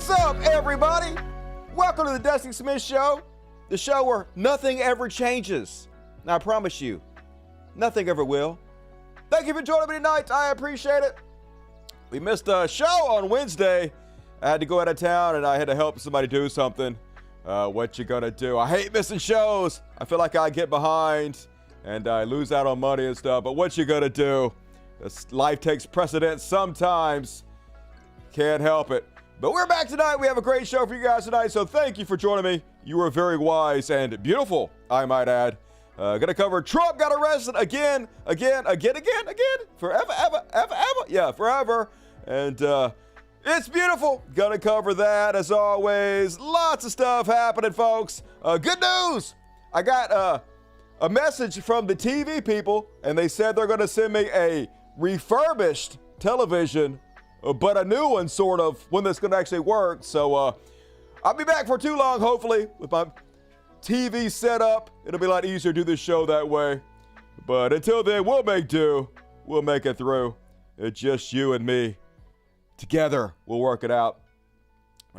What's up, everybody? Welcome to the Dusty Smith Show, the show where nothing ever changes. Now, I promise you, nothing ever will. Thank you for joining me tonight. I appreciate it. We missed a show on Wednesday. I had to go out of town, and I had to help somebody do something. What you gonna do? I hate missing shows. I feel like I get behind, and I lose out on money and stuff. But what you gonna do? Life takes precedence sometimes. Can't help it. But we're back tonight. We have a great show for you guys tonight, so thank you for joining me. You were very wise and beautiful, I might add. Gonna cover Trump got arrested again. Forever. Yeah, forever. And it's beautiful. Gonna cover that as always. Lots of stuff happening, folks. Good news. I got a message from the TV people, and they said they're gonna send me a refurbished television, but a new one, sort of, one that's going to actually work. So I'll be back for too long, hopefully, with my TV set up. It'll be a lot easier to do this show that way. But until then, we'll make do. We'll make it through. It's just you and me. Together, we'll work it out.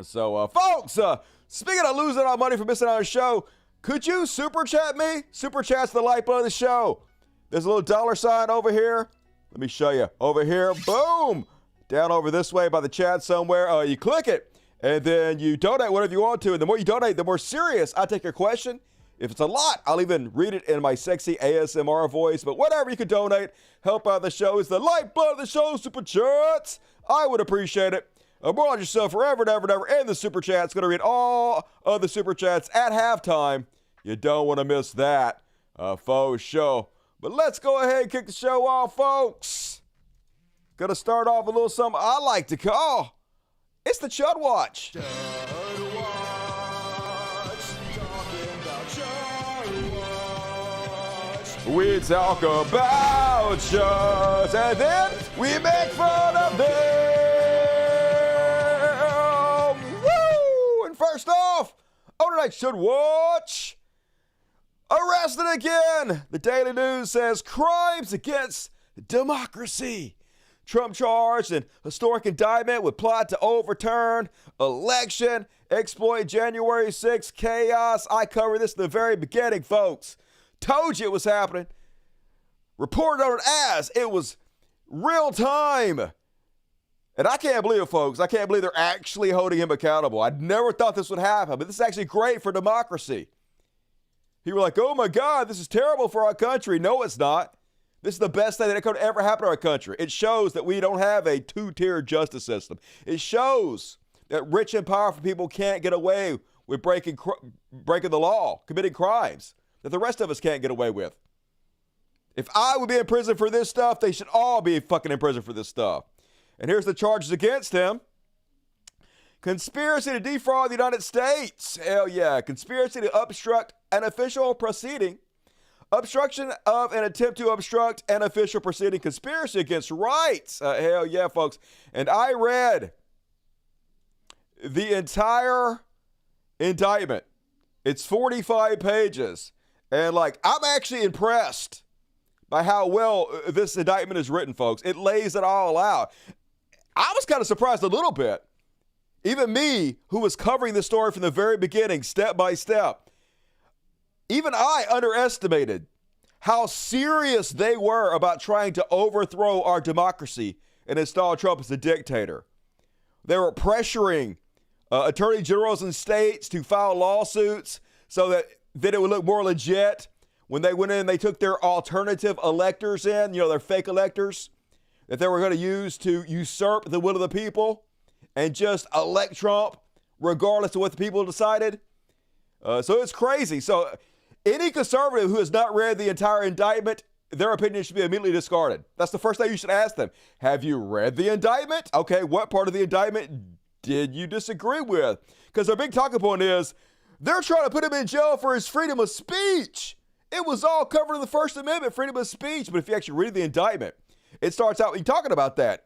So, folks, speaking of losing our money for missing out on a show, could you super chat me? Super chat's the lifeblood of the show. There's a little dollar sign over here. Let me show you. Over here, boom. Down over this way by the chat somewhere. You click it, and then you donate whatever you want to. And the more you donate, the more serious I take your question. If it's a lot, I'll even read it in my sexy ASMR voice. But whatever you could donate, help out the show. Is the lifeblood of the show, super chats. I would appreciate it. More on yourself forever and ever and ever. And the super chats. Going to read all of the super chats at halftime. You don't want to miss that. Faux show. But let's go ahead and kick the show off, folks. Gonna start off a little something I like to call, it's the Chud Watch. Chud Watch, talking about Chud Watch. We talk about chuds, and then we make fun of them. Woo! And first off, on tonight's Chud Watch, arrested again. The Daily News says crimes against democracy. Trump charged in historic indictment with plot to overturn election, exploit January 6th chaos. I covered this in the very beginning, folks. Told you it was happening. Reported on it as it was real time. And I can't believe it, folks. I can't believe they're actually holding him accountable. I never thought this would happen, but this is actually great for democracy. People were like, oh my God, this is terrible for our country. No, it's not. This is the best thing that could ever happen to our country. It shows that we don't have a two-tier justice system. It shows that rich and powerful people can't get away with breaking the law, committing crimes that the rest of us can't get away with. If I would be in prison for this stuff, they should all be fucking in prison for this stuff. And here's the charges against him. Conspiracy to defraud the United States. Hell yeah. Conspiracy to obstruct an official proceeding. Obstruction of an attempt to obstruct an official proceeding. Conspiracy against rights. Hell yeah, folks. And I read the entire indictment. It's 45 pages. And I'm actually impressed by how well this indictment is written, folks. It lays it all out. I was kind of surprised a little bit. Even me, who was covering this story from the very beginning, step by step. Even I underestimated how serious they were about trying to overthrow our democracy and install Trump as a dictator. They were pressuring attorney generals in states to file lawsuits so that it would look more legit. When they went in, they took their alternative electors in, their fake electors that they were going to use to usurp the will of the people and just elect Trump regardless of what the people decided. So it's crazy. So any conservative who has not read the entire indictment, their opinion should be immediately discarded. That's the first thing you should ask them. Have you read the indictment? Okay, what part of the indictment did you disagree with? Because their big talking point is they're trying to put him in jail for his freedom of speech. It was all covered in the First Amendment, freedom of speech. But if you actually read the indictment, it starts out, you talking about that.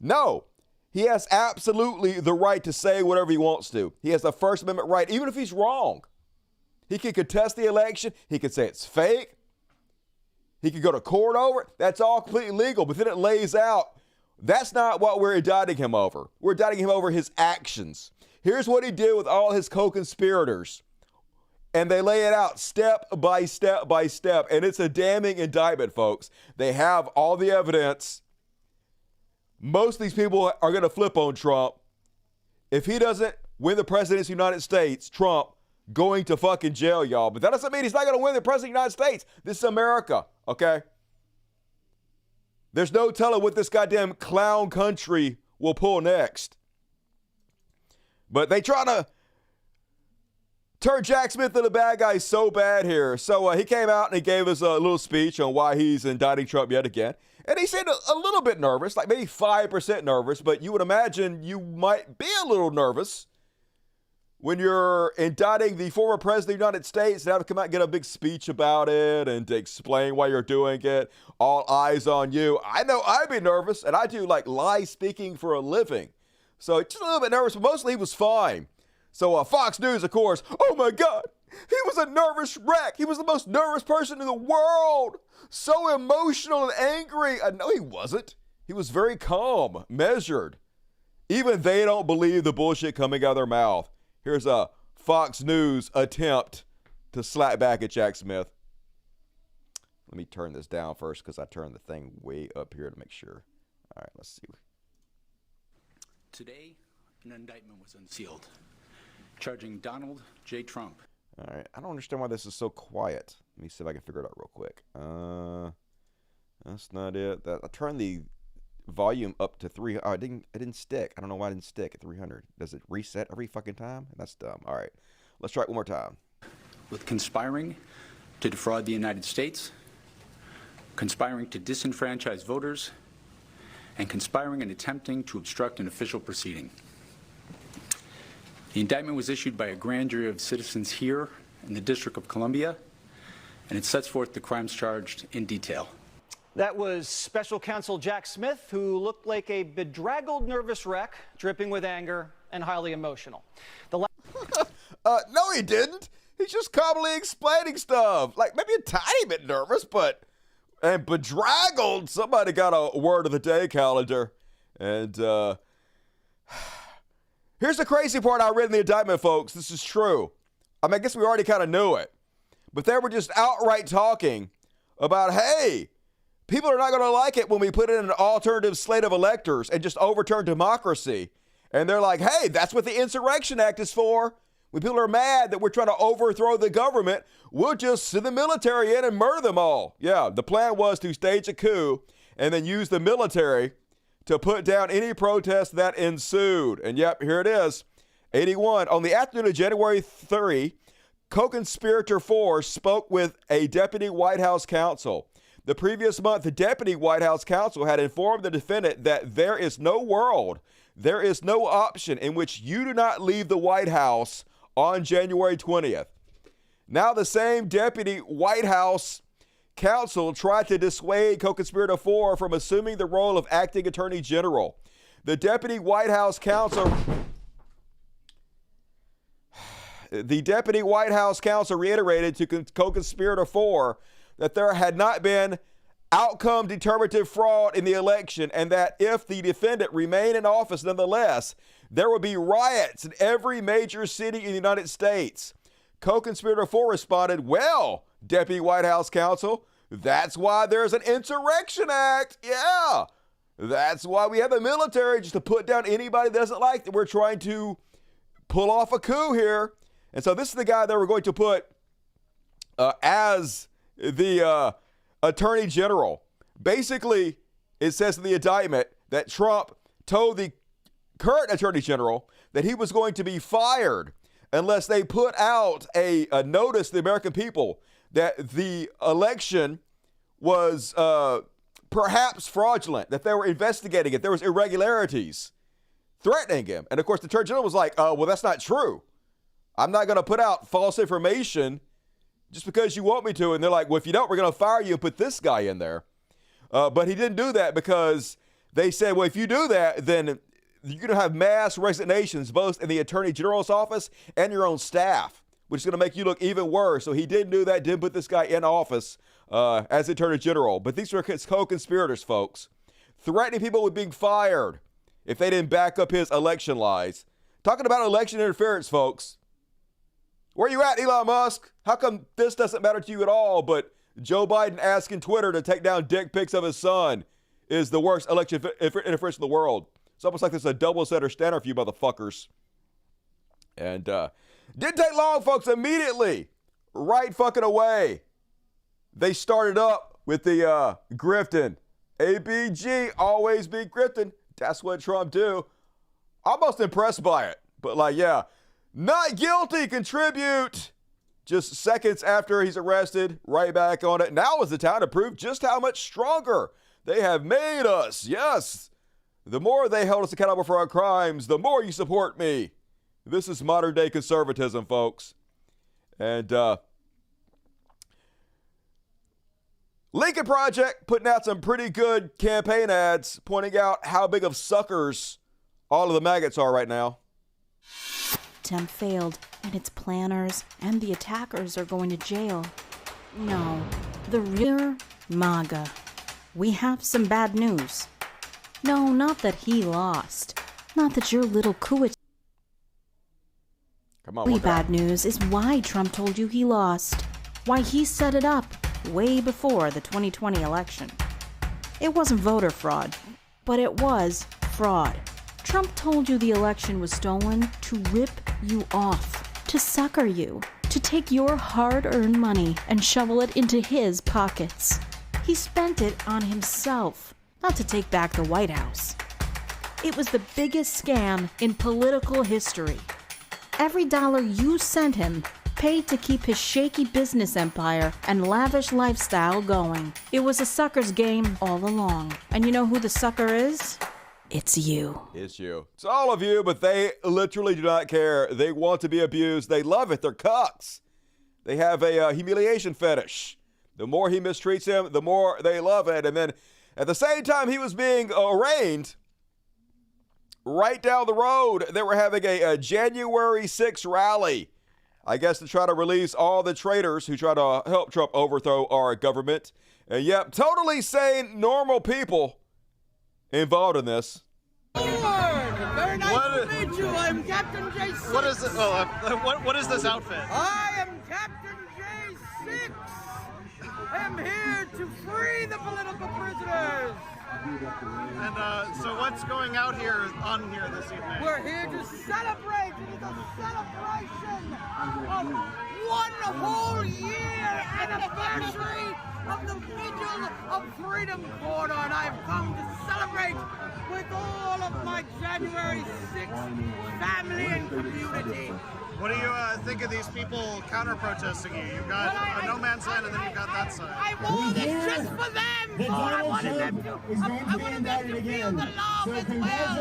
No, he has absolutely the right to say whatever he wants to. He has the First Amendment right, even if he's wrong. He could contest the election. He could say it's fake. He could go to court over it. That's all completely legal. But then it lays out, that's not what we're indicting him over. We're indicting him over his actions. Here's what he did with all his co-conspirators. And they lay it out step by step by step. And it's a damning indictment, folks. They have all the evidence. Most of these people are going to flip on Trump. If he doesn't win the presidency of the United States, Trump going to fucking jail, y'all. But that doesn't mean he's not going to win the presidency of the United States. This is America, okay? There's no telling what this goddamn clown country will pull next. But they try to turn Jack Smith into the bad guy so bad here. So he came out and he gave us a little speech on why he's indicting Trump yet again. And he seemed a little bit nervous, like maybe 5% nervous, but you would imagine you might be a little nervous when you're indicting the former president of the United States and have to come out and get a big speech about it and to explain why you're doing it. All eyes on you. I know I'd be nervous, and I do like lie speaking for a living. So just a little bit nervous, but mostly he was fine. So Fox News, of course, oh my God, he was a nervous wreck. He was the most nervous person in the world. So emotional and angry. No, he wasn't. He was very calm, measured. Even they don't believe the bullshit coming out of their mouth. Here's a Fox News attempt to slap back at Jack Smith. Let me turn this down first because I turned the thing way up here to make sure. All right, let's see. Today, an indictment was unsealed, charging Donald J. Trump. All right, I don't understand why this is so quiet. Let me see if I can figure it out real quick. That's not it. I turned the volume up to 300. Oh, it didn't stick. I don't know why it didn't stick at 300. Does it reset every fucking time? That's dumb. All right, let's try it one more time. With conspiring to defraud the United States, conspiring to disenfranchise voters, and conspiring and attempting to obstruct an official proceeding. The indictment was issued by a grand jury of citizens here in the District of Columbia, and it sets forth the crimes charged in detail. That was Special Counsel Jack Smith, who looked like a bedraggled, nervous wreck, dripping with anger and highly emotional. No, he didn't. He's just calmly explaining stuff. Like maybe a tiny bit nervous, but and bedraggled. Somebody got a word of the day calendar. And here's the crazy part I read in the indictment, folks. This is true. I mean, I guess we already kind of knew it. But they were just outright talking about, hey, people are not going to like it when we put in an alternative slate of electors and just overturn democracy. And they're like, hey, that's what the Insurrection Act is for. When people are mad that we're trying to overthrow the government, we'll just send the military in and murder them all. Yeah, the plan was to stage a coup and then use the military to put down any protest that ensued. And yep, here it is. 81. On the afternoon of January 3, co-conspirator 4 spoke with a deputy White House counsel. The previous month, the deputy White House counsel had informed the defendant that there is no world, there is no option in which you do not leave the White House on January 20th. Now the same deputy White House counsel tried to dissuade co-conspirator 4 from assuming the role of acting attorney general. The deputy White House counsel reiterated to co-conspirator 4 that there had not been outcome determinative fraud in the election and that if the defendant remained in office nonetheless, there would be riots in every major city in the United States. Co-conspirator 4 responded, well, Deputy White House counsel, that's why there's an Insurrection Act. Yeah, that's why we have the military, just to put down anybody that doesn't like that we're trying to pull off a coup here. And so this is the guy that we're going to put as the attorney general. Basically, it says in the indictment that Trump told the current attorney general that he was going to be fired unless they put out a notice to the American people that the election was perhaps fraudulent, that they were investigating it, there was irregularities, threatening him. And of course, the attorney general was like, well, that's not true. I'm not going to put out false information just because you want me to. And they're like, well, if you don't, we're going to fire you and put this guy in there. But he didn't do that because they said, well, if you do that, then you're going to have mass resignations, both in the attorney general's office and your own staff, which is going to make you look even worse. So he didn't do that, didn't put this guy in office as attorney general. But these are co-conspirators, folks, threatening people with being fired if they didn't back up his election lies. Talking about election interference, folks. Where you at, Elon Musk? How come this doesn't matter to you at all, but Joe Biden asking Twitter to take down dick pics of his son is the worst election interference in the world? It's almost like there's a double center standard for you motherfuckers. And didn't take long, folks. Immediately, right fucking away, they started up with the grifting. ABG, always be grifting. That's what Trump do. Almost impressed by it. But like, yeah, not guilty, contribute. Just seconds after he's arrested, right back on it. Now is the time to prove just how much stronger they have made us. Yes. The more they held us accountable for our crimes, the more you support me. This is modern day conservatism, folks. And Lincoln Project putting out some pretty good campaign ads pointing out how big of suckers all of the maggots are right now. Attempt failed, and its planners and the attackers are going to jail. No, the real MAGA. We have some bad news. No, not that he lost. Not that your little coup. Come on, Really bad news is why Trump told you he lost. Why he set it up way before the 2020 election. It wasn't voter fraud, but it was fraud. Trump told you the election was stolen to rip you off, to sucker you, to take your hard-earned money and shovel it into his pockets. He spent it on himself, not to take back the White House. It was the biggest scam in political history. Every dollar you sent him paid to keep his shaky business empire and lavish lifestyle going. It was a sucker's game all along. And you know who the sucker is? It's you. It's you. It's all of you, but they literally do not care. They want to be abused. They love it. They're cucks. They have a humiliation fetish. The more he mistreats them, the more they love it. And then at the same time he was being arraigned, right down the road, they were having a January 6th rally, I guess, to try to release all the traitors who try to help Trump overthrow our government. And yep, totally sane, normal people involved in this. Very nice to meet you. I'm Captain J6. What is it? What is this outfit? I am Captain J6. I am here to free the political prisoners. And so what's going out on here this evening? We're here to celebrate. It is a celebration of 1 whole year anniversary of the Vigil of Freedom Corner, and I've come to celebrate with all of my January 6th family and community. What do you think of these people counter-protesting you? You've got a no man's land, and then you've got that side. I wore this just for them. I wanted them to feel the love as well.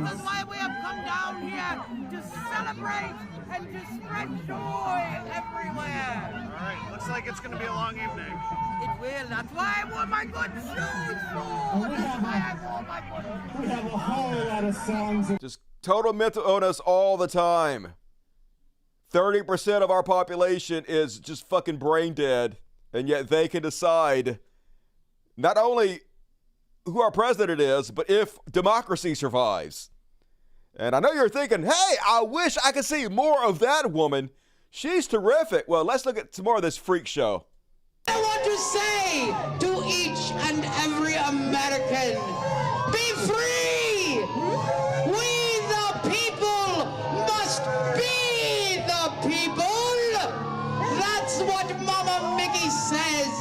That's why we have come down here to celebrate and to spread joy everywhere. All right, looks like it's going to be a long evening. It will. That's why I wore my good shoes for. That's why I wore my good shoes. We have a whole lot of songs. Just total mental illness all the time. 30% of our population is just fucking brain dead, and yet they can decide not only who our president is, but if democracy survives. And I know you're thinking, hey, I wish I could see more of that woman. She's terrific. Well, let's look at some more of this freak show. I want to say to each and every American, be free! We the people must be the people! That's what Mama Mickey says.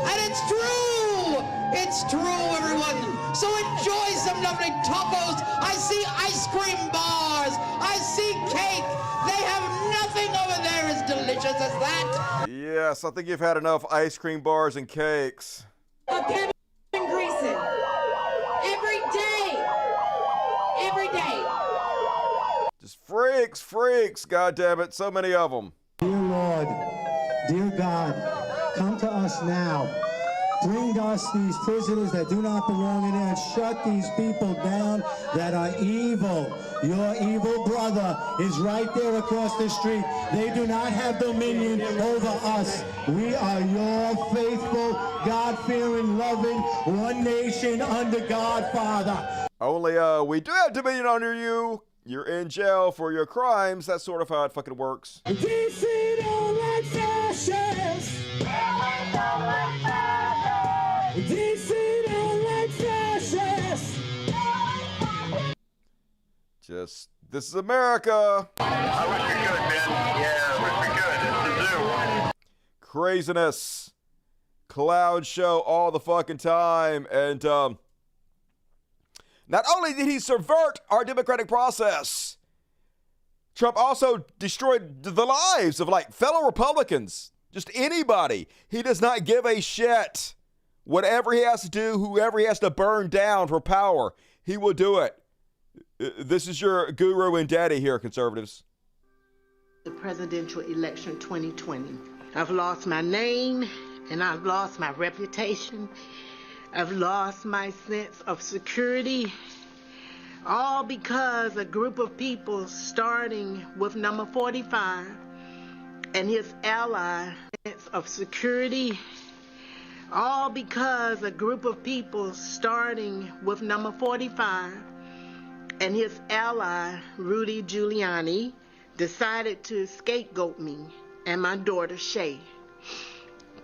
And it's true! It's true, everyone. So enjoy some lovely tacos. I see ice cream bars. I see cake. They have nothing over there as delicious as that. Yes, I think you've had enough ice cream bars and cakes. Kevin Greason. Every day. Every day. Just freaks, goddammit, so many of them. Dear Lord, dear God, come to us now. Bring us these prisoners that do not belong in there and shut these people down that are evil. Your evil brother is right there across the street. They do not have dominion over us. We are your faithful, God-fearing, loving, one nation under God, Father. Only we do have dominion under you, you're in jail for your crimes. That's sort of how it fucking works. DC don't like fascists. DC don't like fascists. Just, this is America. I wish we could, man. Yeah, I wish we could. It's the zoo. Craziness. Clown show all the fucking time. And not only did he subvert our democratic process, Trump also destroyed the lives of like fellow Republicans, just anybody. He does not give a shit. Whatever he has to do, whoever he has to burn down for power, he will do it. This is your guru and daddy here, conservatives. The presidential election 2020. I've lost my name and I've lost my reputation. I've lost my sense of security. All because a group of people starting with number 45 and his ally, sense of security. All because a group of people starting with number 45 and his ally, Rudy Giuliani, decided to scapegoat me and my daughter, Shay,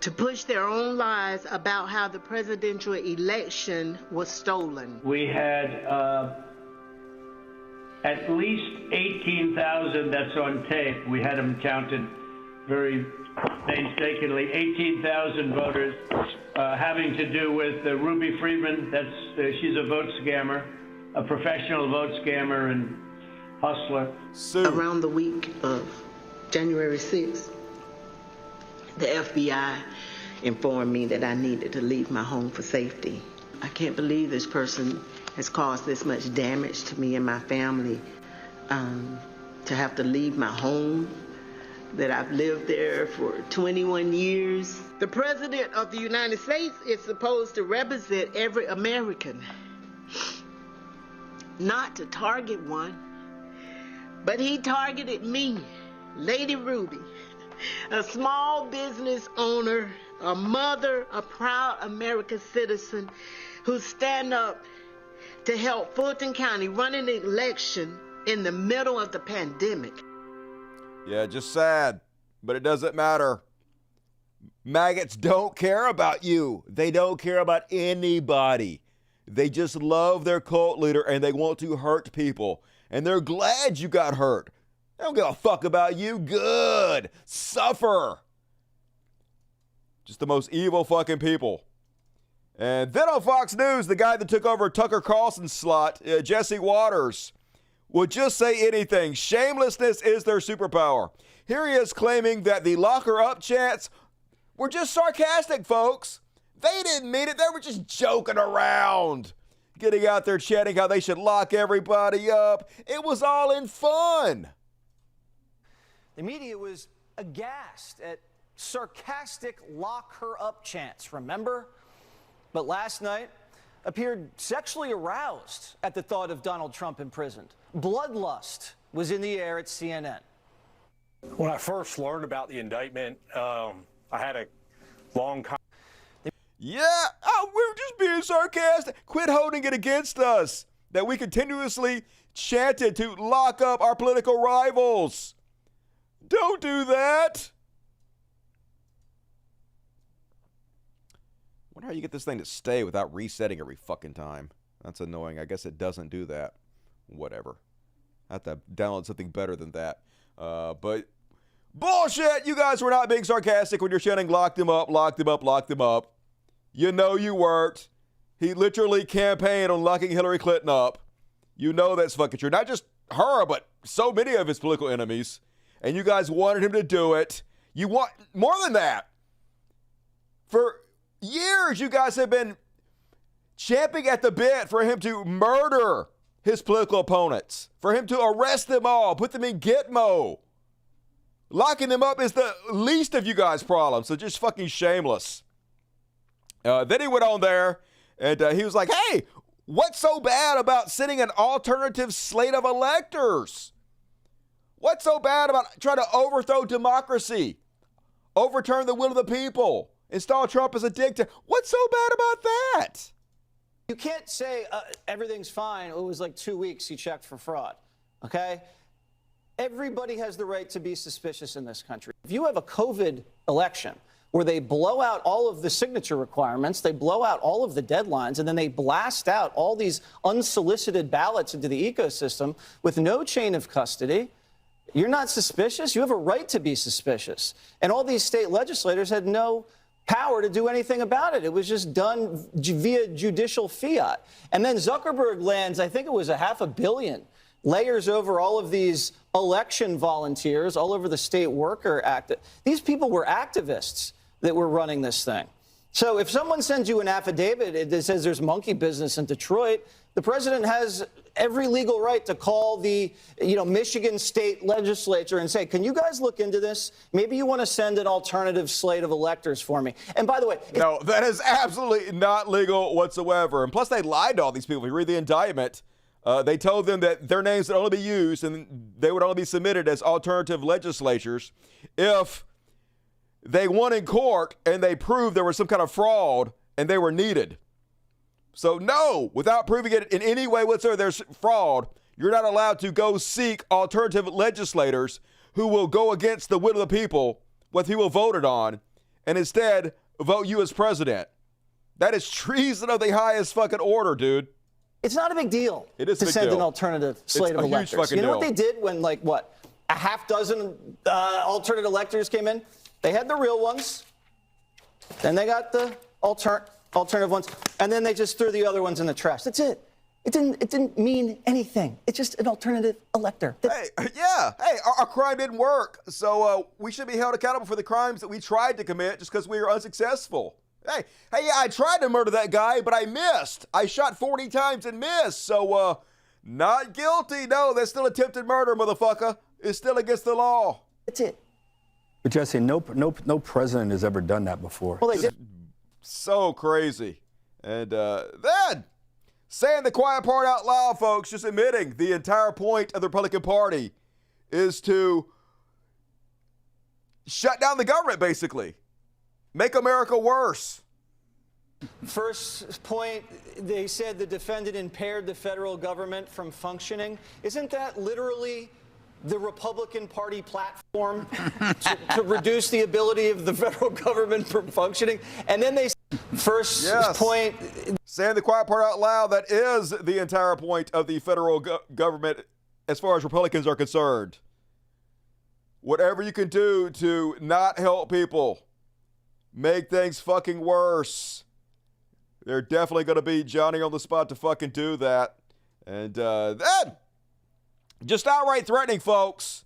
to push their own lies about how the presidential election was stolen. We had at least 18,000, that's on tape. We had them counted very painstakingly, 18,000 voters having to do with Ruby Freeman. She's a vote scammer, a professional vote scammer and hustler. Around the week of January 6th, the FBI informed me that I needed to leave my home for safety. I can't believe this person has caused this much damage to me and my family, to have to leave my home, that I've lived there for 21 years. The President of the United States is supposed to represent every American, not to target one, but he targeted me, Lady Ruby, a small business owner, a mother, a proud American citizen who stand up to help Fulton County run an election in the middle of the pandemic. Yeah, just sad, but it doesn't matter. Maggots don't care about you. They don't care about anybody. They just love their cult leader and they want to hurt people. And they're glad you got hurt. They don't give a fuck about you. Good. Suffer. Just the most evil fucking people. And then on Fox News, the guy that took over Tucker Carlson's slot, Jesse Waters, would just say anything. Shamelessness is their superpower. Here he is claiming that the lock her up chants were just sarcastic, folks. They didn't mean it. They were just joking around. Getting out there chanting how they should lock everybody up. It was all in fun. The media was aghast at sarcastic lock her up chants, remember? But last night appeared sexually aroused at the thought of Donald Trump imprisoned. Bloodlust was in the air at CNN. When I first learned about the indictment, I had a long conversation. Yeah, we're just being sarcastic. Quit holding it against us that we continuously chanted to lock up our political rivals. Don't do that. Wonder how you get this thing to stay without resetting every fucking time. That's annoying. I guess it doesn't do that. Whatever. I have to download something better than that. But bullshit! You guys were not being sarcastic when you're chanting lock them up, lock them up, lock them up. You know you weren't. He literally campaigned on locking Hillary Clinton up. You know that's fucking true. Not just her, but so many of his political enemies. And you guys wanted him to do it. You want more than that. For years, you guys have been champing at the bit for him to murder his political opponents, for him to arrest them all, put them in Gitmo. Locking them up is the least of you guys' problems, so just fucking shameless. Then he went on there, and he was like, hey, what's so bad about sending an alternative slate of electors? What's so bad about trying to overthrow democracy, overturn the will of the people, install Trump as a dictator? What's so bad about that? You can't say everything's fine. It was like 2 weeks he checked for fraud. okay? Everybody has the right to be suspicious in this country. If you have a COVID election where they blow out all of the signature requirements, they blow out all of the deadlines, and then they blast out all these unsolicited ballots into the ecosystem with no chain of custody, you're not suspicious? You have a right to be suspicious. And all these state legislators had no power to do anything about it. It was just done via judicial fiat. And then Zuckerberg lands, I think it was $500 million, layers over all of these election volunteers all over the state worker act. These people were activists that were running this thing. So if someone sends you an affidavit that says there's monkey business in Detroit, the president has every legal right to call the Michigan state legislature and say, can you guys look into this? Maybe you want to send an alternative slate of electors for me. And by the way, no, that is absolutely not legal whatsoever. And plus, they lied to all these people. If you read the indictment, they told them that their names would only be used and they would only be submitted as alternative legislatures if they won in court and they proved there was some kind of fraud and they were needed. So no, without proving it in any way whatsoever there's fraud, you're not allowed to go seek alternative legislators who will go against the will of the people, what people voted on, and instead vote you as president. That is treason of the highest fucking order, dude. It's not a big deal to send an alternative slate of electors. You know what they did when, a half dozen alternate electors came in? They had the real ones, then they got the alternative ones, and then they just threw the other ones in the trash. That's it. It didn't mean anything. It's just an alternative elector. Our crime didn't work, so we should be held accountable for the crimes that we tried to commit just because we were unsuccessful. Hey, I tried to murder that guy, but I missed. I shot 40 times and missed, so not guilty. No, that's still attempted murder, motherfucker. It's still against the law. That's it. But Jesse, no president has ever done that before. Well, they did. So crazy. And then saying the quiet part out loud, folks, just admitting the entire point of the Republican Party is to shut down the government, basically. Make America worse. First point, they said the defendant impaired the federal government from functioning. Isn't that literally the Republican Party platform to reduce the ability of the federal government from functioning? And then they point. Saying the quiet part out loud, that is the entire point of the federal government as far as Republicans are concerned. Whatever you can do to not help people, make things fucking worse. They're definitely going to be Johnny on the spot to fucking do that. And then, just outright threatening, folks.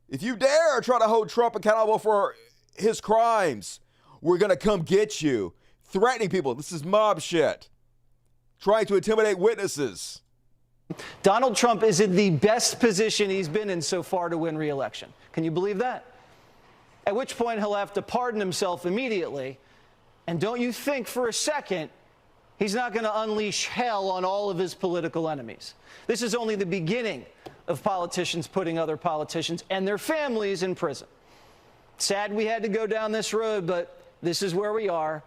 If you dare try to hold Trump accountable for his crimes, we're going to come get you. Threatening people. This is mob shit. Trying to intimidate witnesses. Donald Trump is in the best position he's been in so far to win re-election. Can you believe that? At which point he'll have to pardon himself immediately. And don't you think for a second he's not going to unleash hell on all of his political enemies. This is only the beginning of politicians putting other politicians and their families in prison. Sad we had to go down this road, but this is where we are,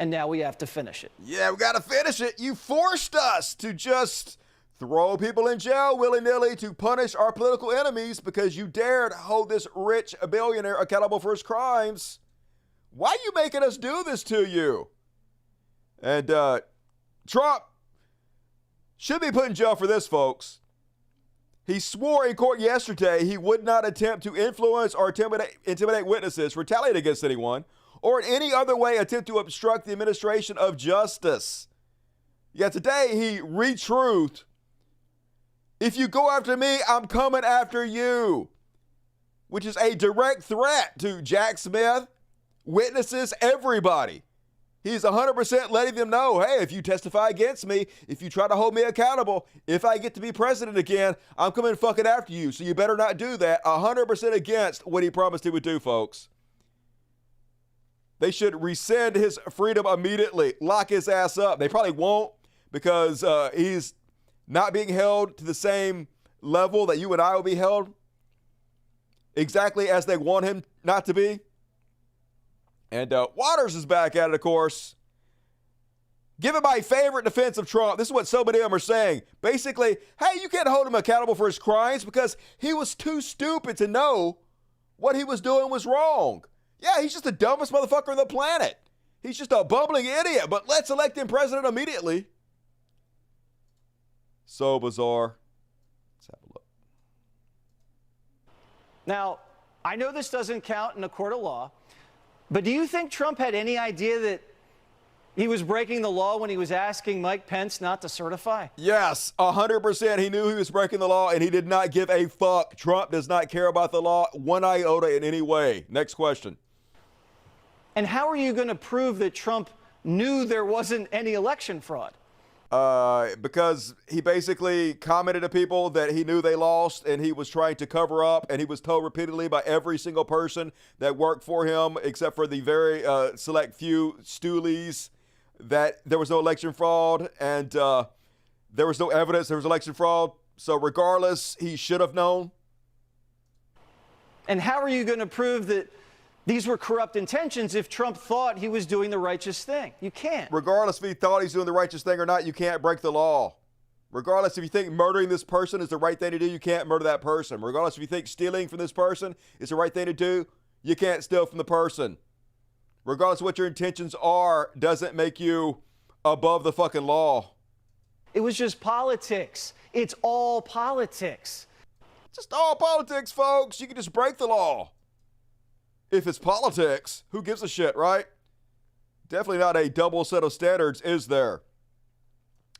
and now we have to finish it. Yeah, we got to finish it. You forced us to just throw people in jail willy-nilly to punish our political enemies because you dared hold this rich billionaire accountable for his crimes. Why are you making us do this to you? And Trump should be put in jail for this, folks. He swore in court yesterday he would not attempt to influence or intimidate witnesses, retaliate against anyone, or in any other way attempt to obstruct the administration of justice. Yet today he retruthed, if you go after me, I'm coming after you, which is a direct threat to Jack Smith, witnesses, everybody. He's 100% letting them know, hey, if you testify against me, if you try to hold me accountable, if I get to be president again, I'm coming fucking after you. So you better not do that. 100% against what he promised he would do, folks. They should rescind his freedom immediately. Lock his ass up. They probably won't because he's not being held to the same level that you and I will be held exactly as they want him not to be. And Waters is back at it, of course, Give it my favorite defense of Trump. This is what so many of them are saying. Basically, hey, you can't hold him accountable for his crimes because he was too stupid to know what he was doing was wrong. Yeah, he's just the dumbest motherfucker on the planet. He's just a bumbling idiot, but let's elect him president immediately. So bizarre. Let's have a look. Now, I know this doesn't count in a court of law, but do you think Trump had any idea that he was breaking the law when he was asking Mike Pence not to certify? Yes, 100%. He knew he was breaking the law, and he did not give a fuck. Trump does not care about the law one iota in any way. Next question. And how are you going to prove that Trump knew there wasn't any election fraud? Because he basically commented to people that he knew they lost and he was trying to cover up, and he was told repeatedly by every single person that worked for him, except for the very select few stoolies, that there was no election fraud and there was no evidence there was election fraud. So regardless, he should have known. And how are you going to prove that these were corrupt intentions if Trump thought he was doing the righteous thing? You can't. Regardless if he thought he's doing the righteous thing or not, you can't break the law. Regardless if you think murdering this person is the right thing to do, you can't murder that person. Regardless if you think stealing from this person is the right thing to do, you can't steal from the person. Regardless of what your intentions are, doesn't make you above the fucking law. It was just politics. It's all politics. Just all politics, folks. You can just break the law. If it's politics, who gives a shit, right? Definitely not a double set of standards, is there?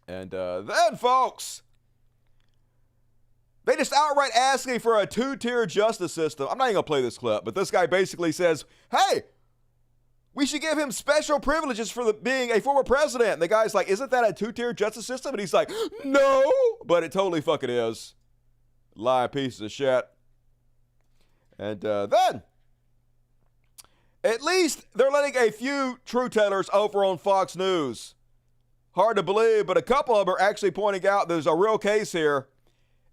And then, folks, they just outright asking for a two-tier justice system. I'm not even going to play this clip, but this guy basically says, hey, we should give him special privileges for being a former president. And the guy's like, isn't that a two-tier justice system? And he's like, no, but it totally fucking is. Lying pieces of shit. And then, at least they're letting a few truth tellers over on Fox News. Hard to believe, but a couple of them are actually pointing out there's a real case here.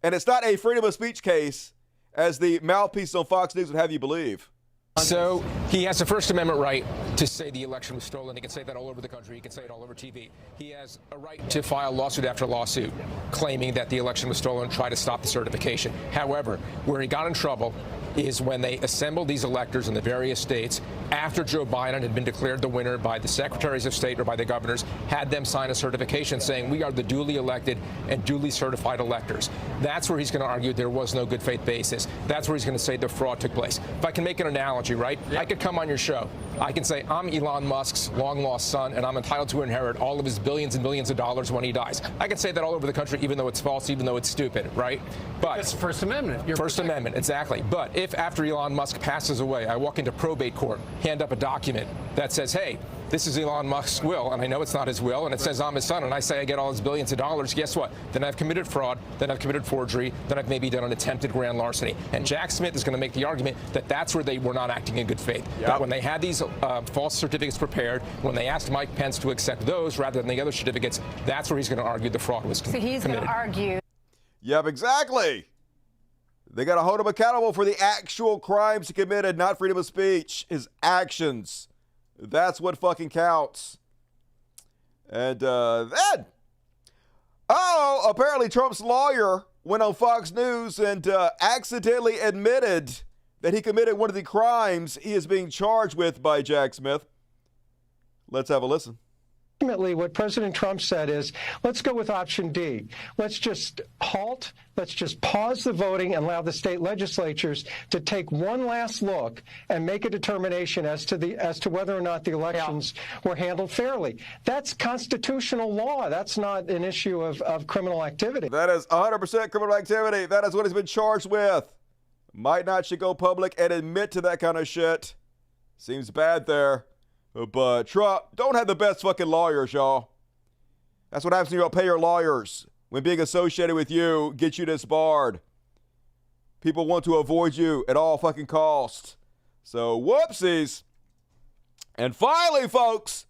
And it's not a freedom of speech case, as the mouthpiece on Fox News would have you believe. So he has a First Amendment right to say the election was stolen. He can say that all over the country. He can say it all over TV. He has a right to file lawsuit after lawsuit claiming that the election was stolen and try to stop the certification. However, where he got in trouble is when they assembled these electors in the various states after Joe Biden had been declared the winner by the secretaries of state or by the governors, had them sign a certification saying we are the duly elected and duly certified electors. That's where he's going to argue there was no good faith basis. That's where he's going to say the fraud took place. If I can make an analogy, right? Yeah. I could come on your show. I can say I'm Elon Musk's long-lost son and I'm entitled to inherit all of his billions and billions of dollars when he dies. I can say that all over the country even though it's false, even though it's stupid, right? But it's First Amendment. First Amendment, exactly. But if after Elon Musk passes away, I walk into probate court, hand up a document that says, hey, this is Elon Musk's will, and I know it's not his will, and it says I'm his son, and I say I get all his billions of dollars, guess what? Then I've committed fraud, then I've committed forgery, then I've maybe done an attempted grand larceny. And Jack Smith is going to make the argument that that's where they were not acting in good faith. Yep. That when they had these false certificates prepared, when they asked Mike Pence to accept those rather than the other certificates, that's where he's going to argue the fraud was committed. So he's going to argue. Yep, exactly. They got to hold him accountable for the actual crimes he committed, not freedom of speech, his actions. That's what fucking counts. And then, apparently Trump's lawyer went on Fox News and accidentally admitted that he committed one of the crimes he is being charged with by Jack Smith. Let's have a listen. Ultimately, what President Trump said is, let's go with option D. Let's just halt. Let's just pause the voting and allow the state legislatures to take one last look and make a determination as to whether or not the elections were handled fairly. That's constitutional law. That's not an issue of criminal activity. That is 100% criminal activity. That is what he's been charged with. Might not should go public and admit to that kind of shit. Seems bad there. But Trump don't have the best fucking lawyers, y'all. That's what happens when you don't pay your lawyers. When being associated with you gets you disbarred. People want to avoid you at all fucking costs. So, whoopsies. And finally, folks,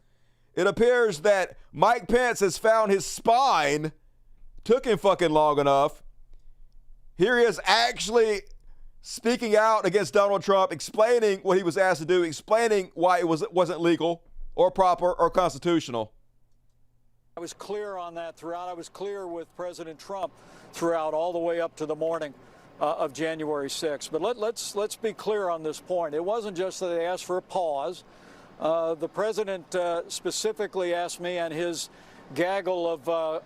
it appears that Mike Pence has found his spine. Took him fucking long enough. Here he is actually speaking out against Donald Trump, explaining what he was asked to do, explaining why it wasn't legal or proper or constitutional. I was clear on that throughout. I was clear with President Trump throughout, all the way up to the morning of January 6th. But let's be clear on this point. It wasn't just that they asked for a pause. The president specifically asked me, and his gaggle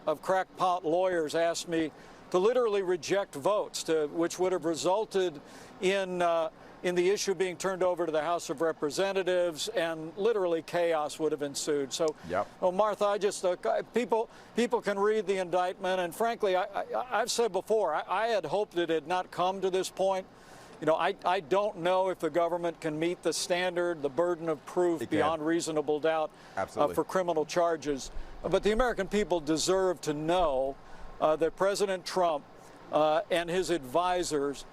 of crackpot lawyers asked me to literally reject votes, which would have resulted in the issue being turned over to the House of Representatives, and literally chaos would have ensued. So, Martha, I just people can read the indictment, and frankly, I've said before, I had hoped it had not come to this point. You know, I don't know if the government can meet the standard, the burden of proof beyond reasonable doubt for criminal charges. But the American people deserve to know that President Trump and his advisors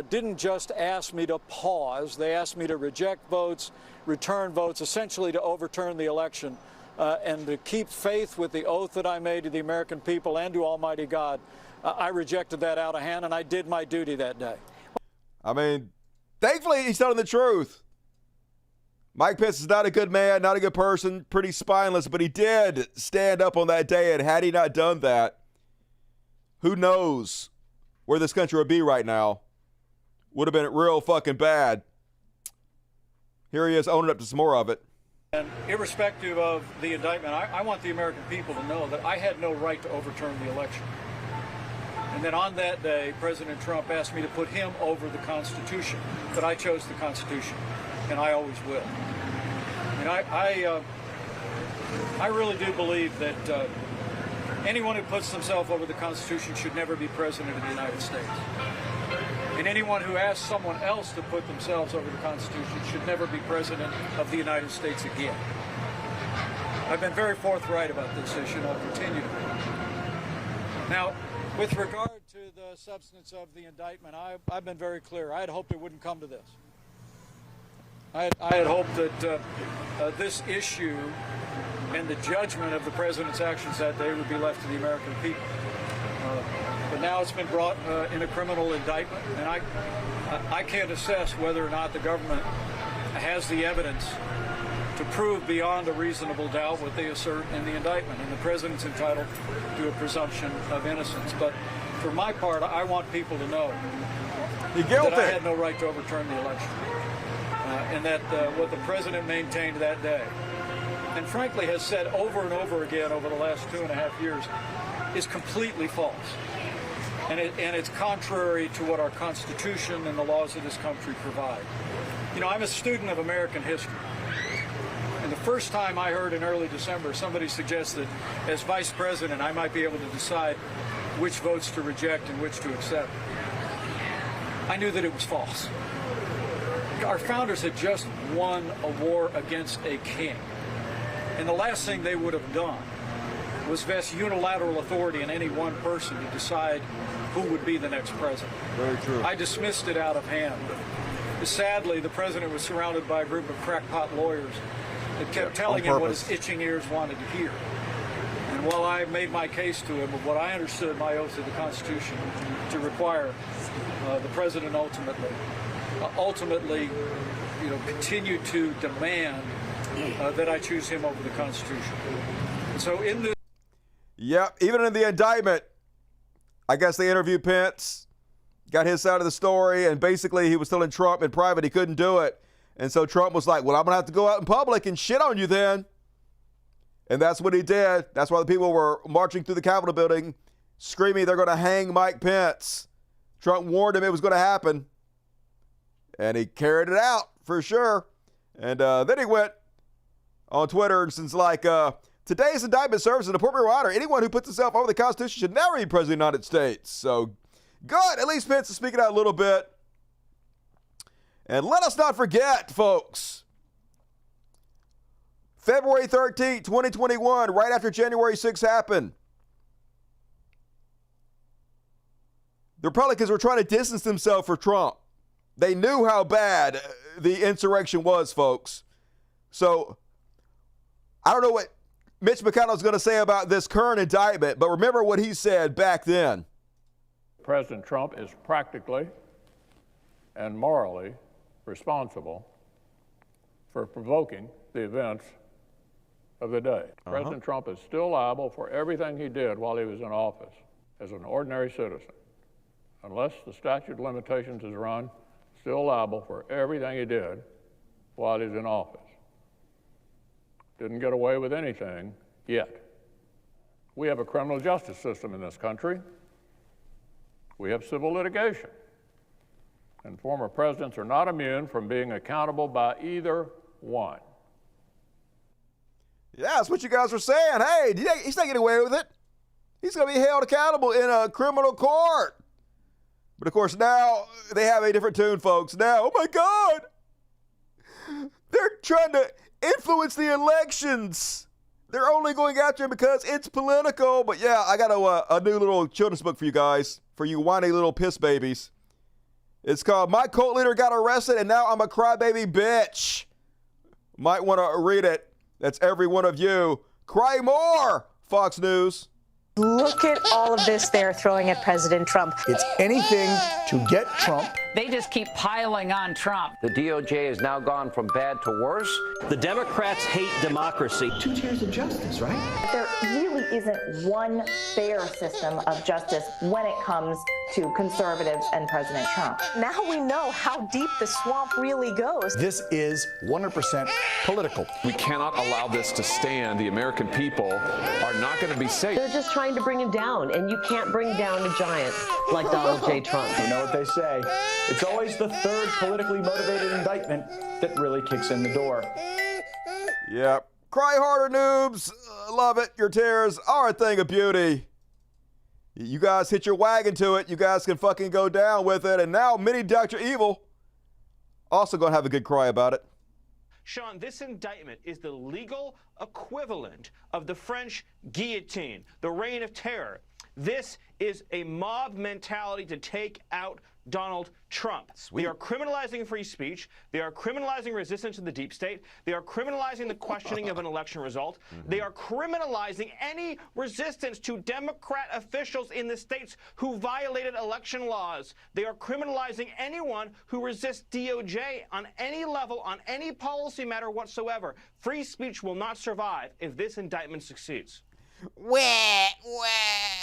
didn't just ask me to pause. They asked me to reject votes, return votes, essentially to overturn the election, and to keep faith with the oath that I made to the American people and to Almighty God. I rejected that out of hand, and I did my duty that day. I mean, thankfully, he's telling the truth. Mike Pence is not a good man, not a good person, pretty spineless, but he did stand up on that day, and had he not done that, who knows where this country would be right now. Would have been real fucking bad. Here he is owning up to some more of it. And irrespective of the indictment, I want the American people to know that I had no right to overturn the election. And then on that day, President Trump asked me to put him over the Constitution, but I chose the Constitution, and I always will. And I really do believe that anyone who puts themselves over the Constitution should never be president of the United States. And anyone who asks someone else to put themselves over the Constitution should never be president of the United States again. I've been very forthright about this issue, and I'll continue to be. Now, with regard to the substance of the indictment, I've been very clear. I had hoped it wouldn't come to this. I had hoped that this issue and the judgment of the president's actions that day would be left to the American people. But now it's been brought in a criminal indictment, and I can't assess whether or not the government has the evidence to prove beyond a reasonable doubt what they assert in the indictment. And the president's entitled to a presumption of innocence. But for my part, I want people to know that I had no right to overturn the election. And that what the president maintained that day, and frankly has said over and over again over the last 2.5 years, is completely false. And it's contrary to what our Constitution and the laws of this country provide. You know, I'm a student of American history. And the first time I heard in early December somebody suggest that as vice president I might be able to decide which votes to reject and which to accept, I knew that it was false. Our founders had just won a war against a king. And the last thing they would have done was vest unilateral authority in any one person to decide who would be the next president. Very true. I dismissed it out of hand. Sadly, the president was surrounded by a group of crackpot lawyers that kept telling him what his itching ears wanted to hear. And while I made my case to him of what I understood my oath to the Constitution to require, the president ultimately, you know, continued to demand that I choose him over the Constitution. And so in this... Yep, even in the indictment, I guess they interviewed Pence, got his side of the story, and basically he was telling Trump in private he couldn't do it. And so Trump was like, well, I'm going to have to go out in public and shit on you then. And that's what he did. That's why the people were marching through the Capitol building, screaming they're going to hang Mike Pence. Trump warned him it was going to happen. And he carried it out for sure. And then he went on Twitter and since like, today's indictment serves as an appropriate reminder. Anyone who puts himself over the Constitution should never be president of the United States. So good. At least Pence is speaking out a little bit. And let us not forget, folks, February 13th, 2021, right after January 6th happened, the Republicans were trying to distance themselves from Trump. They knew how bad the insurrection was, folks. So I don't know what Mitch McConnell is going to say about this current indictment, but remember what he said back then. President Trump is practically and morally responsible for provoking the events of the day. President Trump is still liable for everything he did while he was in office as an ordinary citizen. Unless the statute of limitations is run, still liable for everything he did while he's in office. Didn't get away with anything yet. We have a criminal justice system in this country. We have civil litigation. And former presidents are not immune from being accountable by either one. Yeah, that's what you guys were saying. Hey, he's not getting away with it. He's going to be held accountable in a criminal court. But, of course, now they have a different tune, folks. Now, oh, my God, they're trying to influence the elections. They're only going after him because it's political. But, yeah, I got a new little children's book for you guys, for you whiny little piss babies. It's called My Cult Leader Got Arrested and Now I'm a Crybaby Bitch. Might want to read it. That's every one of you. Cry more, Fox News. Look at all of this they're throwing at President Trump. It's anything to get Trump. They just keep piling on Trump. The DOJ has now gone from bad to worse. The Democrats hate democracy. 2 tiers of justice, right? There really isn't one fair system of justice when it comes to conservatives and President Trump. Now we know how deep the swamp really goes. This is 100% political. We cannot allow this to stand. The American people are not going to be safe. They're just trying to bring him down, and you can't bring down a giant like Donald J. Trump. You know what they say. It's always the third politically motivated indictment that really kicks in the door. Yep. Cry harder, noobs. Love it. Your tears are a thing of beauty. You guys hit your wagon to it. You guys can fucking go down with it. And now Mini Dr. Evil also going to have a good cry about it. Sean, this indictment is the legal equivalent of the French guillotine, the reign of terror. This is a mob mentality to take out Donald Trump. Sweet. They are criminalizing free speech. They are criminalizing resistance to the deep state. They are criminalizing the questioning of an election result. They are criminalizing any resistance to Democrat officials in the states who violated election laws. They are criminalizing anyone who resists DOJ on any level, on any policy matter whatsoever. Free speech will not survive if this indictment succeeds. Yeah,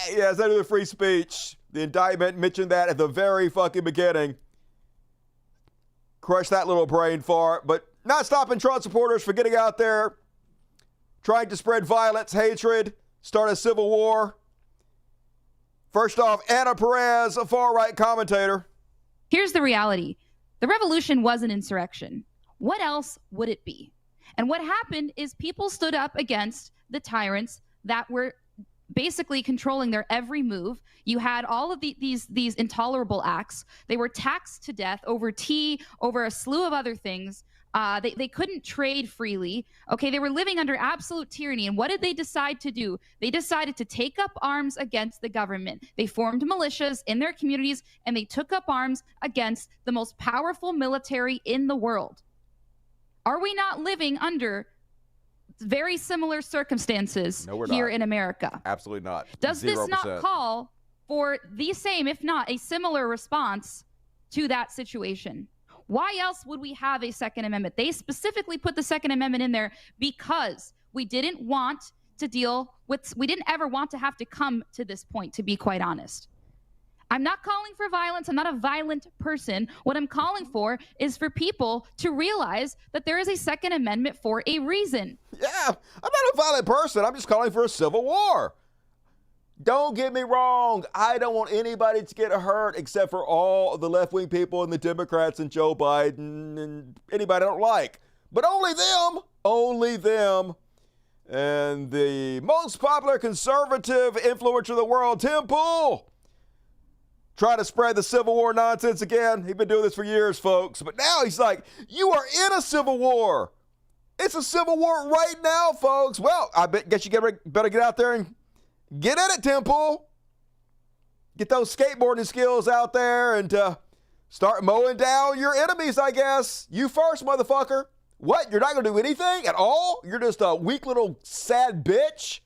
it's under the free speech. The indictment mentioned that at the very fucking beginning. Crush that little brain fart, but not stopping Trump supporters from getting out there, trying to spread violence, hatred, start a civil war. First off, Anna Perez, a far-right commentator. Here's the reality. The revolution was an insurrection. What else would it be? And what happened is people stood up against the tyrants that were basically controlling their every move. You had all of these intolerable acts. They were taxed to death over tea, over a slew of other things. They couldn't trade freely. Okay, they were living under absolute tyranny. And what did they decide to do? They decided to take up arms against the government. They formed militias in their communities, and they took up arms against the most powerful military in the world. Are we not living under very similar circumstances here in America? Absolutely not. Does 0%. this not call for the same, if not a similar response to that situation? Why else would we have a Second Amendment? They specifically put the Second Amendment in there because we didn't want to deal with, we didn't ever want to have to come to this point, to be quite honest. I'm not calling for violence. I'm not a violent person. What I'm calling for is for people to realize that there is a Second Amendment for a reason. Yeah, I'm not a violent person. I'm just calling for a civil war. Don't get me wrong. I don't want anybody to get hurt except for all of the left-wing people and the Democrats and Joe Biden and anybody I don't like. But only them. Only them. And the most popular conservative influencer in the world, Tim Pool, trying to spread the Civil War nonsense again. He's been doing this for years, folks. But now he's like, you are in a civil war. It's a civil war right now, folks. Well, I guess you better get out there and get in it, Temple. Get those skateboarding skills out there and start mowing down your enemies, I guess. You first, motherfucker. What? You're not going to do anything at all? You're just a weak little sad bitch?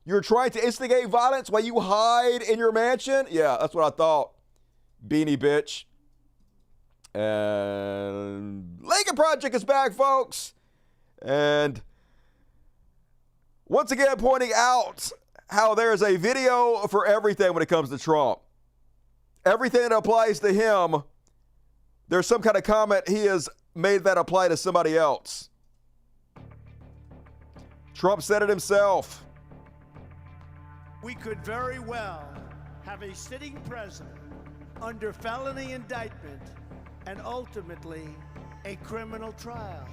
You're trying to instigate violence while you hide in your mansion? Yeah, that's what I thought. Beanie bitch. And Lincoln Project is back, folks. And Once again, pointing out how there's a video for everything when it comes to Trump. Everything that applies to him, there's some kind of comment he has made that apply to somebody else. Trump said it himself. We could very well have a sitting president under felony indictment and ultimately a criminal trial.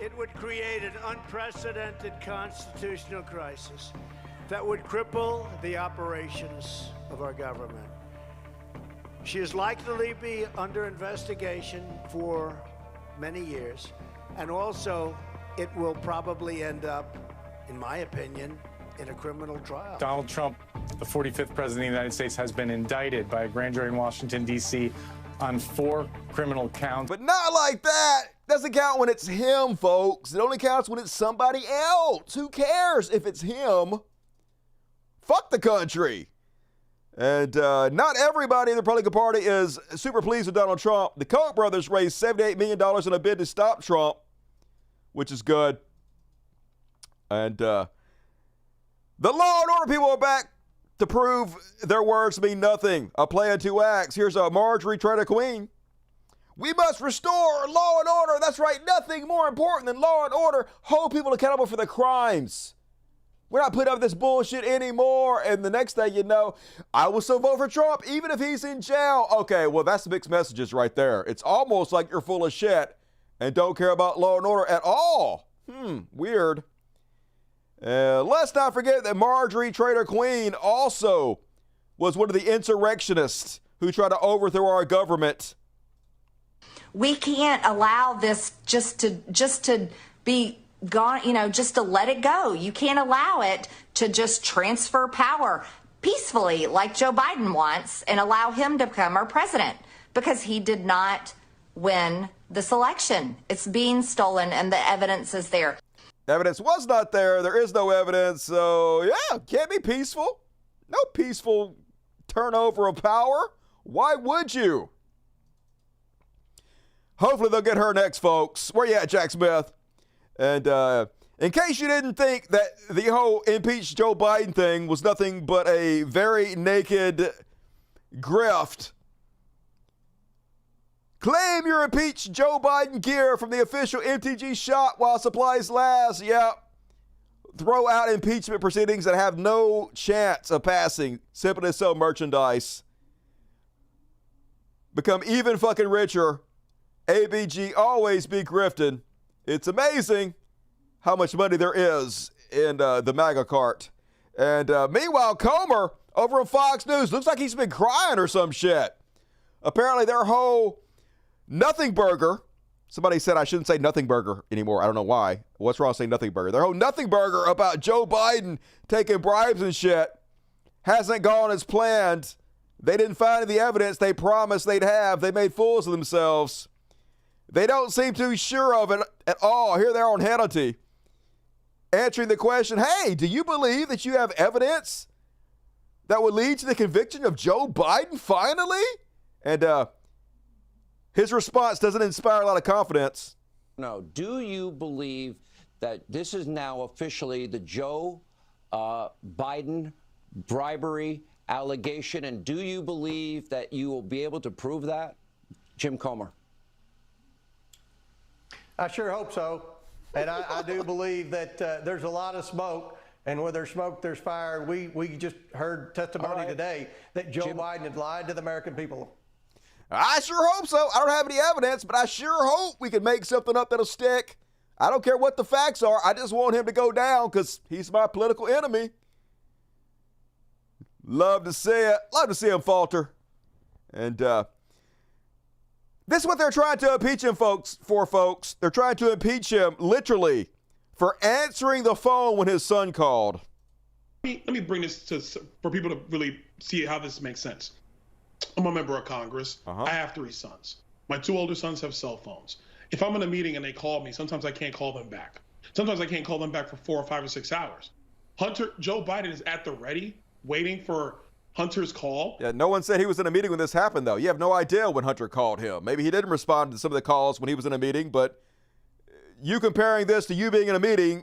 It would create an unprecedented constitutional crisis that would cripple the operations of our government. She is likely to be under investigation for many years, and also it will probably end up, in my opinion, in a criminal trial. Donald Trump, the 45th president of the United States, has been indicted by a grand jury in Washington, D.C. on 4 criminal counts. But not like that. Doesn't count when it's him, folks. It only counts when it's somebody else. Who cares if it's him? Fuck the country. And not everybody in the Republican Party is super pleased with Donald Trump. The Koch brothers raised $78 million in a bid to stop Trump, which is good. And the law and order people are back to prove their words mean nothing. A play in 2 acts. Here's a Marjorie Trader Queen. We must restore law and order. That's right. Nothing more important than law and order. Hold people accountable for their crimes. We're not putting up with this bullshit anymore. And the next thing you know, I will still vote for Trump, even if he's in jail. Okay, well, that's mixed messages right there. It's almost like you're full of shit and don't care about law and order at all. Weird. Let's not forget that Marjorie Trader Queen also was one of the insurrectionists who tried to overthrow our government. We can't allow this just to be gone, just to let it go. You can't allow it to just transfer power peacefully like Joe Biden wants and allow him to become our president, because he did not win this election. It's being stolen and the evidence is there. Evidence was not there. There is no evidence. So, yeah, can't be peaceful. No peaceful turnover of power. Why would you? Hopefully they'll get her next, folks. Where you at, Jack Smith? And in case you didn't think that the whole impeach Joe Biden thing was nothing but a very naked grift, claim your impeached Joe Biden gear from the official MTG shop while supplies last. Yep. Throw out impeachment proceedings that have no chance of passing simply to sell merchandise. Become even fucking richer. ABG always be grifting. It's amazing how much money there is in the MAGA cart. And meanwhile, Comer over on Fox News looks like he's been crying or some shit. Apparently their whole nothing burger, somebody said I shouldn't say nothing burger anymore. I don't know why. What's wrong with saying nothing burger? Their whole nothing burger about Joe Biden taking bribes and shit hasn't gone as planned. They didn't find the evidence they promised they'd have. They made fools of themselves. They don't seem too sure of it at all. Here they are on Hannity answering the question, hey, do you believe that you have evidence that would lead to the conviction of Joe Biden finally? And his response doesn't inspire a lot of confidence. No. Do you believe that this is now officially the Joe Biden bribery allegation? And do you believe that you will be able to prove that? Jim Comer. I sure hope so. And I do believe that there's a lot of smoke. And where there's smoke, there's fire. We just heard testimony today that Joe Biden had lied to the American people. I sure hope so. I don't have any evidence, but I sure hope we can make something up that'll stick. I don't care what the facts are. I just want him to go down because he's my political enemy. Love to see it. Love to see him falter. And this is what they're trying to impeach him for, folks. They're trying to impeach him literally for answering the phone when his son called. Let me bring this for people to really see how this makes sense. I'm a member of Congress. I have 3 sons. My 2 older sons have cell phones. If I'm in a meeting and they call me, sometimes I can't call them back. Sometimes I can't call them back for 4 or 5 or 6 hours. Joe Biden is at the ready, waiting for Hunter's call. Yeah, no one said he was in a meeting when this happened, though. You have no idea when Hunter called him. Maybe he didn't respond to some of the calls when he was in a meeting, but you comparing this to you being in a meeting,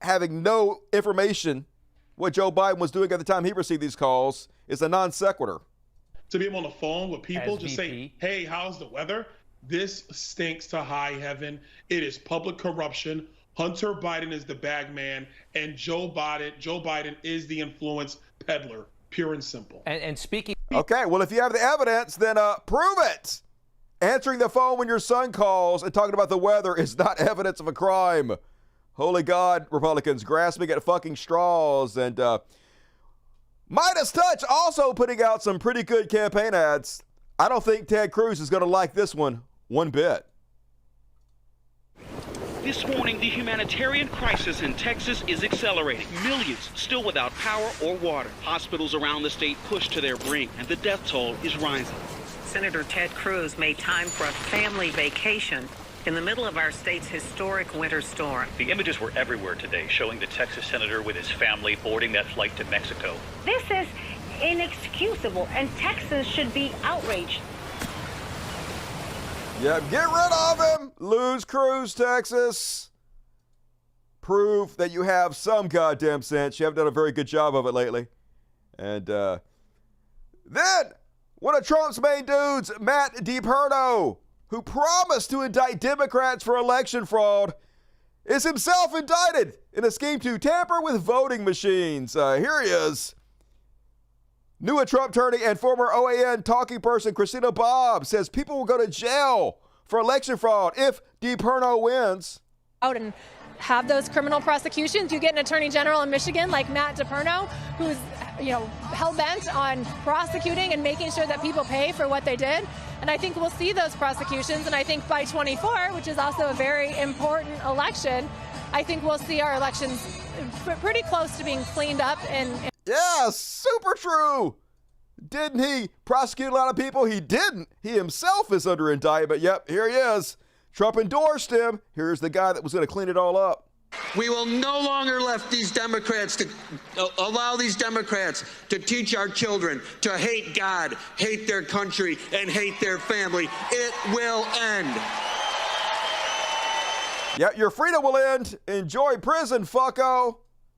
having no information what Joe Biden was doing at the time he received these calls is a non sequitur. To be on the phone with people, just say, hey, how's the weather? This stinks to high heaven. It is public corruption. Hunter Biden is the bag man, and Joe Biden is the influence peddler, pure and simple. And speaking. Okay, well, if you have the evidence, then prove it. Answering the phone when your son calls and talking about the weather is not evidence of a crime. Holy God, Republicans grasping at fucking straws. And Midas Touch also putting out some pretty good campaign ads. I don't think Ted Cruz is going to like this one bit. This morning, the humanitarian crisis in Texas is accelerating. Millions still without power or water. Hospitals around the state pushed to their brink, and the death toll is rising. Senator Ted Cruz made time for a family vacation in the middle of our state's historic winter storm. The images were everywhere today, showing the Texas senator with his family boarding that flight to Mexico. This is inexcusable, and Texans should be outraged. Yep, get rid of him. Lose Cruz, Texas. Prove that you have some goddamn sense. You haven't done a very good job of it lately. And then one of Trump's main dudes, Matt DiPerno, who promised to indict Democrats for election fraud, is himself indicted in a scheme to tamper with voting machines. Here he is. New at Trump attorney and former OAN talking person Christina Bobb says people will go to jail for election fraud if DiPerno wins. Out and have those criminal prosecutions. You get an attorney general in Michigan like Matt DiPerno, who's hell-bent on prosecuting and making sure that people pay for what they did. And I think we'll see those prosecutions. And I think by 24, which is also a very important election, I think we'll see our elections pretty close to being cleaned up. Yeah, super true. Didn't he prosecute a lot of people? He didn't. He himself is under indictment. Yep, here he is. Trump endorsed him. Here's the guy that was going to clean it all up. We will no longer allow these Democrats to teach our children to hate God, hate their country, and hate their family. It will end. Yep, your freedom will end. Enjoy prison, fucko.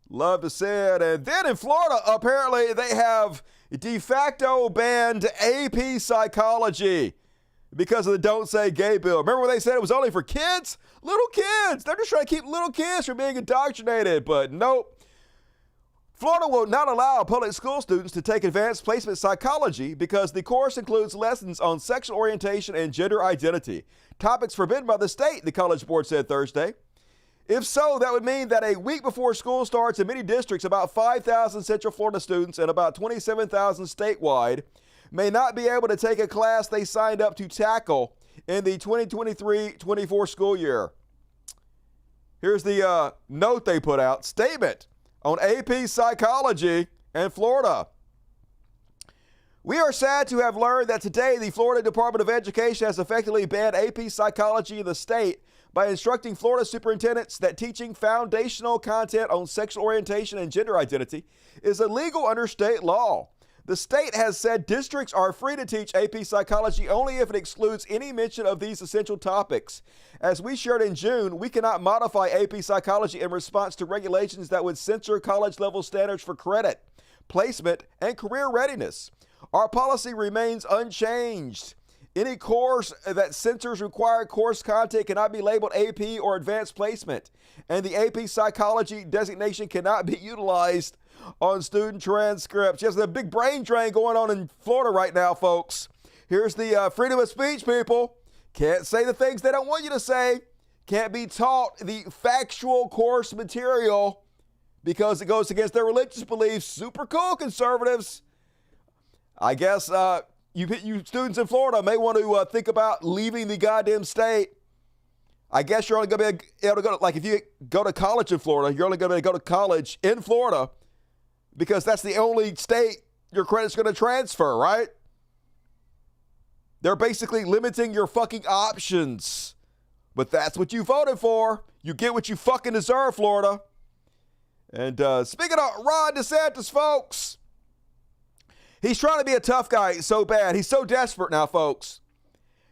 Love to see it. And then in Florida, apparently they have de facto banned AP psychology because of the Don't Say Gay bill. Remember when they said it was only for kids? Little kids. They're just trying to keep little kids from being indoctrinated. But nope. Florida will not allow public school students to take advanced placement psychology because the course includes lessons on sexual orientation and gender identity. Topics forbidden by the state, the College Board said Thursday. If so, that would mean that a week before school starts in many districts, about 5,000 Central Florida students and about 27,000 statewide may not be able to take a class they signed up to tackle in the 2023-24 school year. Here's the note they put out. Statement on AP Psychology in Florida. We are sad to have learned that today the Florida Department of Education has effectively banned AP Psychology in the state by instructing Florida superintendents that teaching foundational content on sexual orientation and gender identity is illegal under state law. The state has said districts are free to teach AP Psychology only if it excludes any mention of these essential topics. As we shared in June, we cannot modify AP Psychology in response to regulations that would censor college-level standards for credit, placement, and career readiness. Our policy remains unchanged. Any course that censors required course content cannot be labeled AP or advanced placement, and the AP Psychology designation cannot be utilized on student transcripts. Yes, there's a big brain drain going on in Florida right now, folks. Here's the freedom of speech, people. Can't say the things they don't want you to say. Can't be taught the factual course material because it goes against their religious beliefs. Super cool, conservatives. I guess you students in Florida may want to think about leaving the goddamn state. I guess you're only going to be able to go to, like if you go to college in Florida, you're only going to be able to go to college in Florida because that's the only state your credit's going to transfer, right? They're basically limiting your fucking options. But that's what you voted for. You get what you fucking deserve, Florida. And speaking of Ron DeSantis, folks, he's trying to be a tough guy so bad. He's so desperate now, folks,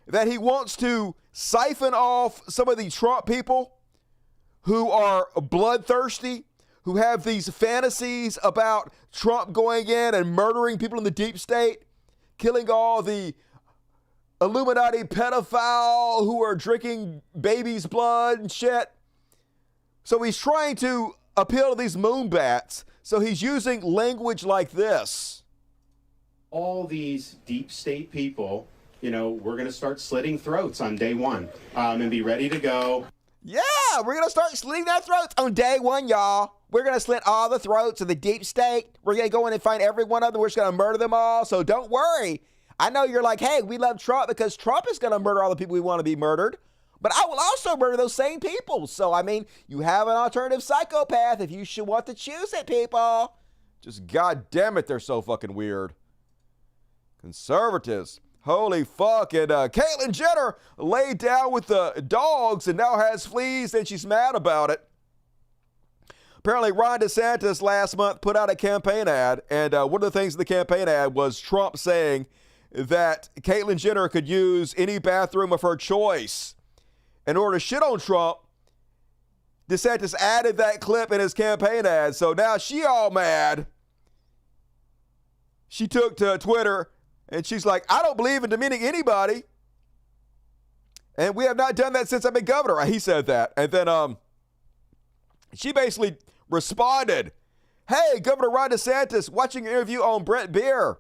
that he wants to siphon off some of the Trump people who are bloodthirsty, who have these fantasies about Trump going in and murdering people in the deep state, killing all the Illuminati pedophile who are drinking babies' blood and shit. So he's trying to appeal to these moonbats. So he's using language like this. All these deep state people, we're going to start slitting throats on day one and be ready to go. Yeah, we're going to start slitting their throats on day one, y'all. We're going to slit all the throats of the deep state. We're going to go in and find every one of them. We're just going to murder them all. So don't worry. I know you're like, hey, we love Trump because Trump is going to murder all the people we want to be murdered. But I will also murder those same people. So, I mean, you have an alternative psychopath if you should want to choose it, people. Just goddamn it, they're so fucking weird. Conservatives. Holy fuck. And Caitlyn Jenner laid down with the dogs and now has fleas and she's mad about it. Apparently, Ron DeSantis last month put out a campaign ad. And one of the things in the campaign ad was Trump saying that Caitlyn Jenner could use any bathroom of her choice. In order to shit on Trump, DeSantis added that clip in his campaign ad. So now she all mad. She took to Twitter and she's like, I don't believe in demeaning anybody. And we have not done that since I've been governor. He said that. And then she basically responded, hey, Governor Ron DeSantis, watching your interview on Brett Beer.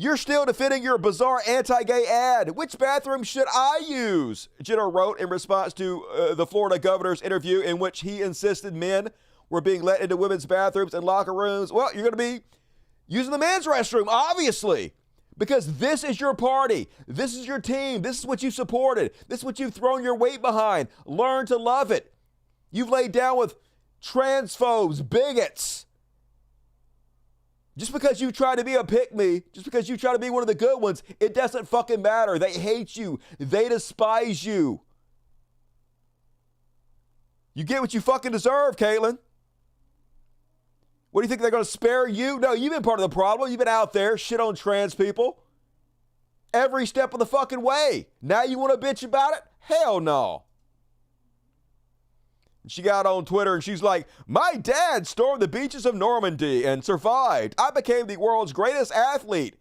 You're still defending your bizarre anti-gay ad. Which bathroom should I use? Jenner wrote in response to the Florida governor's interview in which he insisted men were being let into women's bathrooms and locker rooms. Well, you're going to be using the men's restroom, obviously, because this is your party. This is your team. This is what you supported. This is what you've thrown your weight behind. Learn to love it. You've laid down with transphobes, bigots. Just because you try to be a pick-me, just because you try to be one of the good ones, it doesn't fucking matter. They hate you. They despise you. You get what you fucking deserve, Caitlyn. What do you think, they're going to spare you? No, you've been part of the problem. You've been out there shit on trans people every step of the fucking way. Now you want to bitch about it? Hell no. She got on Twitter and she's like, my dad stormed the beaches of Normandy and survived. I became the world's greatest athlete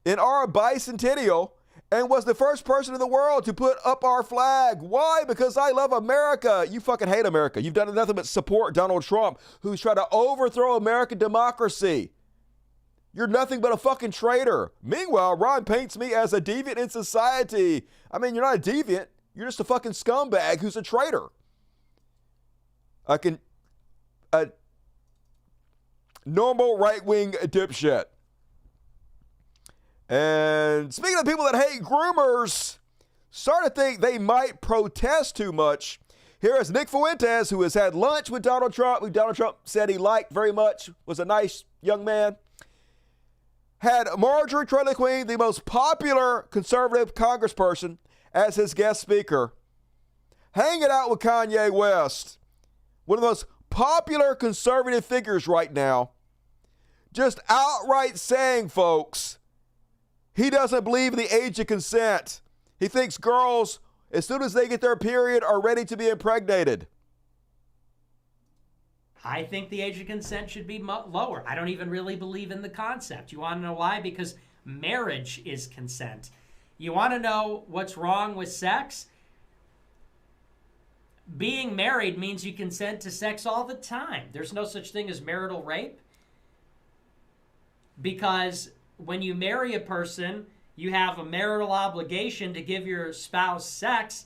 in our bicentennial and was the first person in the world to put up our flag. Why? Because I love America. You fucking hate America. You've done nothing but support Donald Trump, who's trying to overthrow American democracy. You're nothing but a fucking traitor. Meanwhile, Ron paints me as a deviant in society. I mean, you're not a deviant. You're just a fucking scumbag who's a traitor. A normal right-wing dipshit. And speaking of people that hate groomers, start to think they might protest too much. Here is Nick Fuentes, who has had lunch with Donald Trump, who Donald Trump said he liked very much, was a nice young man. Had Marjorie Taylor Greene, the most popular conservative congressperson, as his guest speaker, hanging out with Kanye West. One of the most popular conservative figures right now, just outright saying, folks, he doesn't believe in the age of consent. He thinks girls, as soon as they get their period, are ready to be impregnated. I think the age of consent should be lower. I don't even really believe in the concept. You want to know why? Because marriage is consent. You want to know what's wrong with sex? Being married means you consent to sex all the time. There's no such thing as marital rape. Because when you marry a person, you have a marital obligation to give your spouse sex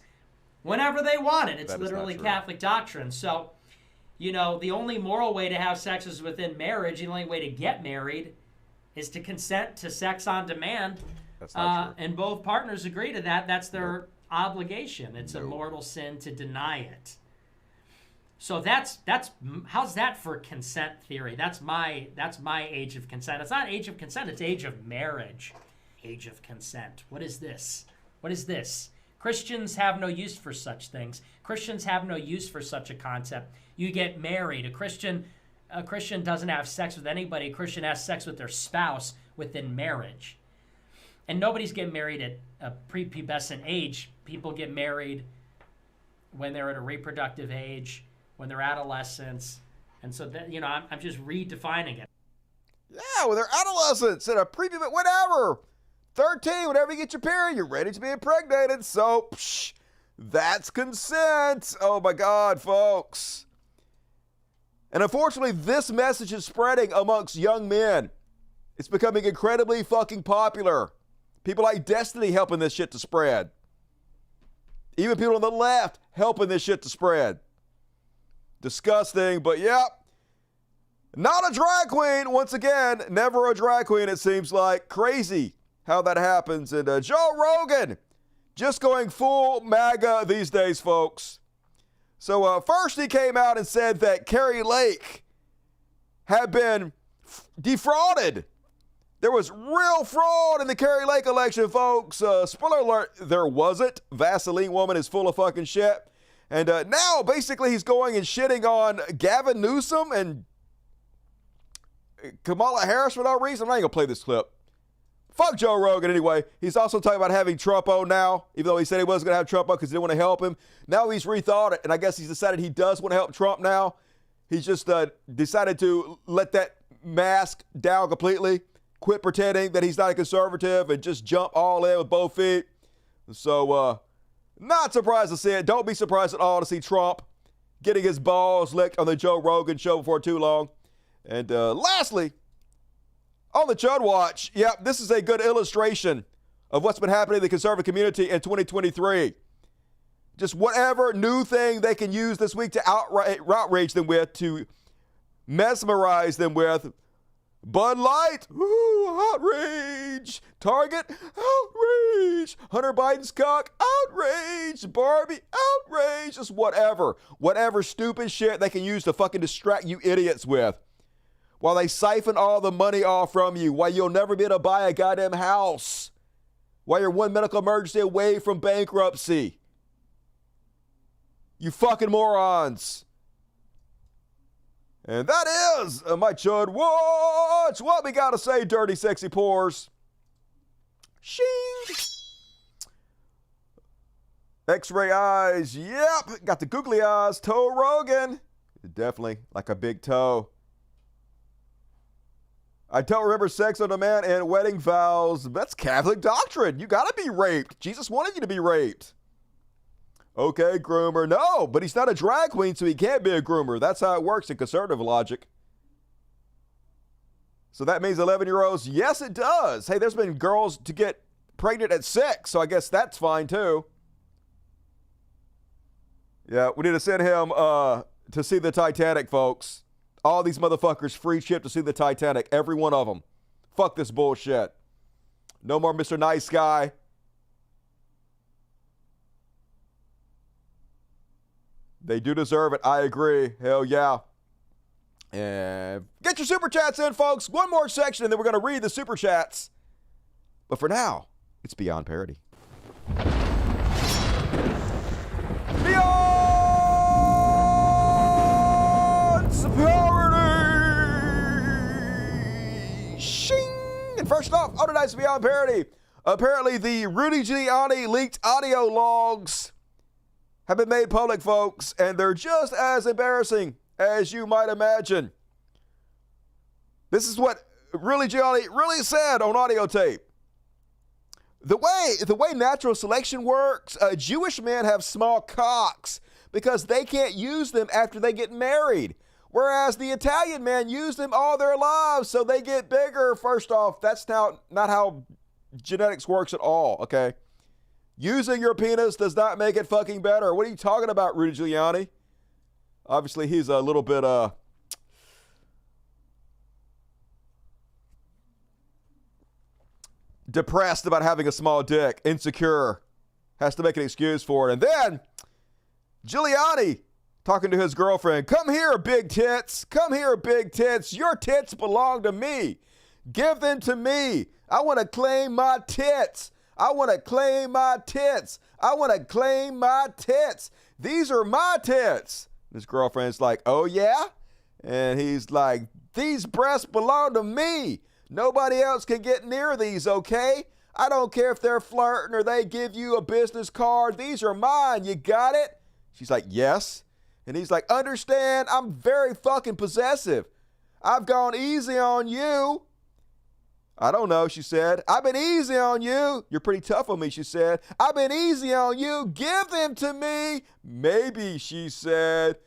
whenever they want it. It's literally Catholic doctrine. So, you know, the only moral way to have sex is within marriage. The only way to get married is to consent to sex on demand. That's not true. And both partners agree to that. That's their obligation. It's a mortal sin to deny it. So that's how's that for consent theory? That's my age of consent. It's not age of consent, it's age of marriage. Age of consent. What is this? What is this? Christians have no use for such things. Christians have no use for such a concept. You get married. A Christian doesn't have sex with anybody. A Christian has sex with their spouse within marriage. And nobody's getting married at a prepubescent age. People get married when they're at a reproductive age. when they're adolescents. And so that, you know, I'm just redefining it. Yeah, when they're adolescents in a preview, whatever. 13, whenever you get your period, you're ready to be impregnated. So, that's consent. Oh my God, folks. And unfortunately, this message is spreading amongst young men. It's becoming incredibly fucking popular. People like Destiny helping this shit to spread. Even people on the left helping this shit to spread. Disgusting, but yep. Not a drag queen, once again. Never a drag queen, it seems like. Crazy how that happens. And Joe Rogan, just going full MAGA these days, folks. So first he came out and said that Kari Lake had been defrauded. There was real fraud in the Kari Lake election, folks. Spoiler alert, there wasn't. Vaseline woman is full of fucking shit. And now, basically, he's going and shitting on Gavin Newsom and Kamala Harris for no reason. I'm not even going to play this clip. Fuck Joe Rogan anyway. He's also talking about having Trump on now, even though he said he wasn't going to have Trump on because he didn't want to help him. Now he's rethought it, and I guess he's decided he does want to help Trump now. He's just decided to let that mask down completely, quit pretending that he's not a conservative, and just jump all in with both feet. So, not surprised to see it. Don't be surprised at all to see Trump getting his balls licked on the Joe Rogan show before too long. And lastly, on the Chud Watch, this is a good illustration of what's been happening in the conservative community in 2023. Just whatever new thing they can use this week to outrage them with, to mesmerize them with. Bud Light, outrage. Target, outrage. Hunter Biden's cock, outrage. Barbie, outrage. Just whatever. Whatever stupid shit they can use to fucking distract you idiots with. While they siphon all the money off from you. While you'll never be able to buy a goddamn house. While you're one medical emergency away from bankruptcy. You fucking morons. And that is my Chud Watch. What we got to say, dirty, sexy pores. Shing. X-ray eyes. Yep. Got the googly eyes. Toe Rogan. Definitely like a big toe. I don't remember sex on demand and wedding vows. That's Catholic doctrine. You got to be raped. Jesus wanted you to be raped. Okay, groomer. No, but he's not a drag queen, so he can't be a groomer. That's how it works in conservative logic. So that means 11-year-olds? Yes, it does. Hey, there's been girls to get pregnant at 6, so I guess that's fine, too. Yeah, we need to send him to see the Titanic, folks. All these motherfuckers free ship to see the Titanic. Every one of them. Fuck this bullshit. No more Mr. Nice Guy. They do deserve it. I agree. Hell yeah. And get your super chats in, folks. One more section, and then we're going to read the super chats. But for now, it's Beyond Parody. Beyond Parody! Shing! And first off, on tonight's Beyond Parody, apparently the Rudy Giuliani leaked audio logs have been made public, folks, and they're just as embarrassing as you might imagine. This is what Rudy Giuliani really said on audio tape. The way natural selection works, Jewish men have small cocks because they can't use them after they get married, whereas the Italian men use them all their lives, so they get bigger. First off, that's not how genetics works at all, okay? Using your penis does not make it fucking better. What are you talking about, Rudy Giuliani? Obviously, he's a little bit, depressed about having a small dick, insecure, has to make an excuse for it. And then, Giuliani talking to his girlfriend, come here, big tits. Come here, big tits. Your tits belong to me. Give them to me. I want to claim my tits. I want to claim my tits. I want to claim my tits. These are my tits. His girlfriend's like, oh yeah? And he's like, these breasts belong to me. Nobody else can get near these, okay? I don't care if they're flirting or they give you a business card. These are mine. You got it? She's like, yes. And he's like, understand, I'm very fucking possessive. I've gone easy on you. I don't know, she said. I've been easy on you. You're pretty tough on me, she said. I've been easy on you. Give them to me. Maybe, she said.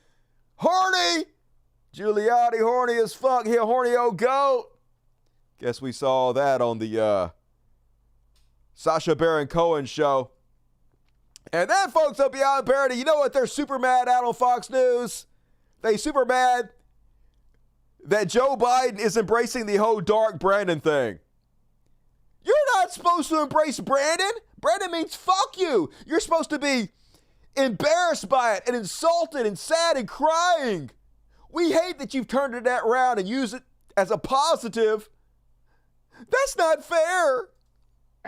Horny. Giuliani horny as fuck. He a horny old goat. Guess we saw that on the Sacha Baron Cohen show. And then, folks, up beyond parody, you know what? They're super mad out on Fox News. They super mad that Joe Biden is embracing the whole Dark Brandon thing. You're not supposed to embrace Brandon. Brandon means fuck you. You're supposed to be embarrassed by it and insulted and sad and crying. We hate that you've turned it around and used it as a positive. That's not fair.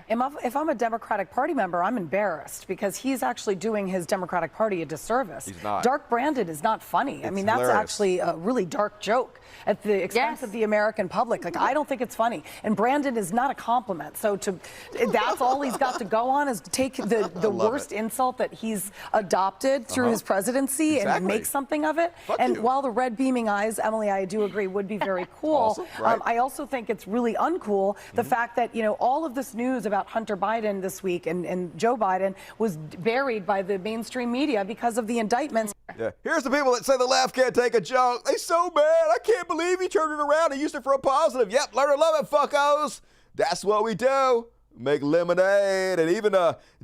If I'm a Democratic Party member, I'm embarrassed because he's actually doing his Democratic Party a disservice. He's not. Dark Brandon is not funny. I mean, that's actually a really dark joke at the expense of the American public. Like, I don't think it's funny. And Brandon is not a compliment. So that's all he's got to go on is take the worst insult that he's adopted through his presidency and make something of it. While the red beaming eyes, Emily, I do agree, would be very cool. Awesome, right? I also think it's really uncool the fact that, you know, all of this news about Hunter Biden this week and Joe Biden was buried by the mainstream media because of the indictments. Yeah. Here's the people that say the left can't take a joke. They so mad. I can't believe he turned it around and used it for a positive. Yep, learn to love it, fuckos. That's what we do. Make lemonade. And even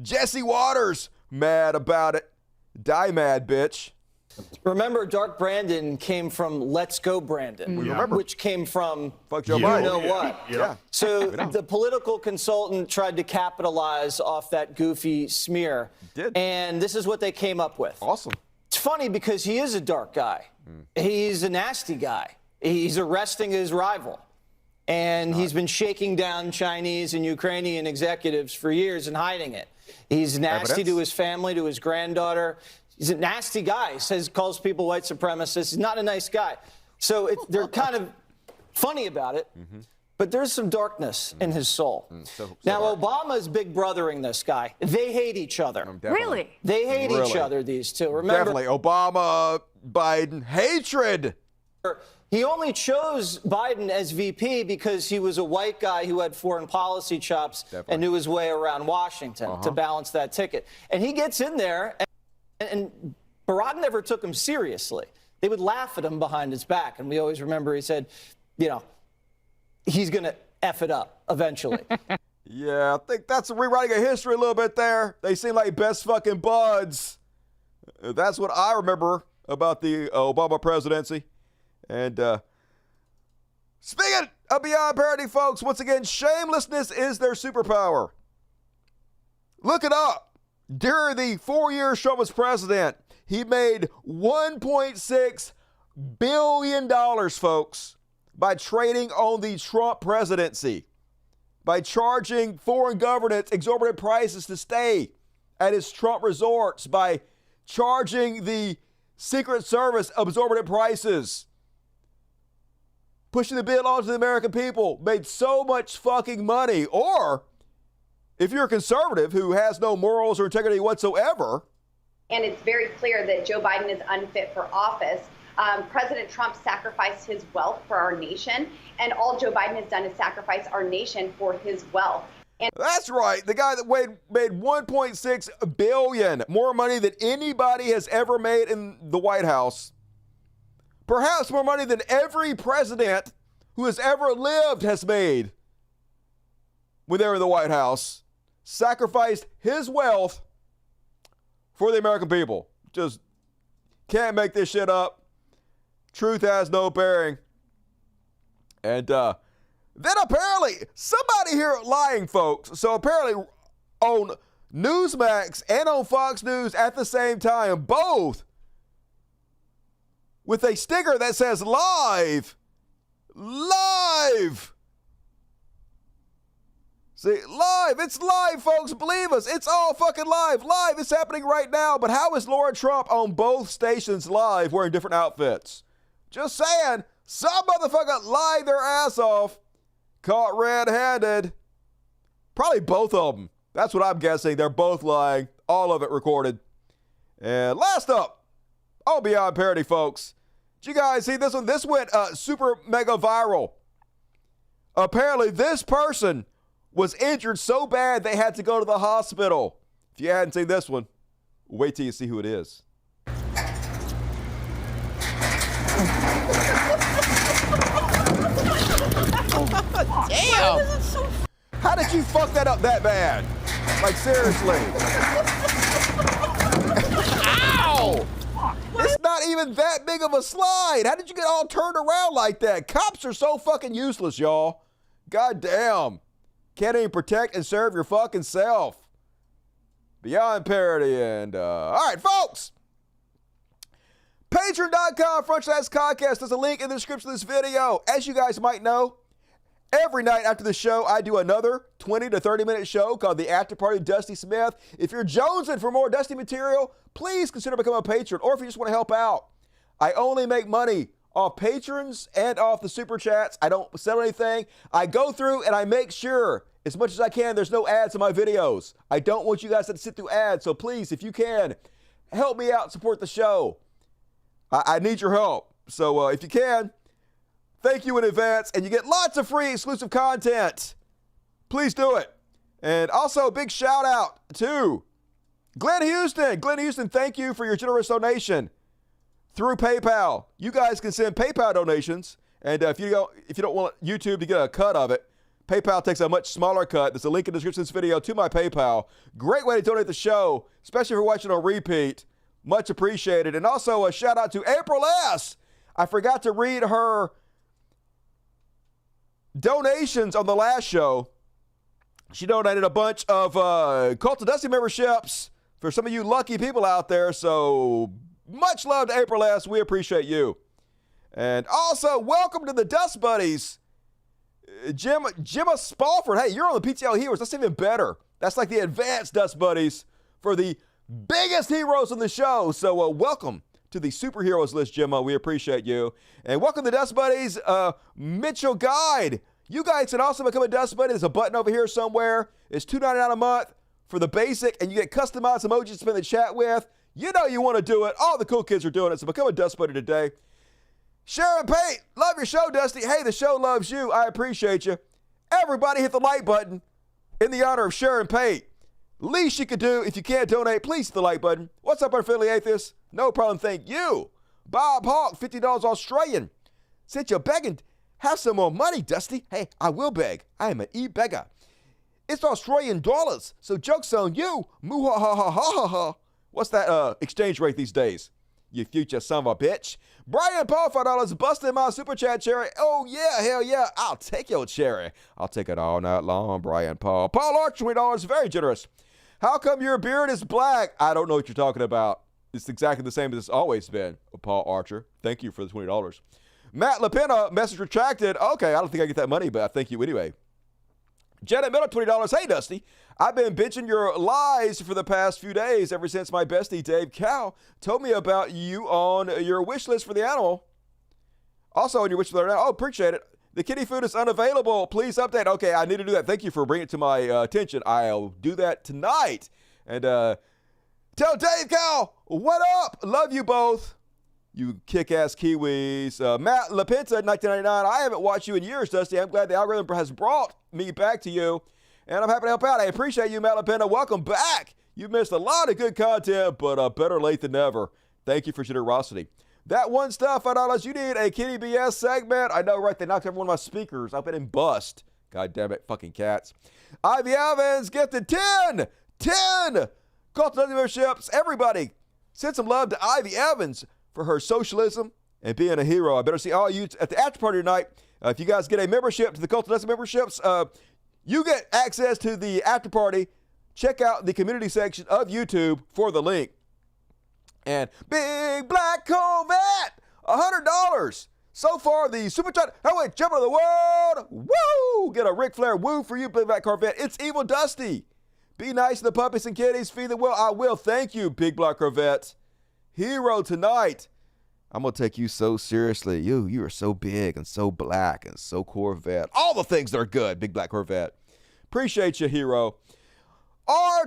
Jesse Waters mad about it. Die mad, bitch. Remember, Dark Brandon came from Let's Go Brandon, which came from Fuck Joe Biden. You know what. Yeah. So the political consultant tried to capitalize off that goofy smear. Did. And this is what they came up with. Awesome. It's funny because he is a dark guy. He's a nasty guy. He's arresting his rival. And he's been shaking down Chinese and Ukrainian executives for years and hiding it. He's nasty to his family, to his granddaughter. He's a nasty guy. He calls people white supremacists. He's not a nice guy. So they're kind of funny about it, but there's some darkness in his soul. Now, Obama's big brothering this guy. They hate each other. Really? They hate each other, these two. Remember, Definitely. Obama, Biden, hatred. He only chose Biden as VP because he was a white guy who had foreign policy chops and knew his way around Washington to balance that ticket. And he gets in there, and Barack never took him seriously. They would laugh at him behind his back. And we always remember he said, you know, he's going to F it up eventually. Yeah, I think that's rewriting a history a little bit there. They seem like best fucking buds. That's what I remember about the Obama presidency. And speaking of beyond parody, folks, once again, shamelessness is their superpower. Look it up. During the 4 years Trump was president, he made $1.6 billion, folks, by trading on the Trump presidency, by charging foreign governments exorbitant prices to stay at his Trump resorts, by charging the Secret Service exorbitant prices, pushing the bill onto the American people, made so much fucking money. Or if you're a conservative who has no morals or integrity whatsoever. And it's very clear that Joe Biden is unfit for office. President Trump sacrificed his wealth for our nation, and all Joe Biden has done is sacrifice our nation for his wealth. And that's right. The guy that made $1.6 billion, more money than anybody has ever made in the White House. Perhaps more money than every president who has ever lived has made when they were in the White House. Sacrificed his wealth for the American people. Just can't make this shit up. Truth has no bearing. And then apparently, somebody here lying, folks. So apparently on Newsmax and on Fox News at the same time, both with a sticker that says live. Live. See, live. It's live, folks. Believe us. It's all fucking live. Live. It's happening right now. But how is Laura Trump on both stations live wearing different outfits? Just saying. Some motherfucker lied their ass off. Caught red-handed. Probably both of them. That's what I'm guessing. They're both lying. All of it recorded. And last up, Oh, Beyond Parody, folks. Did you guys see this one? This went super mega viral. Apparently, this person was injured so bad they had to go to the hospital. If you hadn't seen this one, wait till you see who it is. Damn! How did you fuck that up that bad? Like, seriously. Ow! It's not even that big of a slide. How did you get all turned around like that? Cops are so fucking useless, y'all. God damn. Can't even protect and serve your fucking self. Beyond Parody and, all right, folks. Patreon.com/Codcast. There's a link in the description of this video. As you guys might know, every night after the show, I do another 20 to 30-minute show called The After Party with Dusty Smith. If you're jonesing for more Dusty material, please consider becoming a patron. Or if you just want to help out, I only make money off patrons and off the super chats. I don't sell anything. I go through and I make sure, as much as I can, there's no ads in my videos. I don't want you guys to sit through ads. So please, if you can, help me out, support the show. I need your help. So if you can, thank you in advance, and you get lots of free exclusive content. Please do it. And also, a big shout out to Glenn Houston. Glenn Houston, thank you for your generous donation through PayPal. You guys can send PayPal donations, and if you don't want YouTube to get a cut of it, PayPal takes a much smaller cut. There's a link in the description of this video to my PayPal. Great way to donate the show, especially if you're watching on repeat. Much appreciated. And also a shout out to April S. I forgot to read her donations on the last show. She donated a bunch of Cult of Dusty memberships for some of you lucky people out there. So much love to April S. We appreciate you. And also, welcome to the Dust Buddies. Gemma Spalford. Hey, you're on the PTL Heroes. That's even better. That's like the advanced Dust Buddies for the biggest heroes on the show. So welcome to the superheroes list, Gemma. We appreciate you. And welcome to Dust Buddies, Mitchell Guide. You guys can also become a Dust Buddy. There's a button over here somewhere. It's $2.99 a month for the basic, and you get customized emojis to spend the chat with. You know you want to do it. All the cool kids are doing it, so become a Dust Buddy today. Sharon Pate, love your show, Dusty. Hey, the show loves you. I appreciate you. Everybody hit the like button in the honor of Sharon Pate. Least you could do, if you can't donate, please hit the like button. What's up, unfriendly atheists? No problem, thank you. Bob Hawk, $50 Australian. Since you're begging, have some more money, Dusty. Hey, I will beg. I am an e-beggar. It's Australian dollars, so joke's on you. Moo-ha-ha-ha-ha-ha-ha. What's that exchange rate these days? You future son of a bitch. Brian Paul, $5 busting my super chat cherry. Oh, yeah, hell yeah. I'll take your cherry. I'll take it all night long, Brian Paul. Paul Archer, $20, very generous. How come your beard is black? I don't know what you're talking about. It's exactly the same as it's always been. Paul Archer, thank you for the $20. Matt LaPena, message retracted. Okay, I don't think I get that money, but I thank you anyway. Janet Miller, $20. Hey, Dusty. I've been bitching your lies for the past few days ever since my bestie, Dave Cow, told me about you on your wish list for the animal. Also on your wish list. Oh, appreciate it. The kitty food is unavailable. Please update. Okay, I need to do that. Thank you for bringing it to my attention. I'll do that tonight. And tell Dave Cow, what up? Love you both. You kick-ass Kiwis. Matt LaPinta, 1999. I haven't watched you in years, Dusty. I'm glad the algorithm has brought me back to you. And I'm happy to help out. I appreciate you, Matt LaPinta. Welcome back. You've missed a lot of good content, but better late than never. Thank you for generosity. That one stuff, $5. You need a Kitty BS segment. I know, right? They knocked every one of my speakers up and bust. God damn it, fucking cats. Ivy Evans, get the 10 Cult of Dusty memberships. Everybody, send some love to Ivy Evans for her socialism and being a hero. I better see all you at the after party tonight. If you guys get a membership to the Cult of Dusty memberships, you get access to the after party. Check out the community section of YouTube for the link. And Big Black Corvette, $100. So far, the super chat, heavyweight champion of the world. Woo! Get a Ric Flair woo for you, Big Black Corvette. It's Evil Dusty. Be nice to the puppies and kitties. Feed the well. I will. Thank you, Big Black Corvette. Hero tonight. I'm going to take you so seriously. You are so big and so black and so Corvette. All the things that are good, Big Black Corvette. Appreciate you, hero.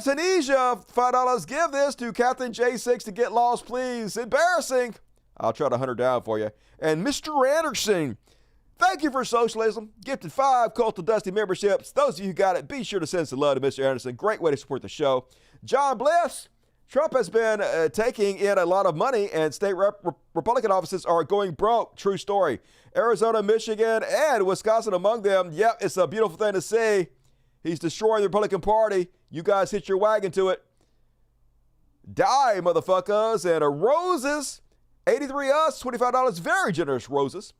Tunisia, $5. Give this to Captain J6 to get lost, please. Embarrassing. I'll try to hunt her down for you. And Mr. Anderson, thank you for socialism. Gifted 5 Cult of Dusty memberships. Those of you who got it, be sure to send some love to Mr. Anderson. Great way to support the show. John Bliss, Trump has been taking in a lot of money, and state Republican offices are going broke. True story. Arizona, Michigan, and Wisconsin among them. Yep, it's a beautiful thing to see. He's destroying the Republican Party. You guys hit your wagon to it. Die, motherfuckers. And roses, 83 us, $25. Very generous roses.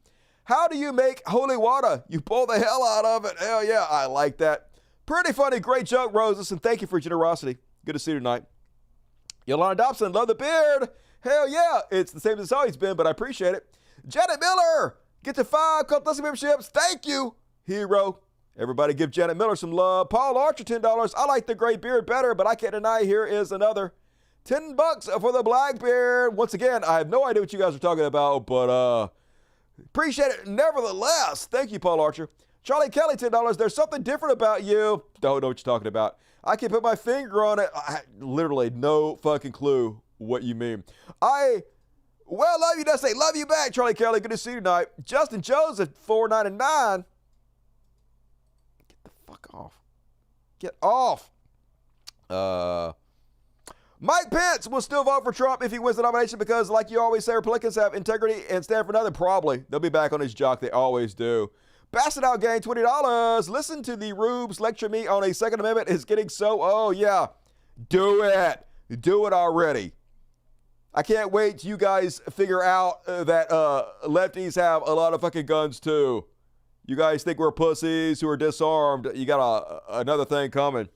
How do you make holy water? You pull the hell out of it. Hell yeah, I like that. Pretty funny, great joke, roses, and thank you for your generosity. Good to see you tonight. Yolanda Dobson, love the beard. Hell yeah, it's the same as it's always been, but I appreciate it. Janet Miller, get to 5 Cult Dusty memberships. Thank you, hero. Everybody give Janet Miller some love. Paul Archer, $10. I like the gray beard better, but I can't deny here is another $10 for the black beard. Once again, I have no idea what you guys are talking about, but appreciate it nevertheless. Thank you, Paul Archer. Charlie Kelly, $10. There's something different about you. Don't know what you're talking about. I can't put my finger on it. I literally no fucking clue what you mean. Love you, Dusty. Love you back, Charlie Kelly. Good to see you tonight. Justin Joseph, $4.99. Get the fuck off. Get off. Mike Pence will still vote for Trump if he wins the nomination because, like you always say, Republicans have integrity and stand for nothing. Probably. They'll be back on his jock. They always do. Basset out gang, $20. Listen to the Rubes lecture me on a Second Amendment. It's getting so, oh yeah. Do it. Do it already. I can't wait till you guys figure out that lefties have a lot of fucking guns too. You guys think we're pussies who are disarmed. You got another thing coming.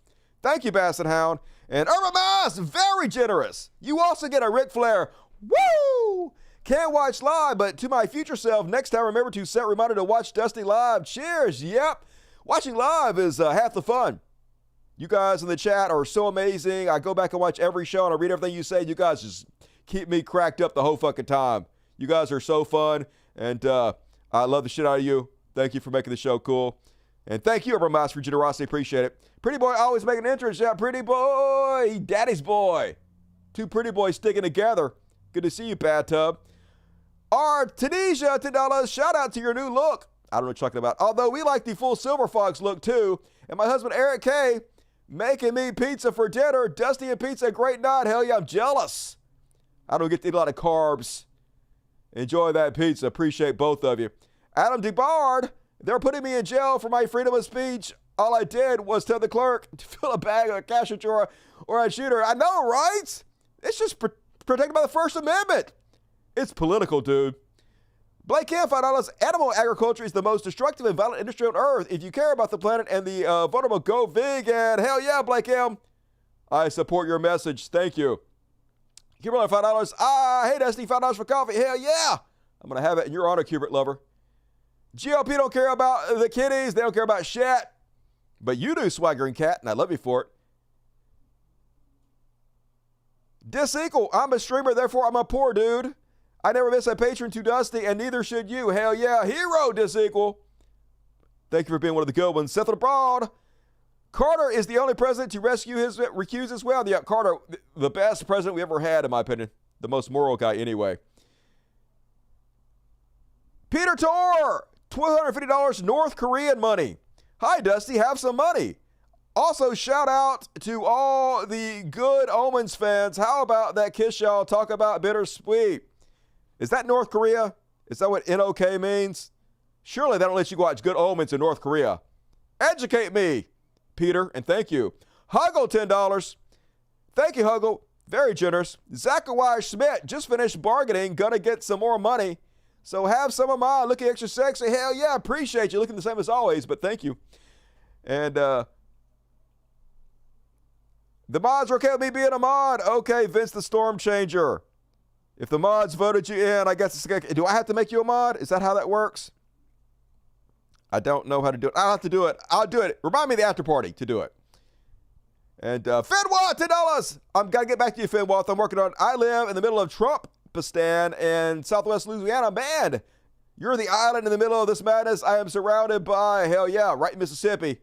Thank you, Basset Hound. And Irma Mas, very generous. You also get a Ric Flair. Woo! Can't watch live, but to my future self, next time remember to set reminder to watch Dusty live. Cheers. Yep. Watching live is half the fun. You guys in the chat are so amazing. I go back and watch every show and I read everything you say. You guys just keep me cracked up the whole fucking time. You guys are so fun, and I love the shit out of you. Thank you for making the show cool. And thank you, Irma Mas, for generosity. Appreciate it. Pretty boy always making an entrance. Yeah, pretty boy. Daddy's boy. Two pretty boys sticking together. Good to see you, Bathtub. Tunisia, $10. Shout out to your new look. I don't know what you're talking about. Although we like the full Silver Fox look too. And my husband, Eric K., making me pizza for dinner. Dusty and pizza, great night. Hell yeah, I'm jealous. I don't get to eat a lot of carbs. Enjoy that pizza. Appreciate both of you. Adam DeBard, they're putting me in jail for my freedom of speech. All I did was tell the clerk to fill a bag of a cash drawer or I'd shoot her. I know, right? It's just protected by the First Amendment. It's political, dude. Blake Kim, $5. Animal agriculture is the most destructive and violent industry on earth. If you care about the planet and the vulnerable, go vegan. Hell yeah, Blake Kim. I support your message. Thank you. Hubert, $5. Hey, Dusty, $5 for coffee. Hell yeah. I'm going to have it in your honor, Hubert lover. GOP don't care about the kiddies. They don't care about shit. But you do, swaggering cat, and I love you for it. Disequal. I'm a streamer, therefore I'm a poor dude. I never miss a patron to Dusty, and neither should you. Hell yeah. Hero, Disequal. Thank you for being one of the good ones. Seth Abroad. Carter is the only president to recuse as well. Yeah, Carter, the best president we ever had, in my opinion. The most moral guy anyway. Peter Tor, $1,250 North Korean money. Hi, Dusty, have some money. Also, shout out to all the Good Omens fans. How about that kiss y'all talk about bittersweet? Is that North Korea? Is that what NOK means? Surely they don't let you watch Good Omens in North Korea. Educate me, Peter, and thank you. Huggle, $10. Thank you, Huggle. Very generous. Zachariah Schmidt just finished bargaining. Gonna get some more money. So have some of mine. Looking extra sexy. Hell yeah, appreciate you. Looking the same as always, but thank you. And the mods are okay with me being a mod. Okay, Vince the Storm Changer. If the mods voted you in, I guess it's okay. Do I have to make you a mod? Is that how that works? I don't know how to do it. I'll have to do it. I'll do it. Remind me of the after party to do it. And Fenwa, $10. I'm got to get back to you, Fenwa. I'm working on it. I live in the middle of Trumpistan in southwest Louisiana. Man, you're the island in the middle of this madness. I am surrounded by, hell yeah, right in Mississippi.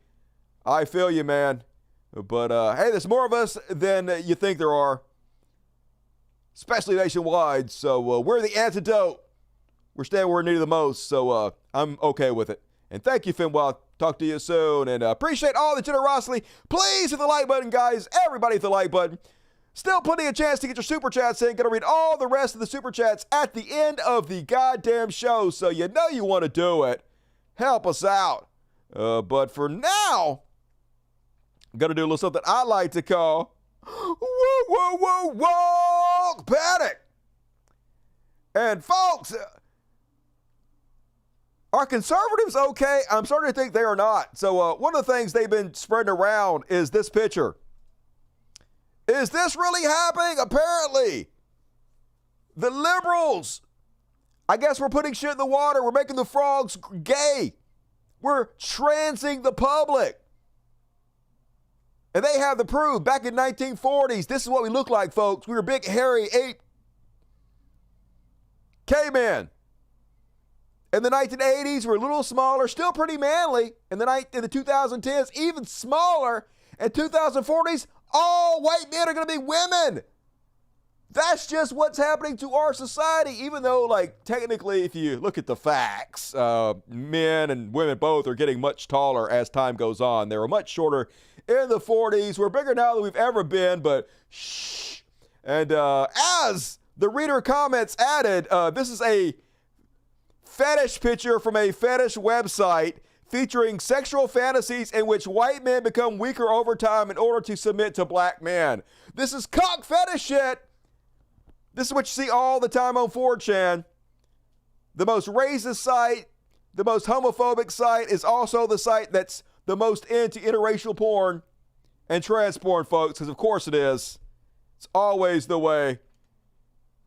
I feel you, man. But, hey, there's more of us than you think there are, especially nationwide. So we're the antidote. We're staying where we're needed the most. So I'm okay with it. And thank you, Finwell. Talk to you soon. And appreciate all the generosity. Please hit the like button, guys. Everybody hit the like button. Still plenty of chance to get your super chats in. Gonna read all the rest of the super chats at the end of the goddamn show. So you know you want to do it. Help us out. But for now, I'm gonna do a little something I like to call woke panic. And folks, are conservatives okay? I'm starting to think they are not. So one of the things they've been spreading around is this picture. Is this really happening? Apparently. The liberals, I guess we're putting shit in the water. We're making the frogs gay. We're transing the public. And they have the proof. Back in 1940s, this is what we looked like, folks. We were big, hairy, ape cavemen. In the 1980s, we're a little smaller, still pretty manly. In the 2010s, even smaller. In 2040s, all white men are going to be women. That's just what's happening to our society, even though, like, technically, if you look at the facts, men and women both are getting much taller as time goes on. They were much shorter in the 40s. We're bigger now than we've ever been, but shh. And as the reader comments added, this is a fetish picture from a fetish website featuring sexual fantasies in which white men become weaker over time in order to submit to black men. This is cock fetish shit. This is what you see all the time on 4chan. The most racist site, the most homophobic site is also the site that's the most into interracial porn and trans porn, folks, because of course it is. It's always the way.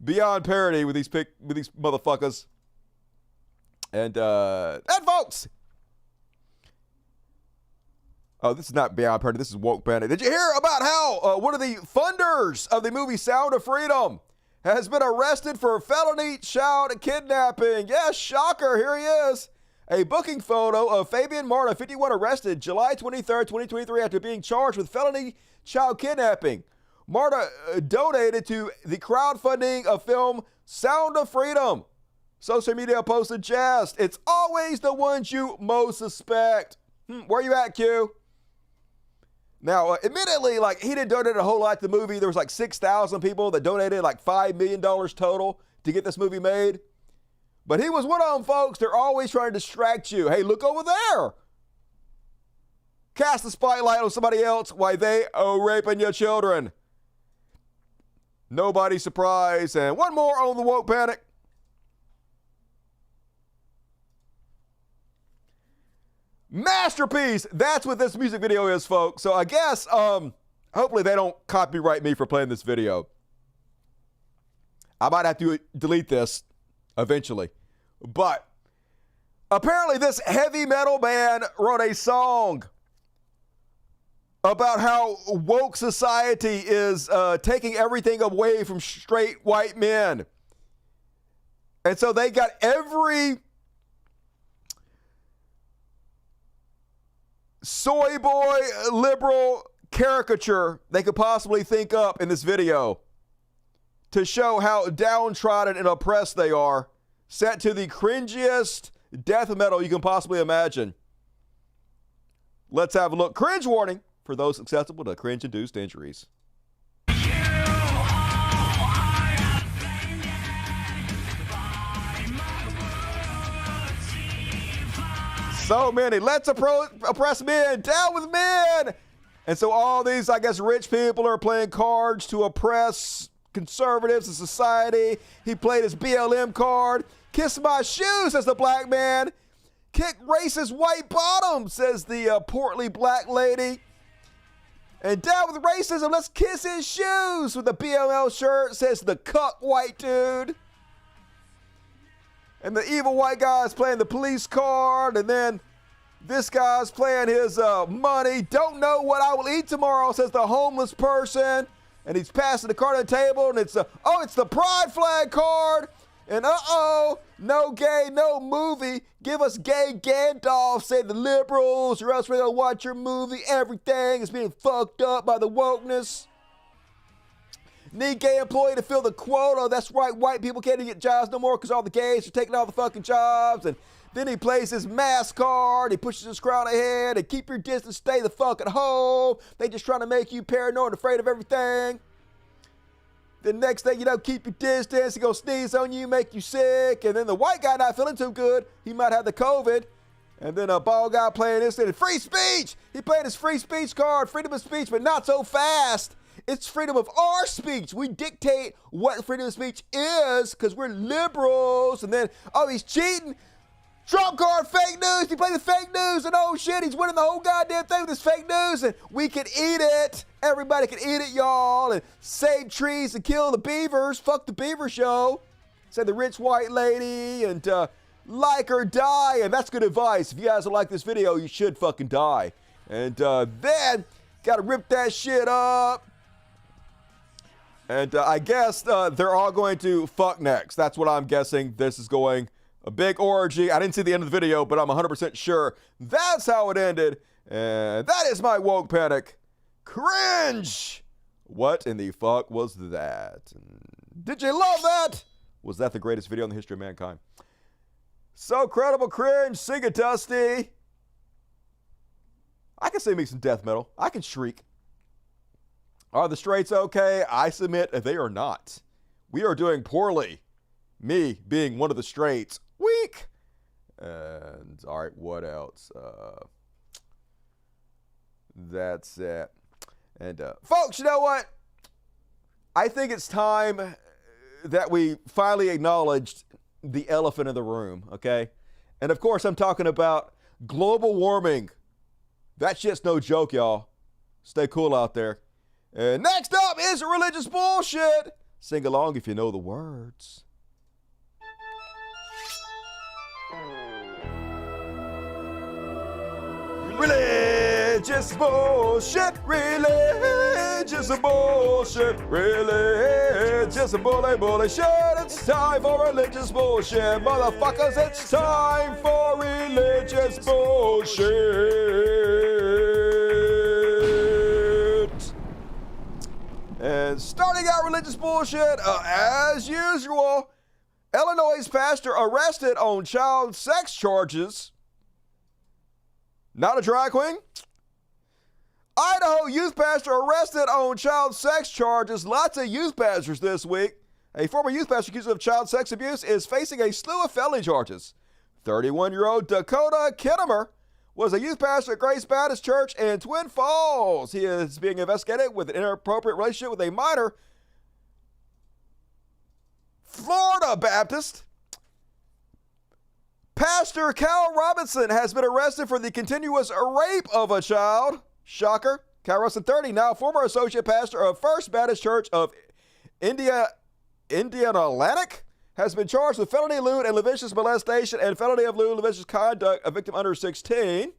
Beyond parody with these motherfuckers. And folks. Oh, this is not Beyond Parody. This is Woke Panic. Did you hear about how one of the funders of the movie Sound of Freedom has been arrested for felony child kidnapping? Yes, shocker. Here he is. A booking photo of Fabian Marta, 51, arrested July 23rd, 2023 after being charged with felony child kidnapping. Marta donated to the crowdfunding of film Sound of Freedom. Social media post suggest it's always the ones you most suspect. Where you at, Q? Now, admittedly, like, he didn't donate a whole lot to the movie. There was like 6,000 people that donated like $5 million total to get this movie made. But he was one of them, folks. They're always trying to distract you. Hey, look over there. Cast the spotlight on somebody else while they are raping your children. Nobody surprised. And one more on the woke panic. Masterpiece. That's what this music video is, folks. So I guess, hopefully they don't copyright me for playing this video. I might have to delete this eventually. But apparently this heavy metal band wrote a song about how woke society is taking everything away from straight white men. And so they got every soy boy liberal caricature they could possibly think up in this video to show how downtrodden and oppressed they are, set to the cringiest death metal you can possibly imagine. Let's have a look. Cringe warning for those susceptible to cringe-induced injuries. So many. Let's oppress men. Down with men. And so all these, I guess, rich people are playing cards to oppress conservatives in society. He played his BLM card. Kiss my shoes, says the black man. Kick racist white bottom, says the portly black lady. And down with racism, let's kiss his shoes with the BLM shirt, says the cuck white dude. And the evil white guy's playing the police card, and then this guy's playing his money. Don't know what I will eat tomorrow, says the homeless person. And he's passing the card on the table, and it's the pride flag card. And no gay, no movie. Give us gay Gandalf, say the liberals, or else we're gonna watch your movie. Everything is being fucked up by the wokeness. Need gay employee to fill the quota. That's right, white people can't even get jobs no more because all the gays are taking all the fucking jobs. And then he plays his mask card, he pushes his crown ahead, and keep your distance, stay the fuck at home. They just trying to make you paranoid and afraid of everything. The next thing you know, keep your distance, he gonna sneeze on you, make you sick, and then the white guy not feeling too good, he might have the COVID. And then a bald guy playing this, and free speech! He played his free speech card, freedom of speech, but not so fast. It's freedom of our speech. We dictate what freedom of speech is because we're liberals. And then, he's cheating. Trump card, fake news. He played the fake news, and oh shit, he's winning the whole goddamn thing with this fake news, and we can eat it. Everybody can eat it, y'all, and save trees and kill the beavers. Fuck the beaver show. Said the rich white lady, and like or die, and that's good advice. If you guys don't like this video, you should fucking die. And then, gotta rip that shit up. And I guess they're all going to fuck next. That's what I'm guessing. This is going a big orgy. I didn't see the end of the video, but I'm 100% sure that's how it ended. And that is my woke panic. Cringe! What in the fuck was that? Did you love that? Was that the greatest video in the history of mankind? So credible cringe. Sing it, Dusty. I can sing me some death metal. I can shriek. Are the straights okay? I submit they are not. We are doing poorly. Me being one of the straights. Weak. And all right, what else? That's it. And folks, you know what? I think it's time that we finally acknowledged the elephant in the room, okay? And of course, I'm talking about global warming. That shit's no joke, y'all. Stay cool out there. And next up is religious bullshit. Sing along if you know the words. Religious bullshit, religious bullshit, religious bullshit. It's time for religious bullshit, motherfuckers. It's time for religious bullshit. And starting out religious bullshit, as usual, Illinois pastor arrested on child sex charges. Not a drag queen. Idaho youth pastor arrested on child sex charges. Lots of youth pastors this week. A former youth pastor accused of child sex abuse is facing a slew of felony charges. 31-year-old Dakota Kittimer was a youth pastor at Grace Baptist Church in Twin Falls. He is being investigated with an inappropriate relationship with a minor. Florida Baptist Pastor Cal Robinson has been arrested for the continuous rape of a child. Shocker. Cal Robinson, 30, now former associate pastor of First Baptist Church of Indianapolis, has been charged with felony lewd and lascivious molestation and felony of lewd and lascivious conduct, a victim under 16.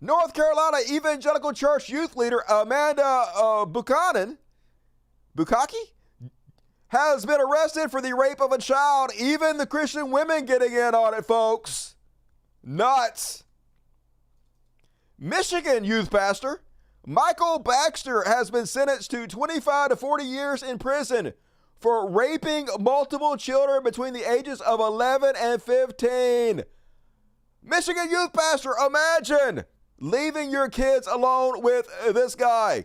North Carolina Evangelical Church youth leader Amanda Bukaki has been arrested for the rape of a child. Even the Christian women getting in on it, folks. Nuts. Michigan youth pastor Michael Baxter has been sentenced to 25 to 40 years in prison for raping multiple children between the ages of 11 and 15. Michigan youth pastor, imagine leaving your kids alone with this guy.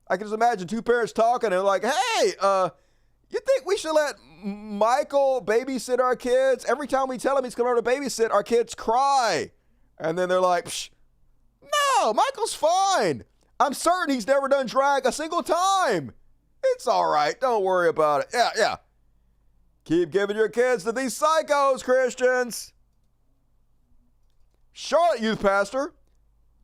I can just imagine two parents talking and like, hey, you think we should let Michael babysit our kids? Every time we tell him he's coming over to babysit, our kids cry. And then they're like, psh, no, Michael's fine. I'm certain he's never done drag a single time. It's all right. Don't worry about it. Yeah. Keep giving your kids to these psychos, Christians. Charlotte youth pastor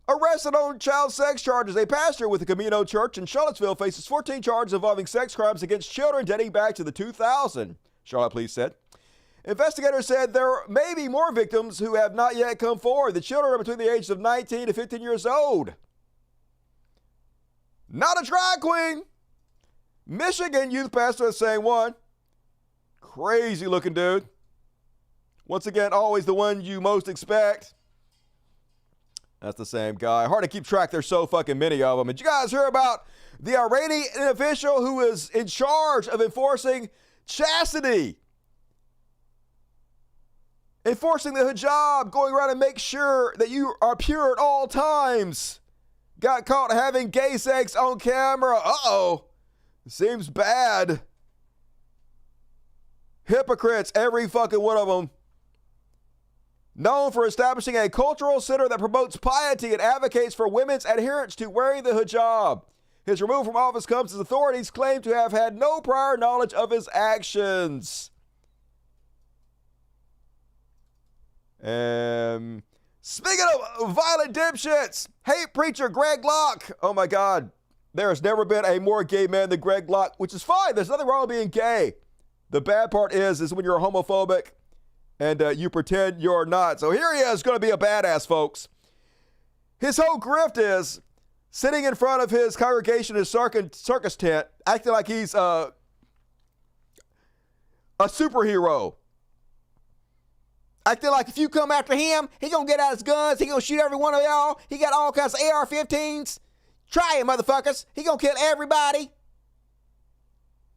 arrested on child sex charges. A pastor with the Camino Church in Charlottesville faces 14 charges involving sex crimes against children dating back to the 2000s, Charlotte police said. Investigators said there may be more victims who have not yet come forward. The children are between the ages of 19 to 15 years old. Not a drag queen. Michigan youth pastor is saying, one, Crazy looking dude. Once again, always the one you most expect. That's the same guy. Hard to keep track. There's so fucking many of them. Did you guys hear about the Iranian official who is in charge of enforcing chastity? Enforcing the hijab, going around and make sure that you are pure at all times. Got caught having gay sex on camera. Uh-oh. Seems bad. Hypocrites, every fucking one of them. Known for establishing a cultural center that promotes piety and advocates for women's adherence to wearing the hijab. His removal from office comes as authorities claim to have had no prior knowledge of his actions. Speaking of violent dipshits, hate preacher Greg Locke. Oh my God. There has never been a more gay man than Greg Locke, which is fine. There's nothing wrong with being gay. The bad part is when you're homophobic and you pretend you're not. So here he is, going to be a badass, folks. His whole grift is sitting in front of his congregation in his circus tent, acting like he's a superhero. Acting like if you come after him, he gonna get out his guns, he gonna shoot every one of y'all. He got all kinds of AR-15s. Try it, motherfuckers. He gonna kill everybody.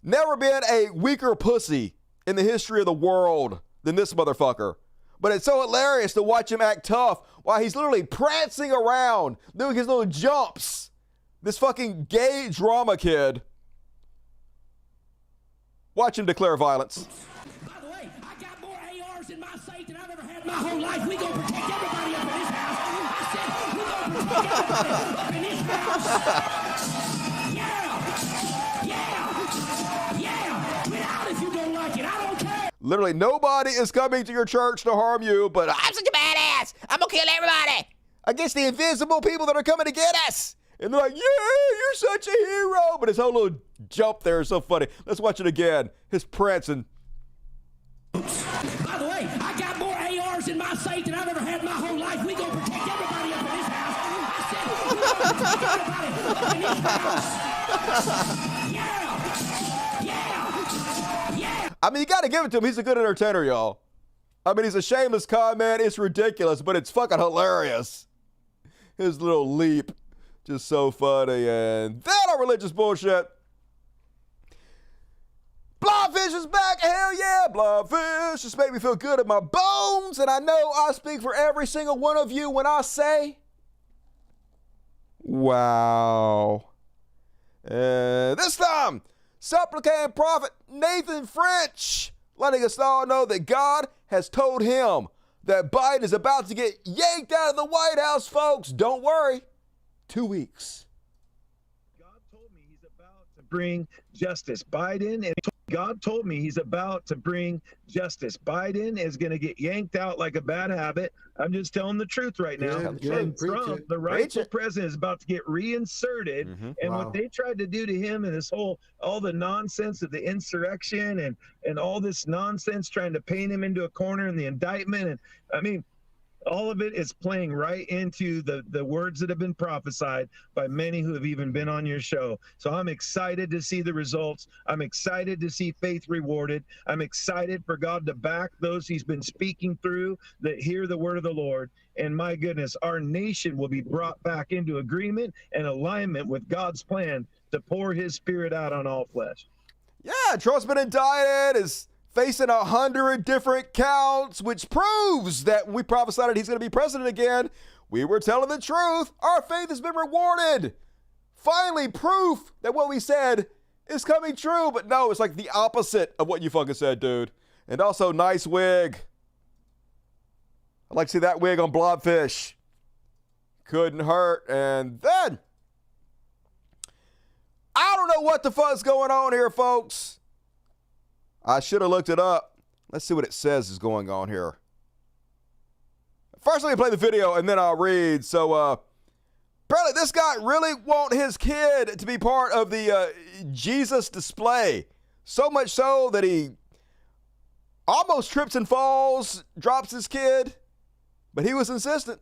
Never been a weaker pussy in the history of the world than this motherfucker. But it's so hilarious to watch him act tough while he's literally prancing around, doing his little jumps. This fucking gay drama kid. Watch him declare violence. By the way, I got more ARs in my safe than I've ever had in my whole life. We gonna protect everybody up in this house. I said we gonna protect everybody up in this house. Yeah. Get out if you don't like it. I don't care. Literally, nobody is coming to your church to harm you, but I'm such a badass. I'm gonna kill everybody against the invisible people that are coming to get us. And they're like, yeah, you're such a hero. But his whole little jump there is so funny. Let's watch it again. His prancing. By the way, I got more ARs in my safe than I've ever had in my whole life. We gonna protect everybody up in this house. I said we gonna protect everybody up in this house. Yeah. I mean, you got to give it to him. He's a good entertainer, y'all. I mean, he's a shameless con man. It's ridiculous, but it's fucking hilarious. His little leap. Just so funny. And that our religious bullshit. Blobfish is back. Hell yeah, Blobfish. Just make me feel good in my bones. And I know I speak for every single one of you when I say, wow. And this time, supplicating prophet Nathan French, letting us all know that God has told him that Biden is about to get yanked out of the White House, folks. Don't worry. 2 weeks. God told me he's about to bring justice. God told me he's about to bring justice. Biden is going to get yanked out like a bad habit. I'm just telling the truth right now. And Trump, the rightful president, is about to get reinserted. And what they tried to do to him and this all the nonsense of the insurrection and all this nonsense trying to paint him into a corner in the indictment. And I mean, all of it is playing right into the words that have been prophesied by many who have even been on your show. So I'm excited to see the results. I'm excited to see faith rewarded. I'm excited for God to back those he's been speaking through that hear the word of the Lord. And my goodness, our nation will be brought back into agreement and alignment with God's plan to pour his spirit out on all flesh. Yeah, Trump's been indicted, is facing 100 different counts, which proves that when we prophesied that he's going to be president again, we were telling the truth. Our faith has been rewarded. Finally, proof that what we said is coming true. But no, it's like the opposite of what you fucking said, dude. And also, nice wig. I'd like to see that wig on Blobfish. Couldn't hurt. And then, I don't know what the fuck's going on here, folks. I should have looked it up. Let's see what it says is going on here. First, let me play the video, and then I'll read. So, apparently this guy really want his kid to be part of the Jesus display. So much so that he almost trips and falls, drops his kid, but he was insistent.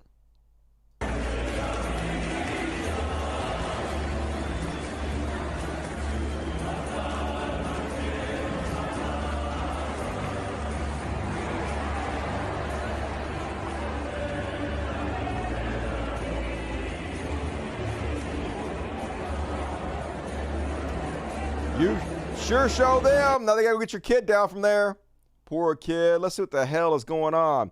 You sure show them. Now they got to get your kid down from there. Poor kid. Let's see what the hell is going on.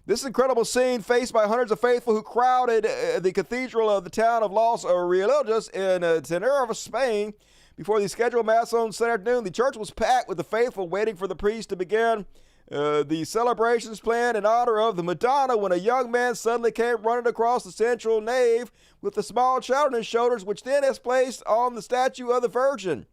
This incredible scene faced by hundreds of faithful who crowded the cathedral of the town of Los Religios in Tenerife, Spain. Before the scheduled mass on Sunday afternoon, the church was packed with the faithful waiting for the priest to begin the celebrations planned in honor of the Madonna when a young man suddenly came running across the central nave with a small child on his shoulders, which then is placed on the statue of the Virgin.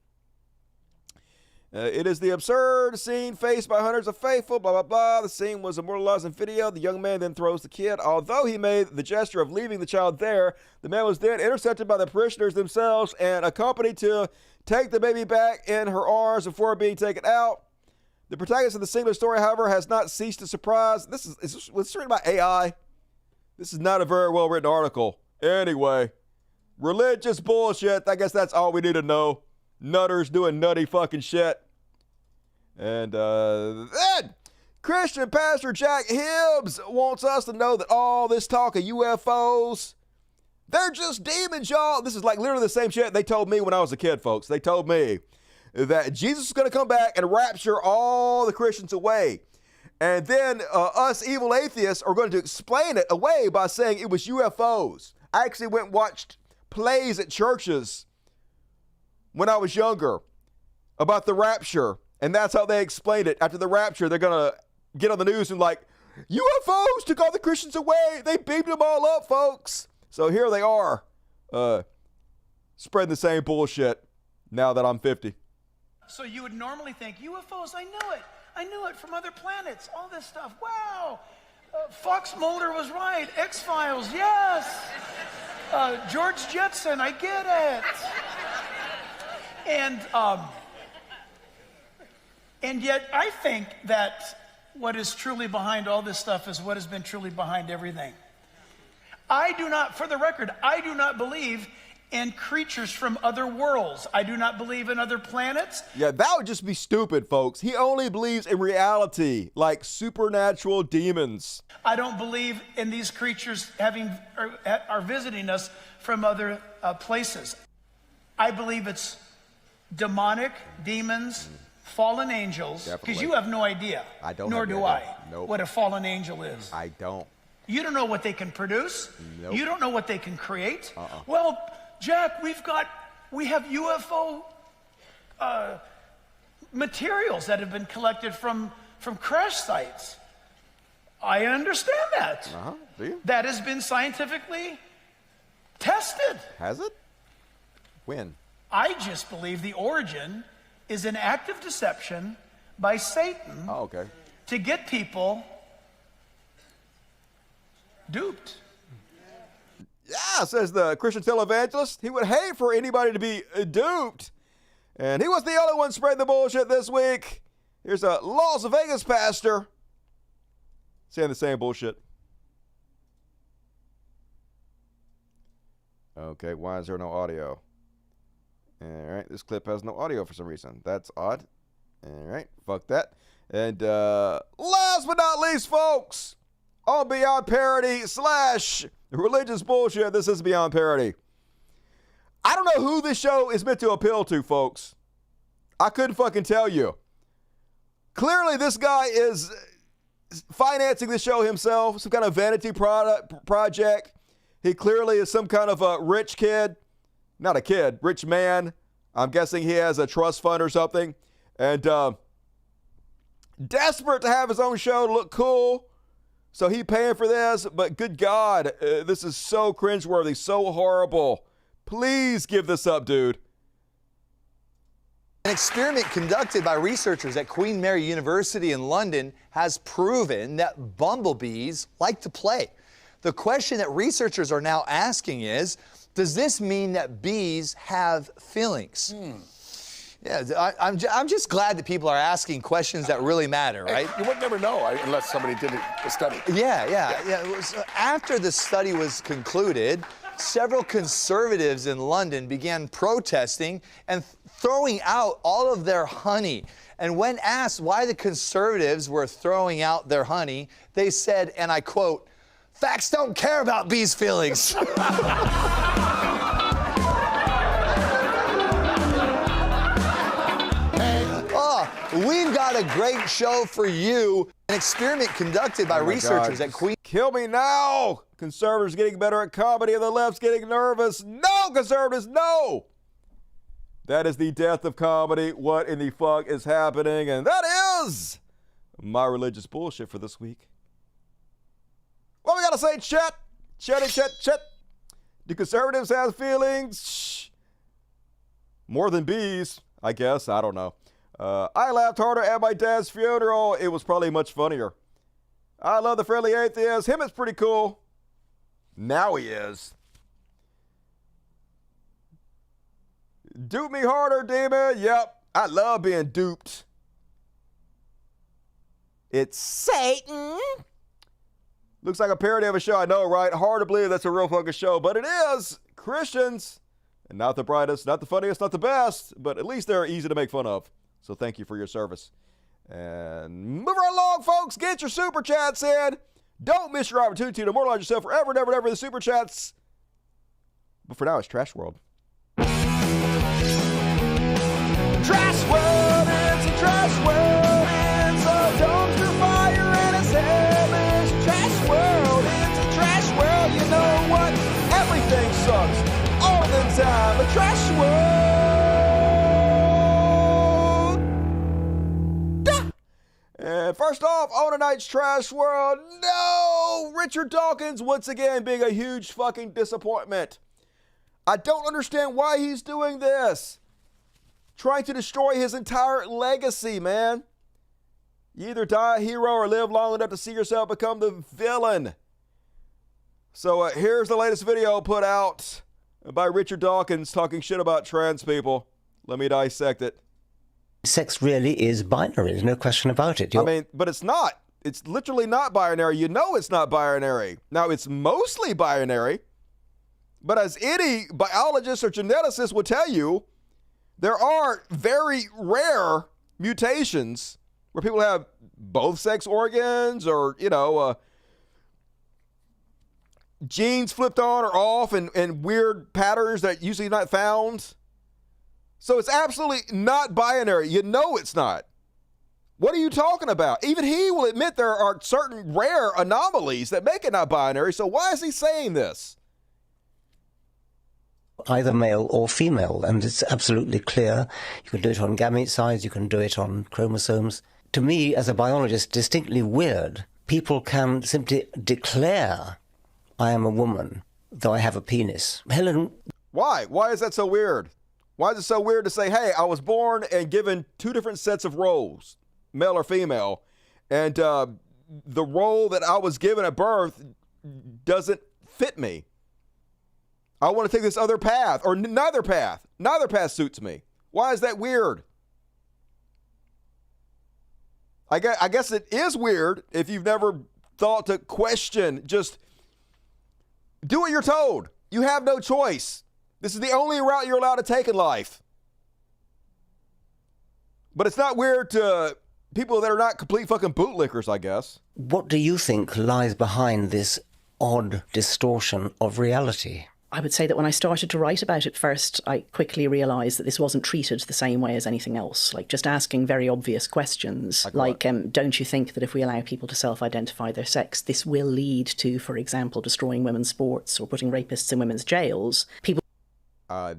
It is the absurd scene faced by hundreds of faithful, blah, blah, blah. The scene was immortalized in video. The young man then throws the kid. Although he made the gesture of leaving the child there, the man was then intercepted by the parishioners themselves and accompanied to take the baby back in her arms before being taken out. The protagonist of the singular story, however, has not ceased to surprise. This is written by AI. This is not a very well-written article. Anyway, religious bullshit. I guess that's all we need to know. Nutters doing nutty fucking shit. And then Christian Pastor Jack Hibbs wants us to know that all this talk of UFOs, they're just demons, y'all. This is like literally the same shit they told me when I was a kid, folks. They told me that Jesus is going to come back and rapture all the Christians away. And then us evil atheists are going to explain it away by saying it was UFOs. I actually went and watched plays at churches when I was younger about the rapture, and that's how they explained it. After the rapture, they're going to get on the news and like, UFOs took all the Christians away. They beamed them all up, folks. So here they are, spreading the same bullshit now that I'm 50. So you would normally think, UFOs, I knew it. I knew it from other planets, all this stuff. Wow. Fox Mulder was right. X-Files, yes. George Jetson, I get it. And yet I think that what is truly behind all this stuff is what has been truly behind everything. I do not, for the record, I do not believe in creatures from other worlds. I do not believe in other planets. Yeah, that would just be stupid, folks. He only believes in reality, like supernatural demons. I don't believe in these creatures are visiting us from other places. I believe it's demonic, demons, fallen angels, because you have no idea. I don't. Nor do I. Nope. What a fallen angel is. I don't. You don't know what they can produce. Nope. You don't know what they can create. Well, Jack, we have UFO materials that have been collected from crash sites. I understand that. Do you? That has been scientifically tested. Has it? When? I just believe the origin is an act of deception by Satan to get people duped. Yeah, says the Christian televangelist. He would hate for anybody to be duped. And he was the only one spreading the bullshit this week. Here's a Las Vegas pastor saying the same bullshit. Okay, why is there no audio? All right, this clip has no audio for some reason. That's odd. All right, fuck that. And last but not least, folks, on Beyond Parody / religious bullshit, this is Beyond Parody. I don't know who this show is meant to appeal to, folks. I couldn't fucking tell you. Clearly, this guy is financing the show himself, some kind of vanity project. He clearly is some kind of a rich kid. Not a kid, rich man. I'm guessing he has a trust fund or something. And desperate to have his own show to look cool. So he paying for this. But good God, this is so cringeworthy, so horrible. Please give this up, dude. An experiment conducted by researchers at Queen Mary University in London has proven that bumblebees like to play. The question that researchers are now asking is, does this mean that bees have feelings? Yeah, I'm just glad that people are asking questions that really matter, right? You would never know unless somebody did a study. Yeah. It was, after the study was concluded, several conservatives in London began protesting and throwing out all of their honey. And when asked why the conservatives were throwing out their honey, they said, and I quote, "Facts don't care about bees' feelings." We've got a great show for you. An experiment conducted by researchers at Queen. Kill me now! Conservatives getting better at comedy and the left's getting nervous. No, conservatives, no! That is the death of comedy. What in the fuck is happening? And that is my religious bullshit for this week. What we gotta say, chat? Chat. Do conservatives have feelings? Shh. More than bees, I guess. I don't know. I laughed harder at my dad's funeral. It was probably much funnier. I love the friendly atheist. Him is pretty cool. Now he is. Dupe me harder, demon. Yep. I love being duped. It's Satan. Looks like a parody of a show. I know, right? Hard to believe that's a real fucking show, but it is. Christians. And not the brightest, not the funniest, not the best, but at least they're easy to make fun of. So thank you for your service. And move right along, folks. Get your super chats in. Don't miss your opportunity to immortalize yourself forever and ever and ever in the super chats. But for now, it's Trash World. Trash World, it's a trash world. It's a dumpster fire and it's hellish. Trash World, it's a trash world. You know what? Everything sucks all the time. A trash world. Duh. And first off, on tonight's Trash World, no! Richard Dawkins once again being a huge fucking disappointment. I don't understand why he's doing this. Trying to destroy his entire legacy, man. You either die a hero or live long enough to see yourself become the villain. So here's the latest video put out by Richard Dawkins talking shit about trans people. Let me dissect it. Sex really is binary. There's no question about it. I mean, but it's not. It's literally not binary. You know it's not binary. Now, it's mostly binary. But as any biologist or geneticist will tell you, there are very rare mutations where people have both sex organs or, genes flipped on or off and weird patterns that usually not found. So it's absolutely not binary. You know it's not. What are you talking about? Even he will admit there are certain rare anomalies that make it not binary. So why is he saying this? Either male or female, and it's absolutely clear. You can do it on gamete size, you can do it on chromosomes. To me, as a biologist, distinctly weird. People can simply declare, I am a woman, though I have a penis. Helen... Why? Why is that so weird? Why is it so weird to say, hey, I was born and given two different sets of roles, male or female, and the role that I was given at birth doesn't fit me. I want to take this other path, or neither path. Neither path suits me. Why is that weird? I guess it is weird if you've never thought to question. Just do what you're told. You have no choice. This is the only route you're allowed to take in life. But it's not weird to people that are not complete fucking bootlickers, I guess. What do you think lies behind this odd distortion of reality? I would say that when I started to write about it first, I quickly realised that this wasn't treated the same way as anything else. Like just asking very obvious questions, like don't you think that if we allow people to self-identify their sex, this will lead to, for example, destroying women's sports or putting rapists in women's jails? People.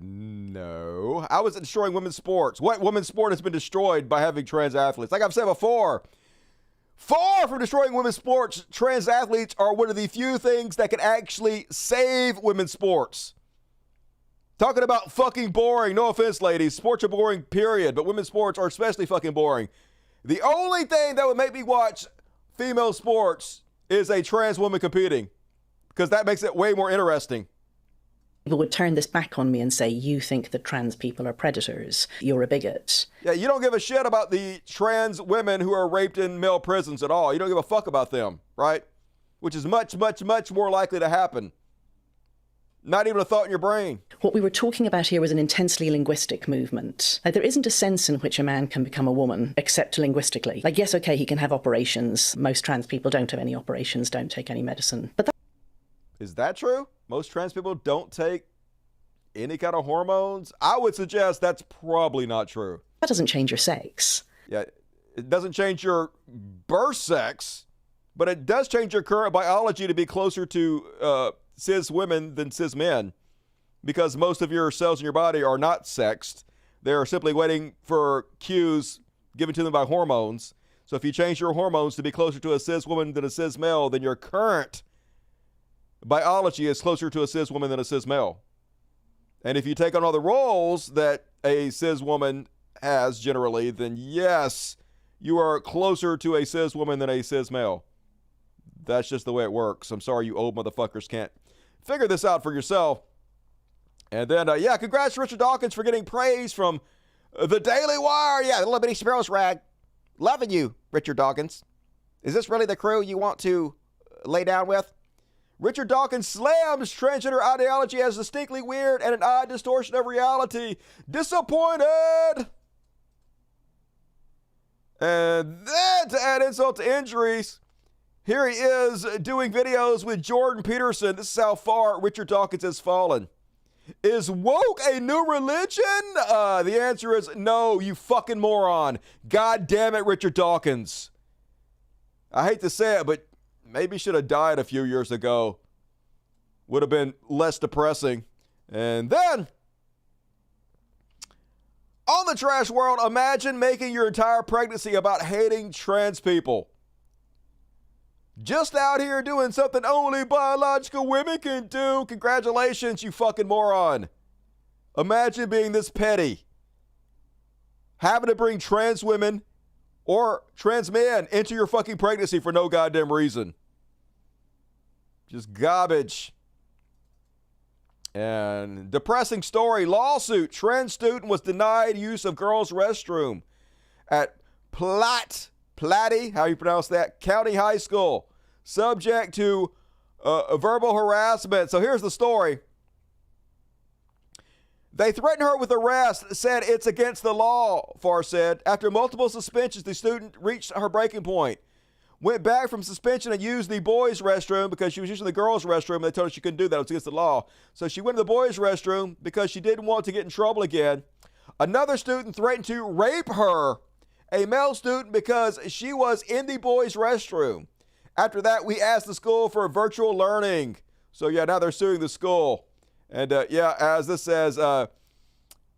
No. I was destroying women's sports. What women's sport has been destroyed by having trans athletes? Like I've said before, far from destroying women's sports, trans athletes are one of the few things that can actually save women's sports. Talking about fucking boring. No offense, ladies. Sports are boring, period. But women's sports are especially fucking boring. The only thing that would make me watch female sports is a trans woman competing, because that makes it way more interesting. People would turn this back on me and say, you think that trans people are predators. You're a bigot. Yeah, you don't give a shit about the trans women who are raped in male prisons at all. You don't give a fuck about them, right? Which is much, much, much more likely to happen. Not even a thought in your brain. What we were talking about here was an intensely linguistic movement. Like, there isn't a sense in which a man can become a woman, except linguistically. Like, yes, okay, he can have operations. Most trans people don't have any operations, don't take any medicine. But is that true? Most trans people don't take any kind of hormones? I would suggest that's probably not true. That doesn't change your sex. Yeah, It doesn't change your birth sex, but it does change your current biology to be closer to cis women than cis men, because most of your cells in your body are not sexed. They're simply waiting for cues given to them by hormones. So if you change your hormones to be closer to a cis woman than a cis male, then your current biology is closer to a cis woman than a cis male. And if you take on all the roles that a cis woman has generally, then yes, you are closer to a cis woman than a cis male. That's just the way it works. I'm sorry you old motherfuckers can't figure this out for yourself. And then, congrats to Richard Dawkins for getting praise from the Daily Wire. Yeah, the little bitty sparrow's rag. Loving you, Richard Dawkins. Is this really the crew you want to lay down with? Richard Dawkins slams transgender ideology as distinctly weird and an odd distortion of reality. Disappointed! And then, to add insult to injuries, here he is doing videos with Jordan Peterson. This is how far Richard Dawkins has fallen. Is woke a new religion? The answer is no, you fucking moron. God damn it, Richard Dawkins. I hate to say it, but maybe should have died a few years ago. Would have been less depressing. And then, on the trash world, imagine making your entire pregnancy about hating trans people. Just out here doing something only biological women can do. Congratulations, you fucking moron. Imagine being this petty. Having to bring trans women or trans men into your fucking pregnancy for no goddamn reason. Just garbage. And depressing story, lawsuit. Trans student was denied use of girls' restroom at Platte, how you pronounce that, County High School, subject to verbal harassment. So here's the story. They threatened her with arrest, said it's against the law, Farr said. After multiple suspensions, the student reached her breaking point. Went back from suspension and used the boys' restroom because she was using the girls' restroom. They told her she couldn't do that. It was against the law. So she went to the boys' restroom because she didn't want to get in trouble again. Another student threatened to rape her, a male student, because she was in the boys' restroom. After that, we asked the school for virtual learning. So, now they're suing the school. And, as this says, if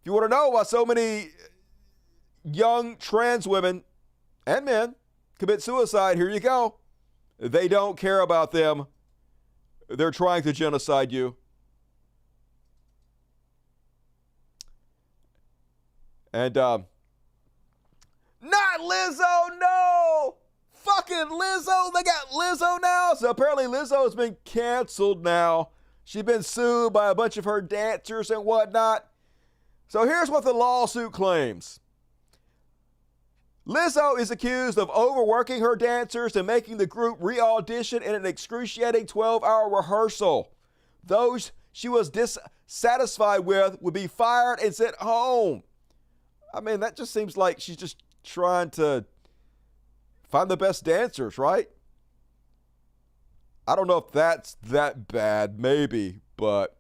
you want to know why so many young trans women and men commit suicide, here you go. They don't care about them. They're trying to genocide you. And, not Lizzo, no! Fucking Lizzo, they got Lizzo now. So apparently Lizzo has been canceled now. She's been sued by a bunch of her dancers and whatnot. So here's what the lawsuit claims. Lizzo is accused of overworking her dancers and making the group re-audition in an excruciating 12-hour rehearsal. Those she was dissatisfied with would be fired and sent home. I mean, that just seems like she's just trying to find the best dancers, right? I don't know if that's that bad, maybe, but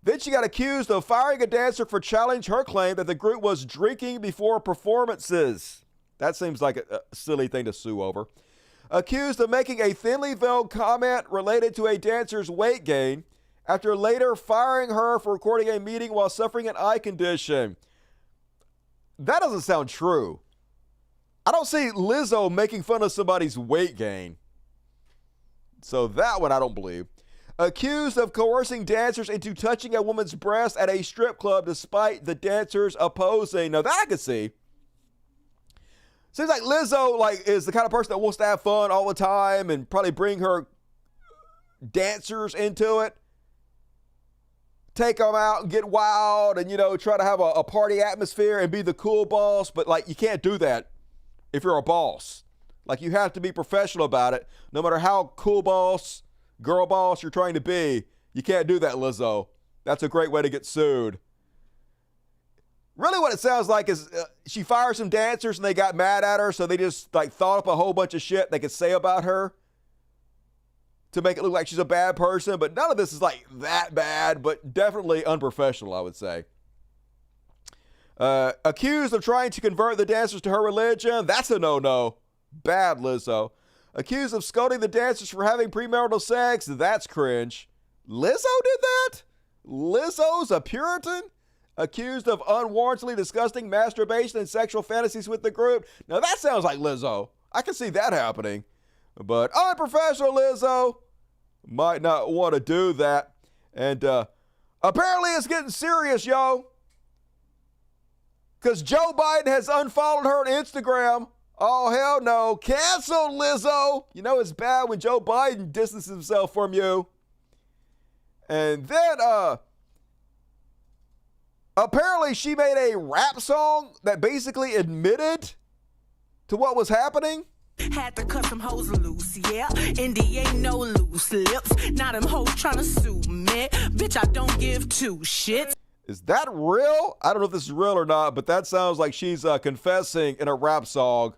then she got accused of firing a dancer for challenging her claim that the group was drinking before performances. That seems like a silly thing to sue over. Accused of making a thinly veiled comment related to a dancer's weight gain after later firing her for recording a meeting while suffering an eye condition. That doesn't sound true. I don't see Lizzo making fun of somebody's weight gain. So that one I don't believe. Accused of coercing dancers into touching a woman's breast at a strip club despite the dancers opposing. Now that I could see. Seems like Lizzo is the kind of person that wants to have fun all the time and probably bring her dancers into it. Take them out and get wild and, try to have a party atmosphere and be the cool boss. But, you can't do that if you're a boss. You have to be professional about it. No matter how cool boss, girl boss you're trying to be, you can't do that, Lizzo. That's a great way to get sued. Really what it sounds like is she fired some dancers and they got mad at her, so they just thought up a whole bunch of shit they could say about her to make it look like she's a bad person. But none of this is that bad, but definitely unprofessional, I would say. Accused of trying to convert the dancers to her religion. That's a no-no. Bad Lizzo. Accused of scolding the dancers for having premarital sex. That's cringe. Lizzo did that? Lizzo's a Puritan? Accused of unwarrantedly disgusting masturbation and sexual fantasies with the group. Now that sounds like Lizzo. I can see that happening. But unprofessional Lizzo might not want to do that. And apparently it's getting serious, yo. Because Joe Biden has unfollowed her on Instagram. Oh, hell no. Cancel Lizzo. You know it's bad when Joe Biden distances himself from you. And then, apparently she made a rap song that basically admitted to what was happening. Had to cut some hoes loose, yeah. Indy ain't no loose lips. Now them hoes trying to sue me. Bitch, I don't give two shits. Is that real? I don't know if this is real or not, but that sounds like she's confessing in a rap song.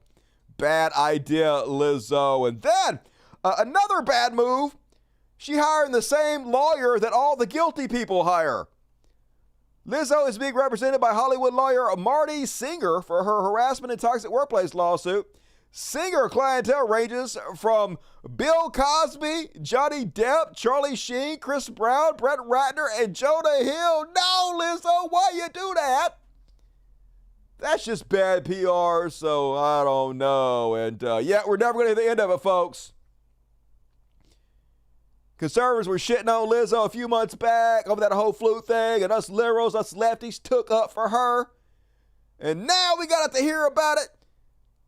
Bad idea, Lizzo. And then, another bad move. She hired the same lawyer that all the guilty people hire. Lizzo is being represented by Hollywood lawyer Marty Singer for her harassment and toxic workplace lawsuit. Singer clientele ranges from Bill Cosby, Johnny Depp, Charlie Sheen, Chris Brown, Brett Ratner, and Jonah Hill. No, Lizzo, why you do that? That's just bad PR, so I don't know. And yeah, we're never going to hear the end of it, folks. Conservatives were shitting on Lizzo a few months back over that whole flu thing, and us liberals, us lefties took up for her. And now we got to hear about it.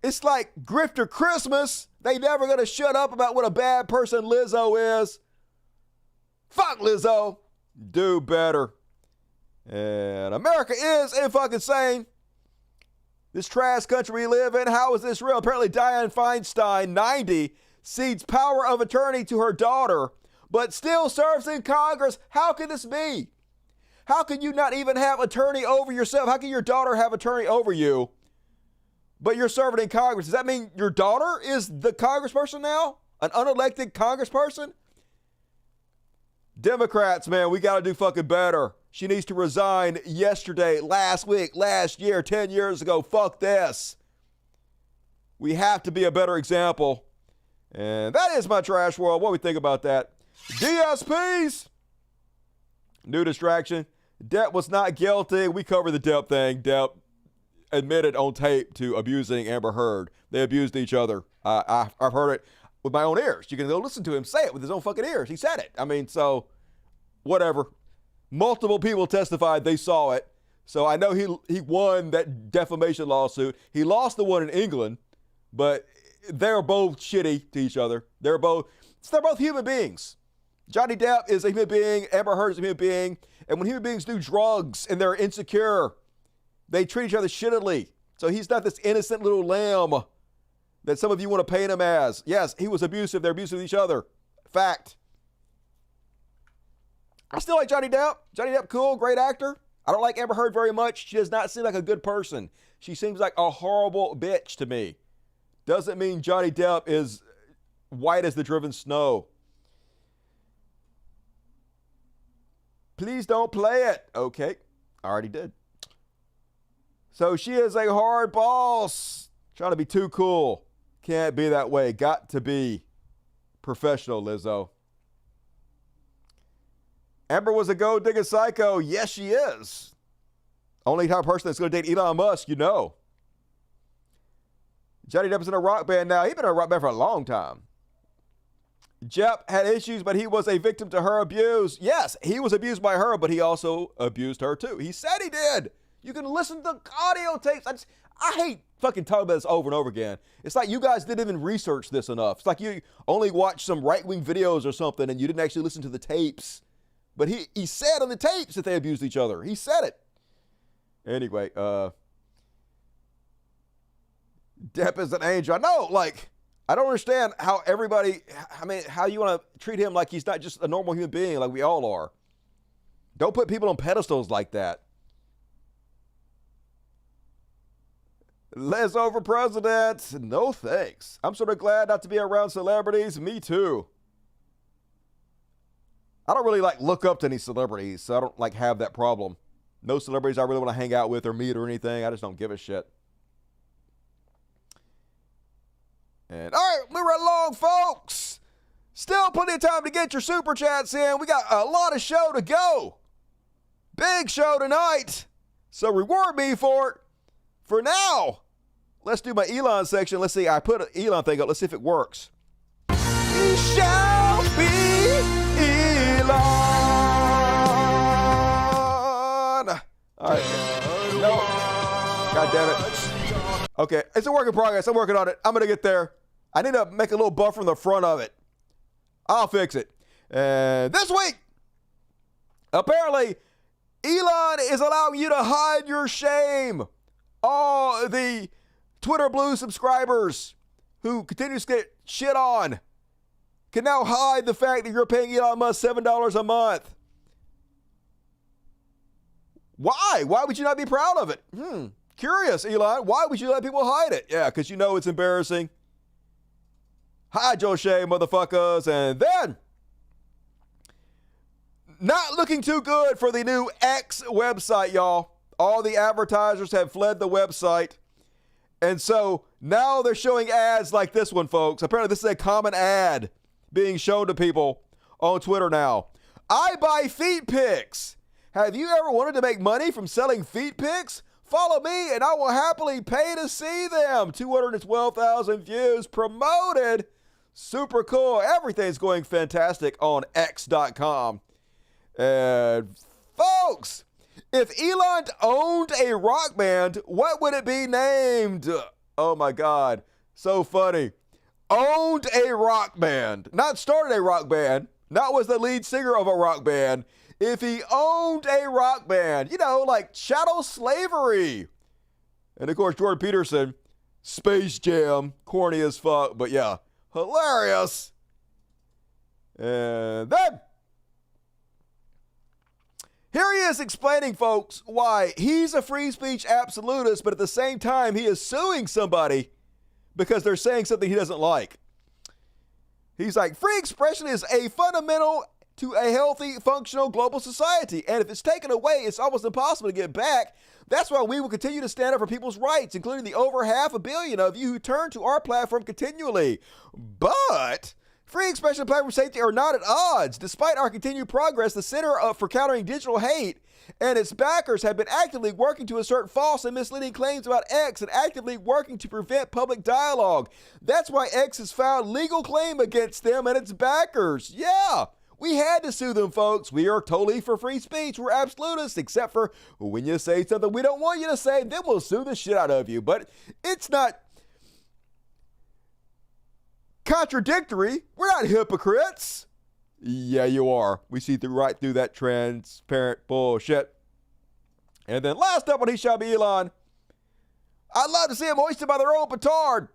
It's like grifter Christmas. They never going to shut up about what a bad person Lizzo is. Fuck Lizzo. Do better. And America is fucking this trash country we live in. How is this real? Apparently Dianne Feinstein, 90, cedes power of attorney to her daughter, but still serves in Congress. How can this be? How can you not even have attorney over yourself? How can your daughter have attorney over you, but you're serving in Congress? Does that mean your daughter is the congressperson now? An unelected congressperson? Democrats, man, we got to do fucking better. She needs to resign yesterday, last week, last year, 10 years ago. Fuck this. We have to be a better example. And that is my trash world. What do we think about that? DSPs. New distraction. Depp was not guilty. We covered the Depp thing. Depp admitted on tape to abusing Amber Heard. They abused each other. I've heard it with my own ears. You can go listen to him say it with his own fucking ears. He said it. I mean, so whatever. Multiple people testified they saw it. So I know he won that defamation lawsuit. He lost the one in England, but they're both shitty to each other. They're both human beings. Johnny Depp is a human being. Amber Heard is a human being. And when human beings do drugs and they're insecure, they treat each other shittily. So he's not this innocent little lamb that some of you want to paint him as. Yes, he was abusive. They're abusive to each other. Fact. I still like Johnny Depp. Johnny Depp, cool, great actor. I don't like Amber Heard very much. She does not seem like a good person. She seems like a horrible bitch to me. Doesn't mean Johnny Depp is white as the driven snow. Please don't play it. Okay, I already did. So she is a hard boss. Trying to be too cool. Can't be that way. Got to be professional, Lizzo. Amber was a gold-digger psycho. Yes, she is. Only type of person that's going to date Elon Musk, you know. Johnny Depp's in a rock band now. He's been in a rock band for a long time. Jeff had issues, but he was a victim to her abuse. Yes, he was abused by her, but he also abused her too. He said he did. You can listen to the audio tapes. I hate fucking talking about this over and over again. It's like you guys didn't even research this enough. It's like you only watched some right-wing videos or something and you didn't actually listen to the tapes. But he said on the tapes that they abused each other. He said it. Anyway, Depp is an angel. I know, I don't understand how how you want to treat him like he's not just a normal human being like we all are. Don't put people on pedestals like that. Lizzo for president. No thanks. I'm sort of glad not to be around celebrities. Me too. I don't really look up to any celebrities, so I don't have that problem. No celebrities I really want to hang out with or meet or anything. I just don't give a shit. And all right, moving right along, folks. Still plenty of time to get your super chats in. We got a lot of show to go. Big show tonight. So reward me for it. For now, let's do my Elon section. Let's see. I put an Elon thing up. Let's see if it works. He shall be Elon. All right. No. God damn it. Okay. It's a work in progress. I'm working on it. I'm going to get there. I need to make a little buffer in the front of it. I'll fix it. And this week, apparently, Elon is allowing you to hide your shame. All the Twitter Blue subscribers who continue to get shit on can now hide the fact that you're paying Elon Musk $7 a month. Why? Why would you not be proud of it? Curious, Elon. Why would you let people hide it? Yeah, because you know it's embarrassing. Hide your shame, motherfuckers. And then, not looking too good for the new X website, y'all. All the advertisers have fled the website. And so now they're showing ads like this one, folks. Apparently this is a common ad being shown to people on Twitter now. I buy feet pics. Have you ever wanted to make money from selling feet pics? Follow me and I will happily pay to see them. 212,000 views promoted. Super cool. Everything's going fantastic on X.com. And folks, if Elon owned a rock band, what would it be named? Oh my God. So funny. Owned a rock band. Not started a rock band. Not was the lead singer of a rock band. If he owned a rock band, you know, like chattel slavery. And of course, Jordan Peterson, Space Jam, corny as fuck, but yeah, hilarious. And then, here he is explaining, folks, why he's a free speech absolutist, but at the same time, he is suing somebody because they're saying something he doesn't like. He's like, free expression is a fundamental to a healthy, functional global society. And if it's taken away, it's almost impossible to get back. That's why we will continue to stand up for people's rights, including the over 500 million of you who turn to our platform continually. But free expression and platform safety are not at odds. Despite our continued progress, the Center for Countering Digital Hate and its backers have been actively working to assert false and misleading claims about X and actively working to prevent public dialogue. That's why X has filed legal claim against them and its backers. Yeah. We had to sue them, folks. We are totally for free speech. We're absolutists, except for when you say something we don't want you to say, then we'll sue the shit out of you. But it's not contradictory. We're not hypocrites. Yeah, you are. We see right through that transparent bullshit. And then last up on He Shall Be Elon, I'd love to see them hoisted by their own petard.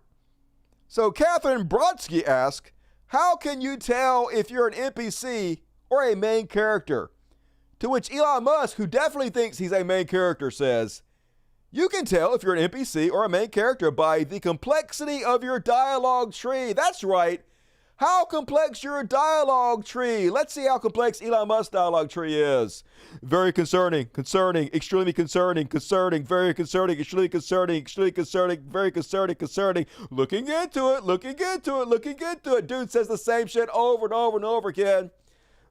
So Catherine Brodsky asked, how can you tell if you're an NPC or a main character? To which Elon Musk, who definitely thinks he's a main character, says, you can tell if you're an NPC or a main character by the complexity of your dialogue tree. That's right. How complex your dialogue tree? Let's see how complex Elon Musk's dialogue tree is. Very concerning, extremely concerning, very concerning, extremely concerning, very concerning. Looking into it. Dude says the same shit over and over and over again.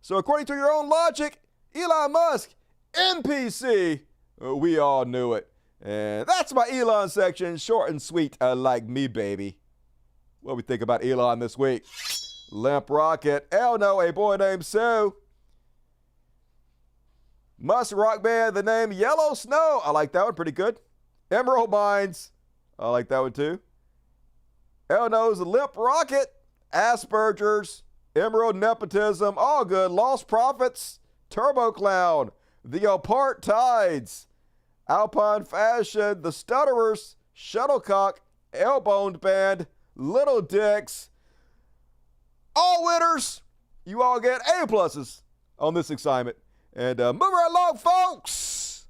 So according to your own logic, Elon Musk, NPC. We all knew it. And that's my Elon section. Short and sweet, like me, baby. What we think about Elon this week? Limp Rocket. Hell no, a boy named Sue. Musk rock band, the name Yellow Snow. I like that one, pretty good. Emerald Mines. I like that one too. Hell no's Limp Rocket. Asperger's. Emerald Nepotism. All good. Lost Prophets. Turbo Clown. The Apartides. Alpine Fashion. The Stutterers. Shuttlecock. Elboned Band. Little Dicks. All winners. You all get A+ on this assignment. And moving right along, folks.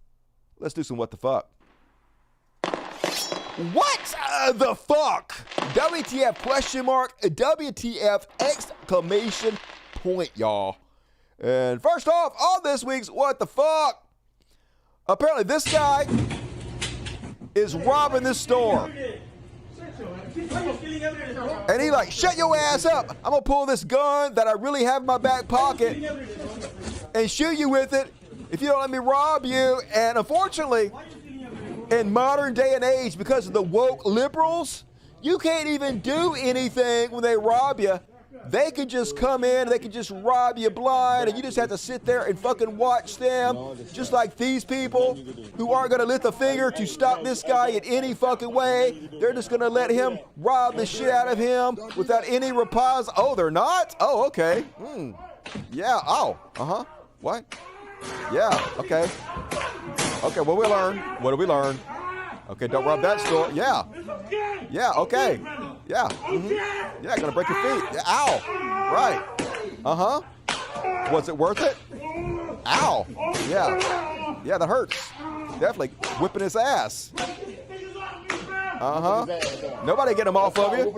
Let's do some what the fuck. What the fuck? WTF question mark, WTF exclamation point, y'all. And first off, on this week's what the fuck, Apparently this guy is robbing this store. And he like, shut your ass up. I'm going to pull this gun that I really have in my back pocket and shoot you with it if you don't let me rob you. And unfortunately, in modern day and age, because of the woke liberals, you can't even do anything when they rob you. They could just come in, they could just rob you blind, and you just have to sit there and fucking watch them, just like these people who aren't going to lift a finger to stop this guy in any fucking way. They're just going to let him rob the shit out of him without any reprise. Oh, they're not? Oh, okay. Yeah, oh, uh-huh. What? Yeah, okay. Okay, what do we learn? What do we learn? Okay, don't rob that store. Yeah. Yeah, okay. Yeah. Yeah, gonna break your feet. Yeah, ow. Right. Uh-huh. Was it worth it? Ow. Yeah. Yeah, that hurts. Definitely whipping his ass. Uh-huh. Nobody get him off of you.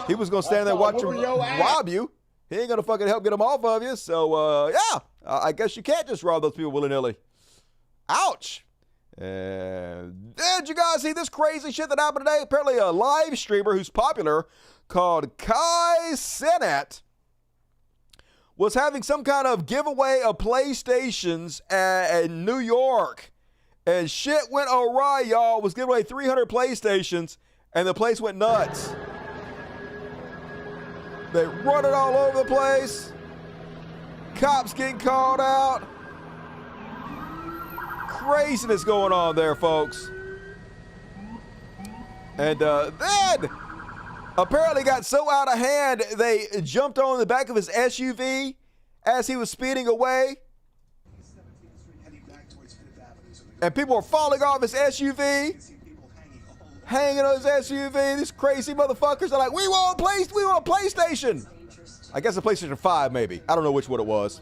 He was gonna stand there and watch him rob you. He ain't gonna fucking help get him off of you. So, yeah. I guess you can't just rob those people willy-nilly. Ouch. And did you guys see this crazy shit that happened today? Apparently a live streamer who's popular called Kai Cenat was having some kind of giveaway of PlayStations in New York. And shit went awry, y'all. Was giving away 300 PlayStations and the place went nuts. They run it all over the place. Cops getting called out. Craziness going on there, folks. And then apparently got so out of hand they jumped on the back of his SUV as he was speeding away. And people were falling off his SUV, hanging on his SUV. These crazy motherfuckers are like, we want a PlayStation. I guess a PlayStation 5 maybe. I don't know which one it was.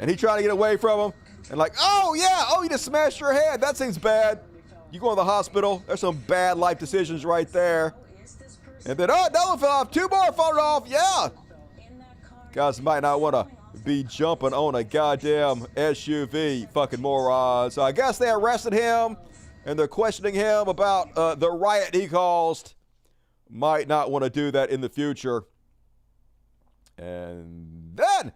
And he trying to get away from him. And like, oh, yeah. Oh, you just smashed your head. That seems bad. You go to the hospital. There's some bad life decisions right there. And then, oh, another one fell off. 2 more falling off. Yeah. Guys might not want to be jumping on a goddamn SUV. Fucking morons. So I guess they arrested him. And they're questioning him about the riot he caused. Might not want to do that in the future. And then...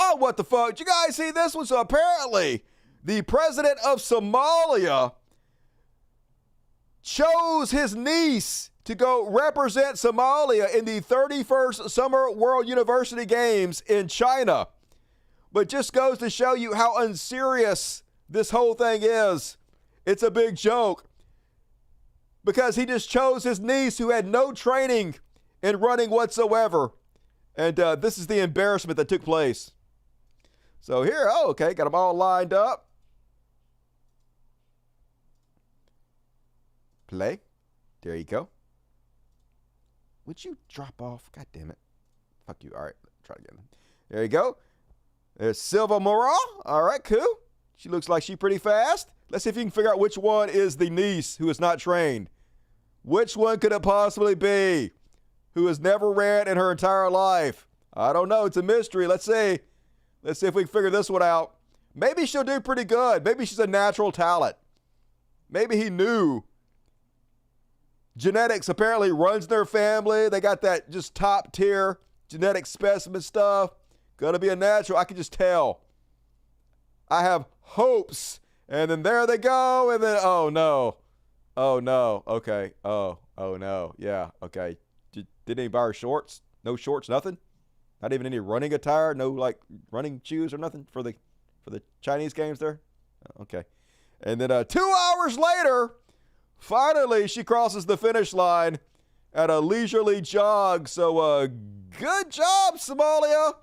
oh, what the fuck? Did you guys see this one? So apparently, the president of Somalia chose his niece to go represent Somalia in the 31st Summer World University Games in China. But just goes to show you how unserious this whole thing is. It's a big joke. Because he just chose his niece who had no training in running whatsoever. And this is the embarrassment that took place. So here, oh, okay, got them all lined up. Play. There you go. Would you drop off? God damn it. Fuck you. All right, try it again. There you go. There's Silva Moral. All right, cool. She looks like she's pretty fast. Let's see if you can figure out which one is the niece who is not trained. Which one could it possibly be? Who has never ran in her entire life? I don't know. It's a mystery. Let's see. Let's see if we can figure this one out. Maybe she'll do pretty good. Maybe she's a natural talent. Maybe he knew. Genetics apparently runs their family. They got that just top tier genetic specimen stuff. Gonna be a natural. I can just tell. I have hopes. And then there they go. And then, oh no. Oh no. Okay. Oh no. Yeah. Okay. Didn't he buy her shorts? No shorts, nothing? Not even any running attire, no like running shoes or nothing for the Chinese games there? Okay. And then 2 hours later, finally she crosses the finish line at a leisurely jog. So good job, Somalia.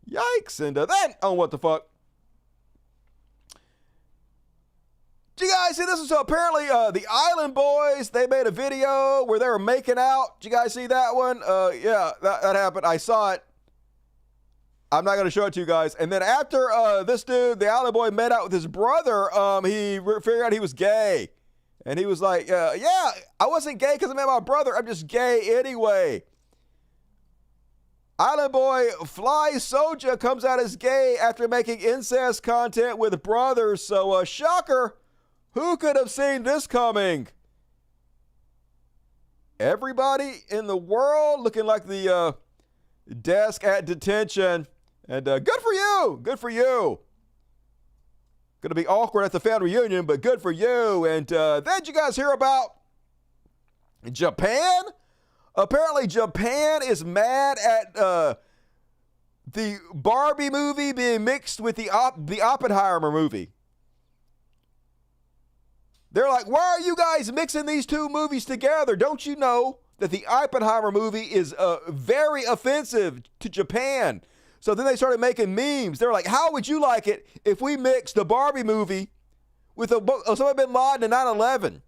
Yikes. And then, oh, what the fuck? Did you guys see this? So apparently the Island Boys, they made a video where they were making out. Did you guys see that one? Yeah, that happened. I saw it. I'm not going to show it to you guys. And then after this dude, the Island Boy, met out with his brother, he figured out he was gay. And he was like, yeah, I wasn't gay because I met my brother. I'm just gay anyway. Island boy Fly Soja comes out as gay after making incest content with brothers. So, shocker. Who could have seen this coming? Everybody in the world looking like the desk at detention. And good for you. Good for you. Going to be awkward at the family reunion, but good for you. And then you guys hear about Japan? Apparently, Japan is mad at the Barbie movie being mixed with the Oppenheimer movie. They're like, why are you guys mixing these two movies together? Don't you know that the Oppenheimer movie is very offensive to Japan? So then they started making memes. They're like, how would you like it if we mixed the Barbie movie with Osama bin Laden and 9/11?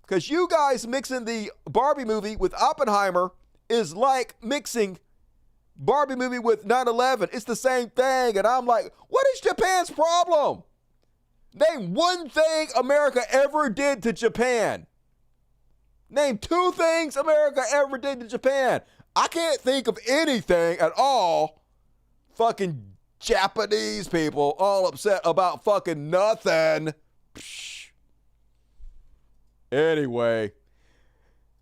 Because you guys mixing the Barbie movie with Oppenheimer is like mixing Barbie movie with 9/11. It's the same thing. And I'm like, what is Japan's problem? Name one thing America ever did to Japan. Name two things America ever did to Japan. I can't think of anything at all. Fucking Japanese people all upset about fucking nothing. Psh. Anyway.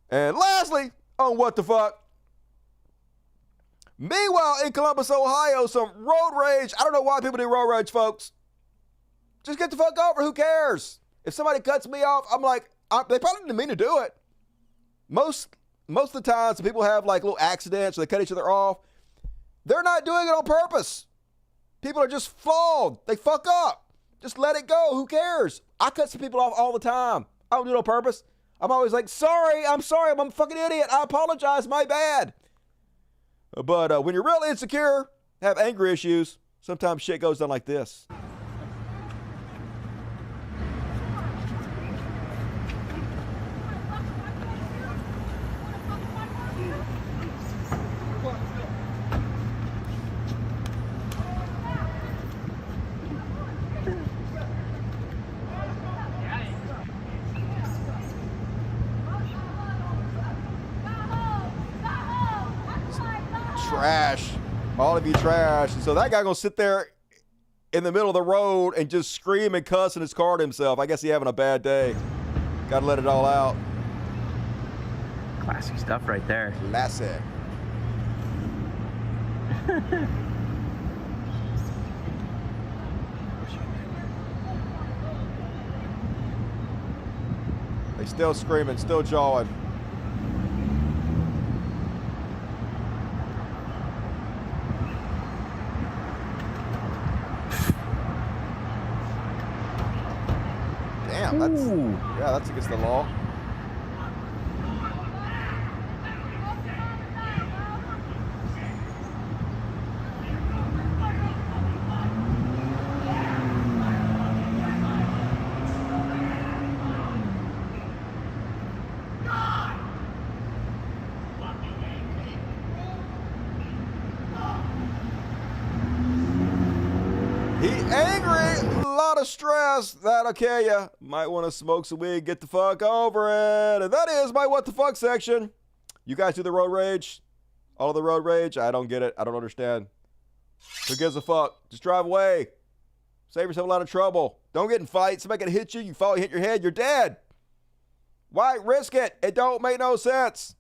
And lastly, on what the fuck? Meanwhile, in Columbus, Ohio, some road rage. I don't know why people do road rage, folks. Just get the fuck over. Who cares? If somebody cuts me off, I'm like, they probably didn't mean to do it. Most of the times, people have like little accidents or they cut each other off. They're not doing it on purpose. People are just flawed. They fuck up. Just let it go. Who cares? I cut some people off all the time. I don't do it on purpose. I'm always like, I'm sorry, I'm a fucking idiot. I apologize, my bad. But when you're real insecure, have anger issues, sometimes shit goes down like this. Trash. All of you trash. And so that guy gonna sit there in the middle of the road and just scream and cuss in his car to himself. I guess he's having a bad day. Gotta let it all out. Classy stuff right there. Classic. They still screaming, still jawing. Damn, that's against the law. He angry, a lot of stress, that'll kill ya. Might want to smoke some weed, get the fuck over it. And that is my what the fuck section. You guys do the road rage? All of the road rage? I don't get it. I don't understand. Who gives a fuck? Just drive away. Save yourself a lot of trouble. Don't get in fights. Somebody can hit you, you fall, hit your head, you're dead. Why risk it? It don't make no sense.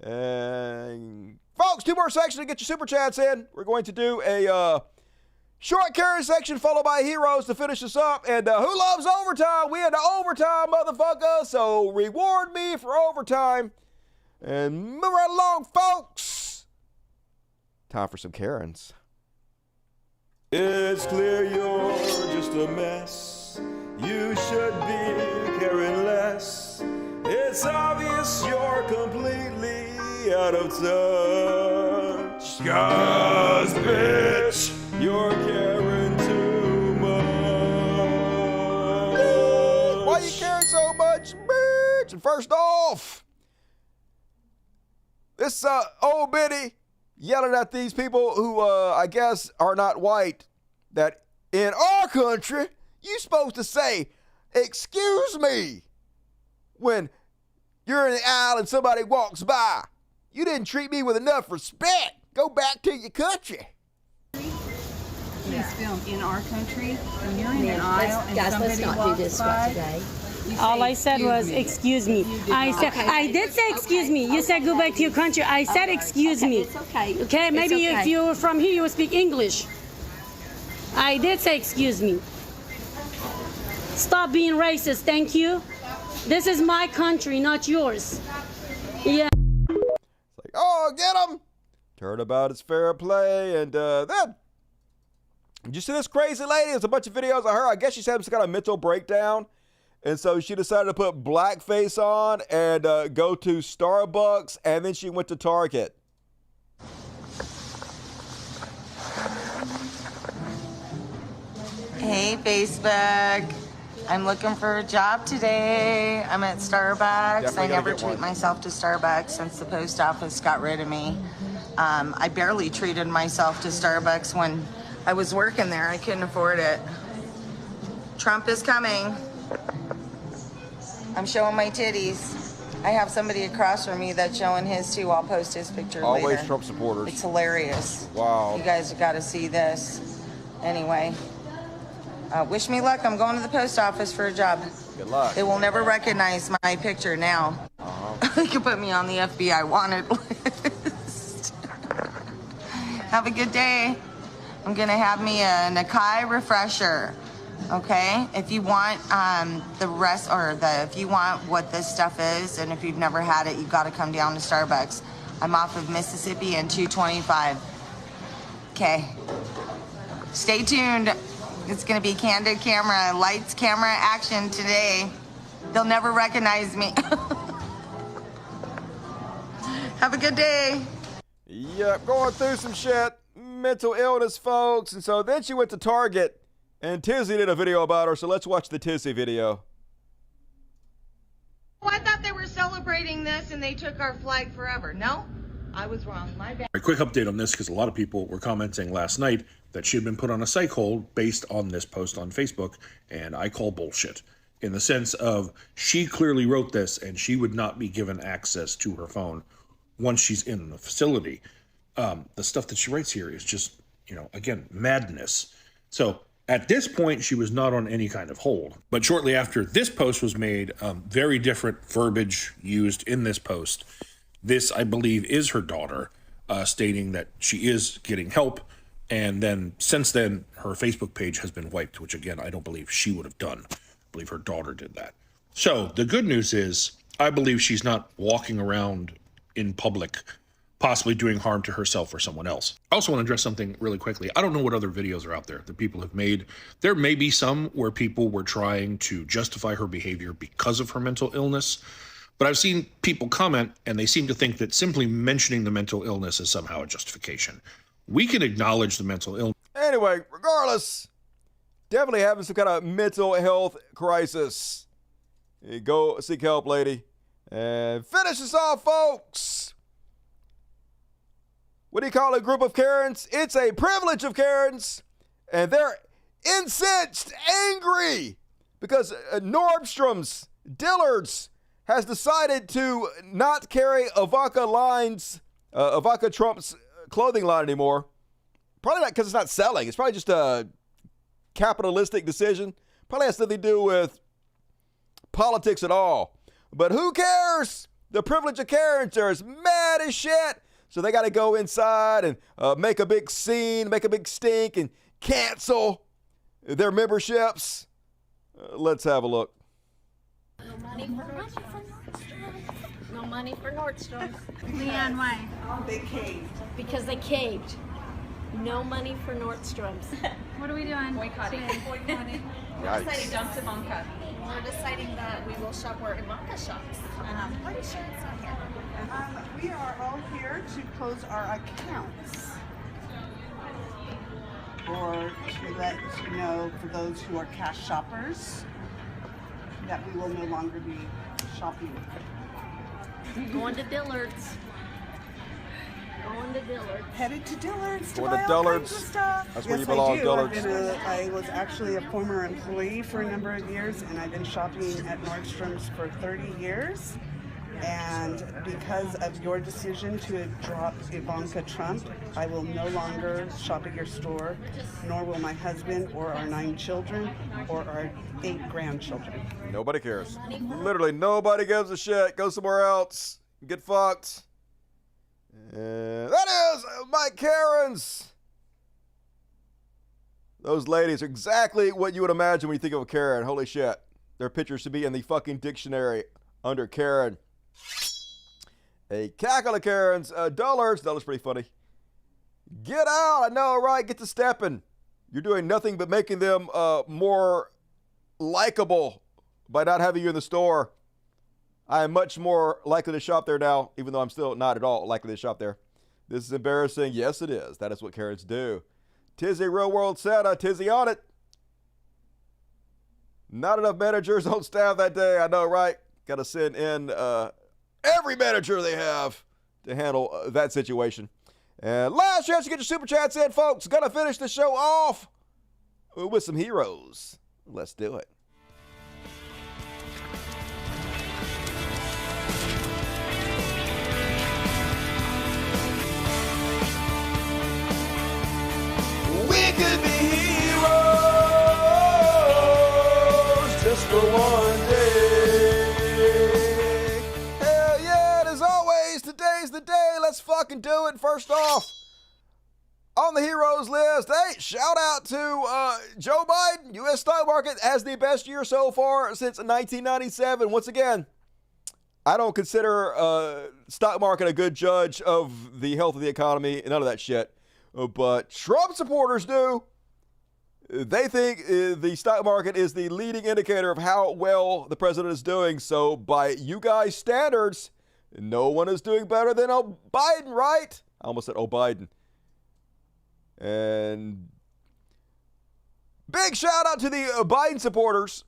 And folks, 2 more sections to get your super chats in. We're going to do a short carry section followed by heroes to finish us up. And who loves overtime? We into overtime, motherfucker. So reward me for overtime. And move right along, folks. Time for some Karens. It's clear you're just a mess. You should be caring less. It's obvious you're completely out of touch. 'Cause, bitch, you're caring too much. Why you caring so much, bitch? And first off, this old biddy yelling at these people who I guess are not white, that in our country, you supposed to say, excuse me, when you're in the aisle and somebody walks by. You didn't treat me with enough respect. Go back to your country. Please film in our country. When you're in an aisle and somebody let's not do this by, today. All I said was, excuse me. I did say excuse me. You said go back to your country. I said excuse me. It's okay. Okay, maybe if you were from here, you would speak English. I did say excuse me. Stop being racist, thank you. This is my country, not yours. Yeah. It's like, oh, get him. Turnabout is fair play. And that. Did you see this crazy lady? There's a bunch of videos of her. I guess she's having some kind of mental breakdown. And so she decided to put blackface on and go to Starbucks, and then she went to Target. Hey, Facebook. I'm looking for a job today. I'm at Starbucks. I never treat myself to Starbucks since the post office got rid of me. I barely treated myself to Starbucks when I was working there. I couldn't afford it. Trump is coming. I'm showing my titties. I have somebody across from me that's showing his too. I'll post his picture later. Always Trump supporters. It's hilarious. Wow. You guys have got to see this. Anyway, wish me luck. I'm going to the post office for a job. Good luck. They will never recognize my picture now. They can put me on the FBI wanted list. Have a good day. I'm going to have me a Nakai refresher. Okay, if you want if you want what this stuff is, and if you've never had it, you got to come down to Starbucks. I'm off of Mississippi and 225. Okay, stay tuned. It's gonna be candid camera, lights, camera, action today. They'll never recognize me. Have a good day. Yep, going through some shit, mental illness, folks. And so then she went to Target. And Tizzy did a video about her, so let's watch the Tizzy video. Oh, I thought they were celebrating this and they took our flag forever. No, I was wrong. My bad. A quick update on this, because a lot of people were commenting last night that she had been put on a psych hold based on this post on Facebook, and I call bullshit. In the sense of, she clearly wrote this and she would not be given access to her phone once she's in the facility. The stuff that she writes here is just, again, madness. So, at this point, she was not on any kind of hold. But shortly after this post was made, very different verbiage used in this post. This, I believe, is her daughter, stating that she is getting help. And then, since then, her Facebook page has been wiped, which, again, I don't believe she would have done. I believe her daughter did that. So, the good news is, I believe she's not walking around in public possibly doing harm to herself or someone else. I also want to address something really quickly. I don't know what other videos are out there that people have made. There may be some where people were trying to justify her behavior because of her mental illness, but I've seen people comment and they seem to think that simply mentioning the mental illness is somehow a justification. We can acknowledge the mental illness. Anyway, regardless, definitely having some kind of mental health crisis. Go seek help, lady. And finish this off, folks. What do you call a group of Karens? It's a privilege of Karens. And they're incensed, angry, because Nordstrom's, Dillard's, has decided to not carry Ivanka Trump's clothing line anymore. Probably not because it's not selling. It's probably just a capitalistic decision. Probably has nothing to do with politics at all. But who cares? The privilege of Karens are as mad as shit. So they got to go inside and make a big scene, make a big stink, and cancel their memberships. Let's have a look. No money for Nordstrom. No money for Nordstrom. Leanne, why? They caved. Because they caved. No money for Nordstrom's. What are we doing? Boycotting. Boycotting. We're deciding not to Ivanka. We're deciding that we will shop where Ivanka shops. And I'm pretty sure it's not here. We are all here to close our accounts, or to let you know, for those who are cash shoppers, that we will no longer be shopping. Going to Dillard's. Going to Dillard's. Headed to Dillard's. Going to Dillard's. That's where you belong, Dillard's. I was actually a former employee for a number of years, and I've been shopping at Nordstrom's for 30 years. And because of your decision to drop Ivanka Trump, I will no longer shop at your store, nor will my husband or our 9 children or our 8 grandchildren. Nobody cares. Literally nobody gives a shit. Go somewhere else. Get fucked. And that is my Karens. Those ladies are exactly what you would imagine when you think of a Karen. Holy shit. Their pictures should be in the fucking dictionary under Karen. A cackle of Karens. Dollars. Dollars pretty funny. Get out. I know, right? Get to stepping. You're doing nothing but making them more likable by not having you in the store. I am much more likely to shop there now, even though I'm still not at all likely to shop there. This is embarrassing. Yes, it is. That is what Karens do. Tizzy Real World Santa. Tizzy on it. Not enough managers on staff that day. I know, right? Got to send in every manager they have to handle that situation. And last chance to get your super chats in, folks. Gonna finish the show off with some heroes. Let's do it. We could be heroes just for one day. Hell yeah, and as always, today's the day. Let's fucking do it. First off, on the heroes list, hey, shout out to Joe Biden. U.S. stock market has the best year so far since 1997. Once again, I don't consider stock market a good judge of the health of the economy. None of that shit. But Trump supporters do. They think the stock market is the leading indicator of how well the president is doing. So by you guys' standards, no one is doing better than Biden, right? I almost said Biden. And big shout out to the Biden supporters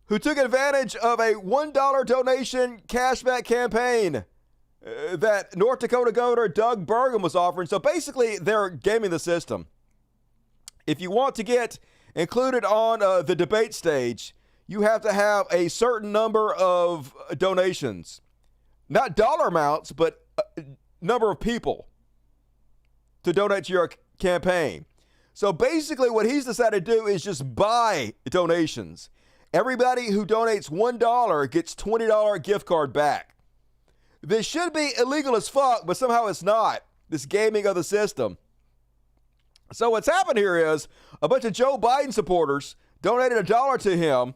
who took advantage of a $1 donation cashback campaign that North Dakota Governor Doug Burgum was offering. So basically, they're gaming the system. If you want to get included on the debate stage, you have to have a certain number of donations. Not dollar amounts, but number of people to donate to your campaign. So basically, what he's decided to do is just buy donations. Everybody who donates $1 gets $20 gift card back. This should be illegal as fuck, but somehow it's not. This gaming of the system. So what's happened here is a bunch of Joe Biden supporters donated $1 to him,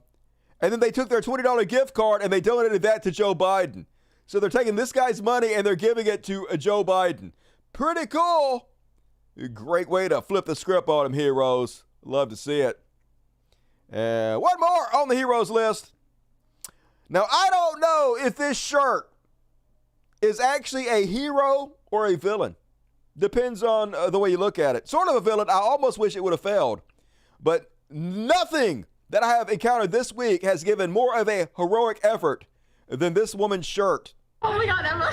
and then they took their $20 gift card and they donated that to Joe Biden. So they're taking this guy's money and they're giving it to Joe Biden. Pretty cool. Great way to flip the script on him, heroes. Love to see it. And one more on the heroes list. Now, I don't know if this shirt is actually a hero or a villain. Depends on the way you look at it. Sort of a villain. I almost wish it would have failed. But nothing that I have encountered this week has given more of a heroic effort than this woman's shirt. Oh my God, Emma.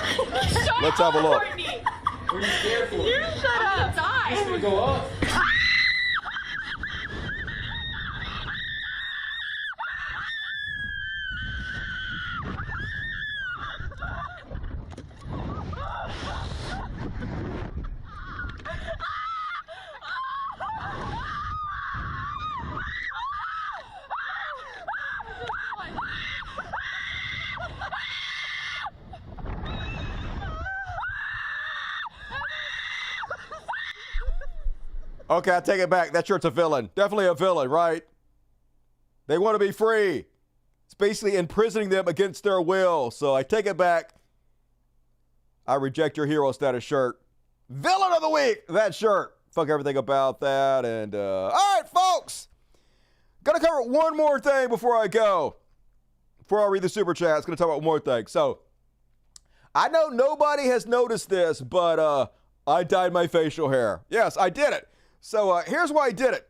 Let's have a look. Courtney. What are you scared for? You shut up. Die. It's gonna go up. Okay, I take it back. That shirt's a villain. Definitely a villain, right? They want to be free. It's basically imprisoning them against their will. So I take it back. I reject your hero status shirt. Villain of the week, that shirt. Fuck everything about that. And all right, folks. Gonna cover one more thing before I go. Before I read the super chat, gonna talk about one more thing. So I know nobody has noticed this, but I dyed my facial hair. Yes, I did it. So here's why I did it.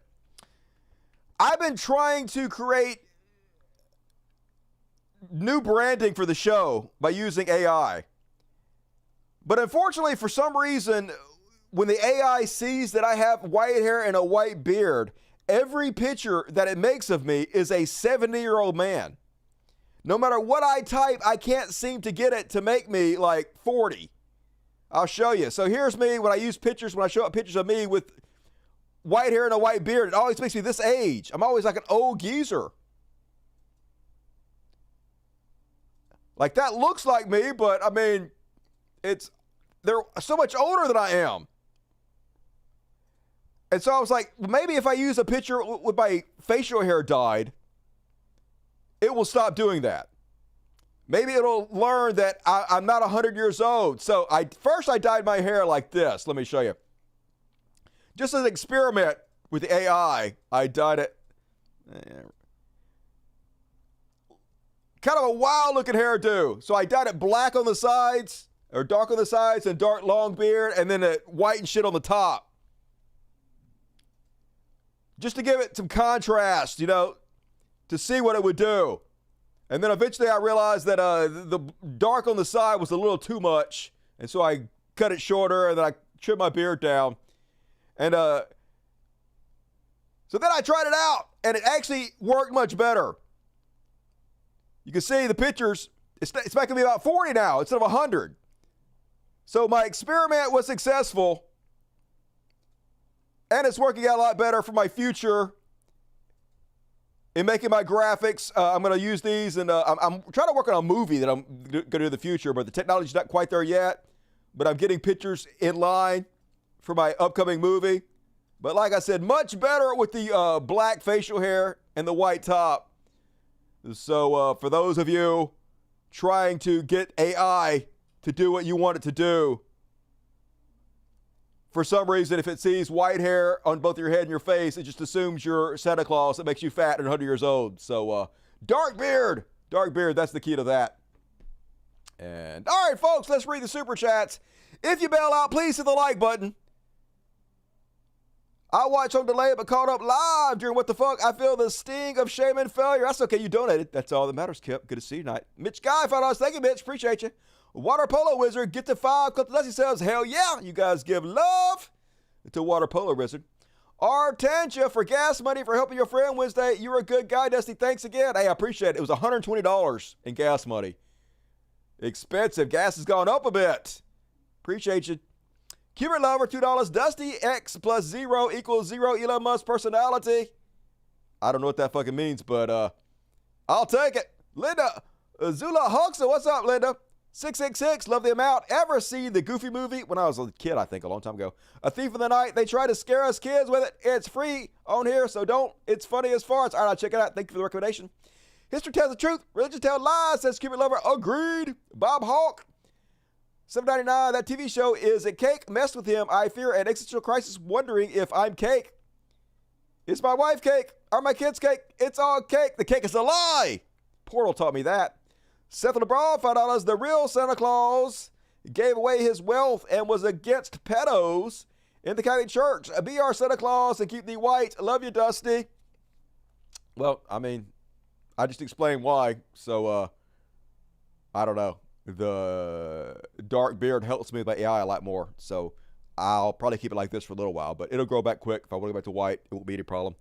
I've been trying to create new branding for the show by using AI. But unfortunately, for some reason, when the AI sees that I have white hair and a white beard, every picture that it makes of me is a 70-year-old man. No matter what I type, I can't seem to get it to make me like 40. I'll show you. So here's me when I use pictures, when I show up pictures of me with white hair and a white beard. It always makes me this age. I'm always like an old geezer. Like that looks like me, but I mean, they're so much older than I am. And so I was like, maybe if I use a picture with my facial hair dyed, it will stop doing that. Maybe it'll learn that I'm not 100 years old. So first I dyed my hair like this. Let me show you. Just as an experiment with the AI, I dyed it. Kind of a wild looking hairdo. So I dyed it black on the sides, or dark on the sides, and dark long beard, and then white and shit on the top. Just to give it some contrast, you know, to see what it would do. And then eventually I realized that the dark on the side was a little too much. And so I cut it shorter, and then I trimmed my beard down. And so then I tried it out, and it actually worked much better. You can see the pictures, it's making me about 40 now instead of 100. So my experiment was successful, and it's working out a lot better for my future in making my graphics. I'm going to use these, and I'm trying to work on a movie that I'm going to do in the future, but the technology's not quite there yet. But I'm getting pictures in line for my upcoming movie. But like I said, much better with the black facial hair and the white top. So for those of you trying to get AI to do what you want it to do, for some reason, if it sees white hair on both your head and your face, it just assumes you're Santa Claus. It makes you fat and 100 years old. So dark beard, that's the key to that. And all right, folks, let's read the super chats. If you bail out, please hit the like button. I watch on delay, but caught up live during What the Fuck. I feel the sting of shame and failure. That's okay. You donated. That's all that matters, Kip. Good to see you tonight. Mitch Guy, $5. Thank you, Mitch. Appreciate you. Water Polo Wizard, get to 5. Dusty says, hell yeah. You guys give love to Water Polo Wizard. Artantia for gas money for helping your friend Wednesday. You're a good guy, Dusty. Thanks again. Hey, I appreciate it. It was $120 in gas money. Expensive. Gas has gone up a bit. Appreciate you. Cuban Lover, $2. Dusty, X plus 0 equals 0. Elon Musk personality. I don't know what that fucking means, but I'll take it. Linda, Zula Huxel, what's up, Linda? 666, love the amount. Ever see the Goofy movie? When I was a kid, I think, a long time ago. A Thief in the Night. They try to scare us kids with it. It's free on here, so don't. It's funny as farts. All right, I'll check it out. Thank you for the recommendation. History tells the truth. Religion tells lies, says Cuban Lover. Agreed. Bob Hawk. $7.99, that TV show is a cake. Messed with him. I fear an existential crisis, wondering if I'm cake. Is my wife cake? Are my kids cake? It's all cake. The cake is a lie. Portal taught me that. Seth LeBron, $5. The real Santa Claus gave away his wealth and was against pedos in the Catholic Church. Be our Santa Claus and keep thee white. Love you, Dusty. Well, I mean, I just explained why. So, I don't know. The dark beard helps me with my AI a lot more. So I'll probably keep it like this for a little while, but it'll grow back quick. If I want to go back to white, it won't be any problem.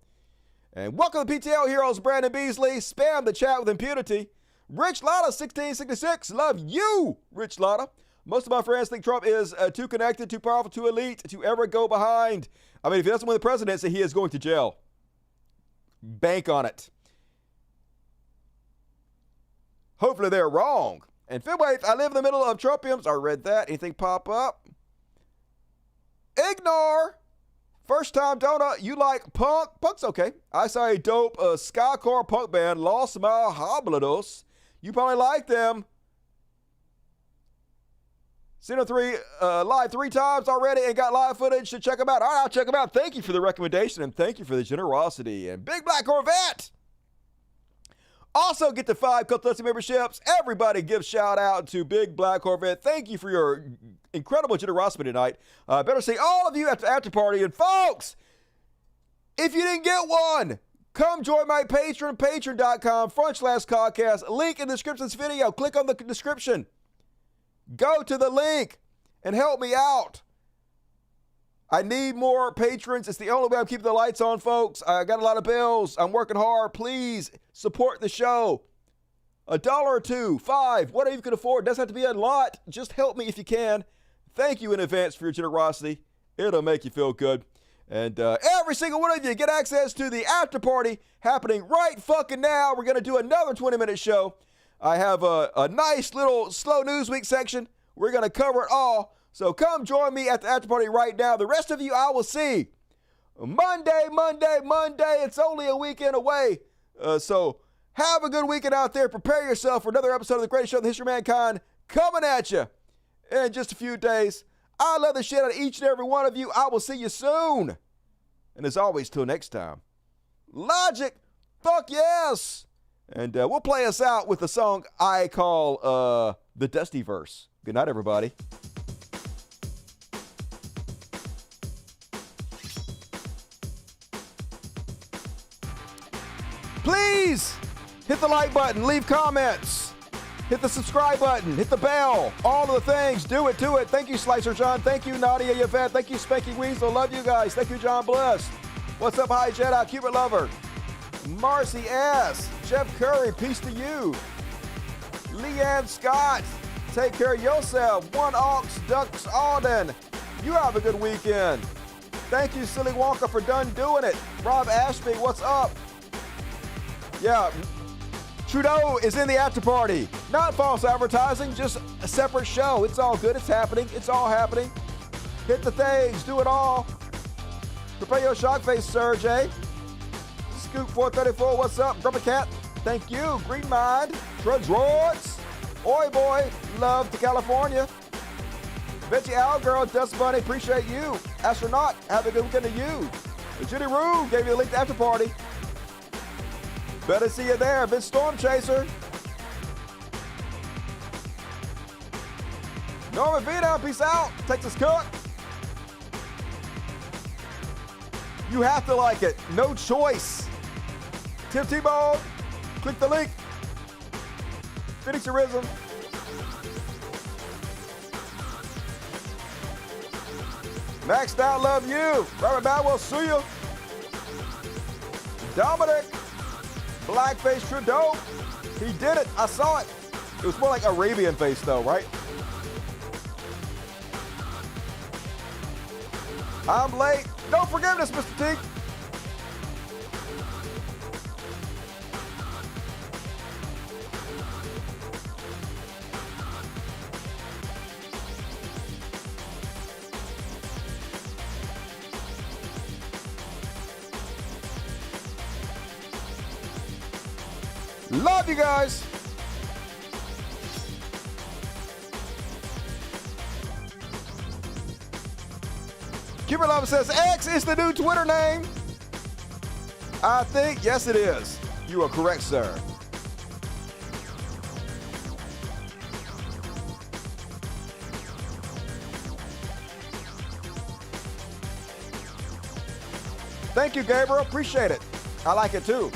And welcome to PTL Heroes, Brandon Beasley. Spam the chat with impunity. Rich Lotta, 1666. Love you, Rich Lotta. Most of my friends think Trump is too connected, too powerful, too elite to ever go behind. I mean, if he doesn't win the presidency, he is going to jail. Bank on it. Hopefully they're wrong. And February 8th, I live in the middle of Trumpiums. I read that. Anything pop up? Ignore. First time donut. You like punk? Punk's okay. I saw a dope Skycore punk band, Los Hablados. You probably like them. Seen them live 3 times already and got live footage to check them out. All right, I'll check them out. Thank you for the recommendation and thank you for the generosity. And Big Black Corvette. Also get the 5 Cult Dusty memberships. Everybody give shout out to Big Black Corvette. Thank you for your incredible generosity tonight. Better see all of you at the after party. And folks, if you didn't get one, come join my Patreon, patreon.com/podcast. Link in the description of this video. Click on the description. Go to the link and help me out. I need more patrons. It's the only way I'm keeping the lights on, folks. I got a lot of bills. I'm working hard. Please support the show. $1 or $2, $5, whatever you can afford. Doesn't have to be a lot. Just help me if you can. Thank you in advance for your generosity. It'll make you feel good. And every single one of you get access to the after party happening right fucking now. We're going to do another 20-minute show. I have a nice little slow news week section. We're going to cover it all. So come join me at the after party right now. The rest of you I will see Monday. It's only a weekend away. So have a good weekend out there. Prepare yourself for another episode of the greatest show in the history of mankind coming at you in just a few days. I love the shit out of each and every one of you. I will see you soon. And as always, till next time, Logic, fuck yes. And we'll play us out with a song I call the Dusty Verse. Good night, everybody. Please hit the like button, leave comments, hit the subscribe button, hit the bell, all of the things. Do it. Thank you, Slicer John. Thank you, Nadia Yvette. Thank you, Spanky Weasel. Love you guys. Thank you, John Bliss. What's up, High Jedi, Cupid Lover? Marcy S. Jeff Curry, peace to you. Leanne Scott, take care of yourself. One Ox Ducks Alden. You have a good weekend. Thank you, Silly Wonka, for done doing it. Rob Ashby, what's up? Yeah, Trudeau is in the after party. Not false advertising, just a separate show. It's all good. It's happening. It's all happening. Hit the things. Do it all. Prepare your shock face, Serge. Scoop 434, what's up? Grumpy Cat, thank you. Green Mind, Drugs Roads, Oi Boy, love to California. Veggie Owl Girl, Dust Bunny, appreciate you. Astronaut, have a good weekend to you. Judy Rue gave you a link to after party. Better see you there. Vince Storm Chaser. Norman Vito, peace out. Texas Cook. You have to like it. No choice. Tim Tebow, click the link. Phoenixerism. Maxed out, love you. Robert Badwell, see you. Dominic, blackface Trudeau. He did it. I saw it. It was more like Arabian face though, right? I'm late. No forgiveness, Mr. T. Love you guys. Cupid Love says X is the new Twitter name. I think, yes it is. You are correct, sir. Thank you, Gabriel. Appreciate it. I like it too.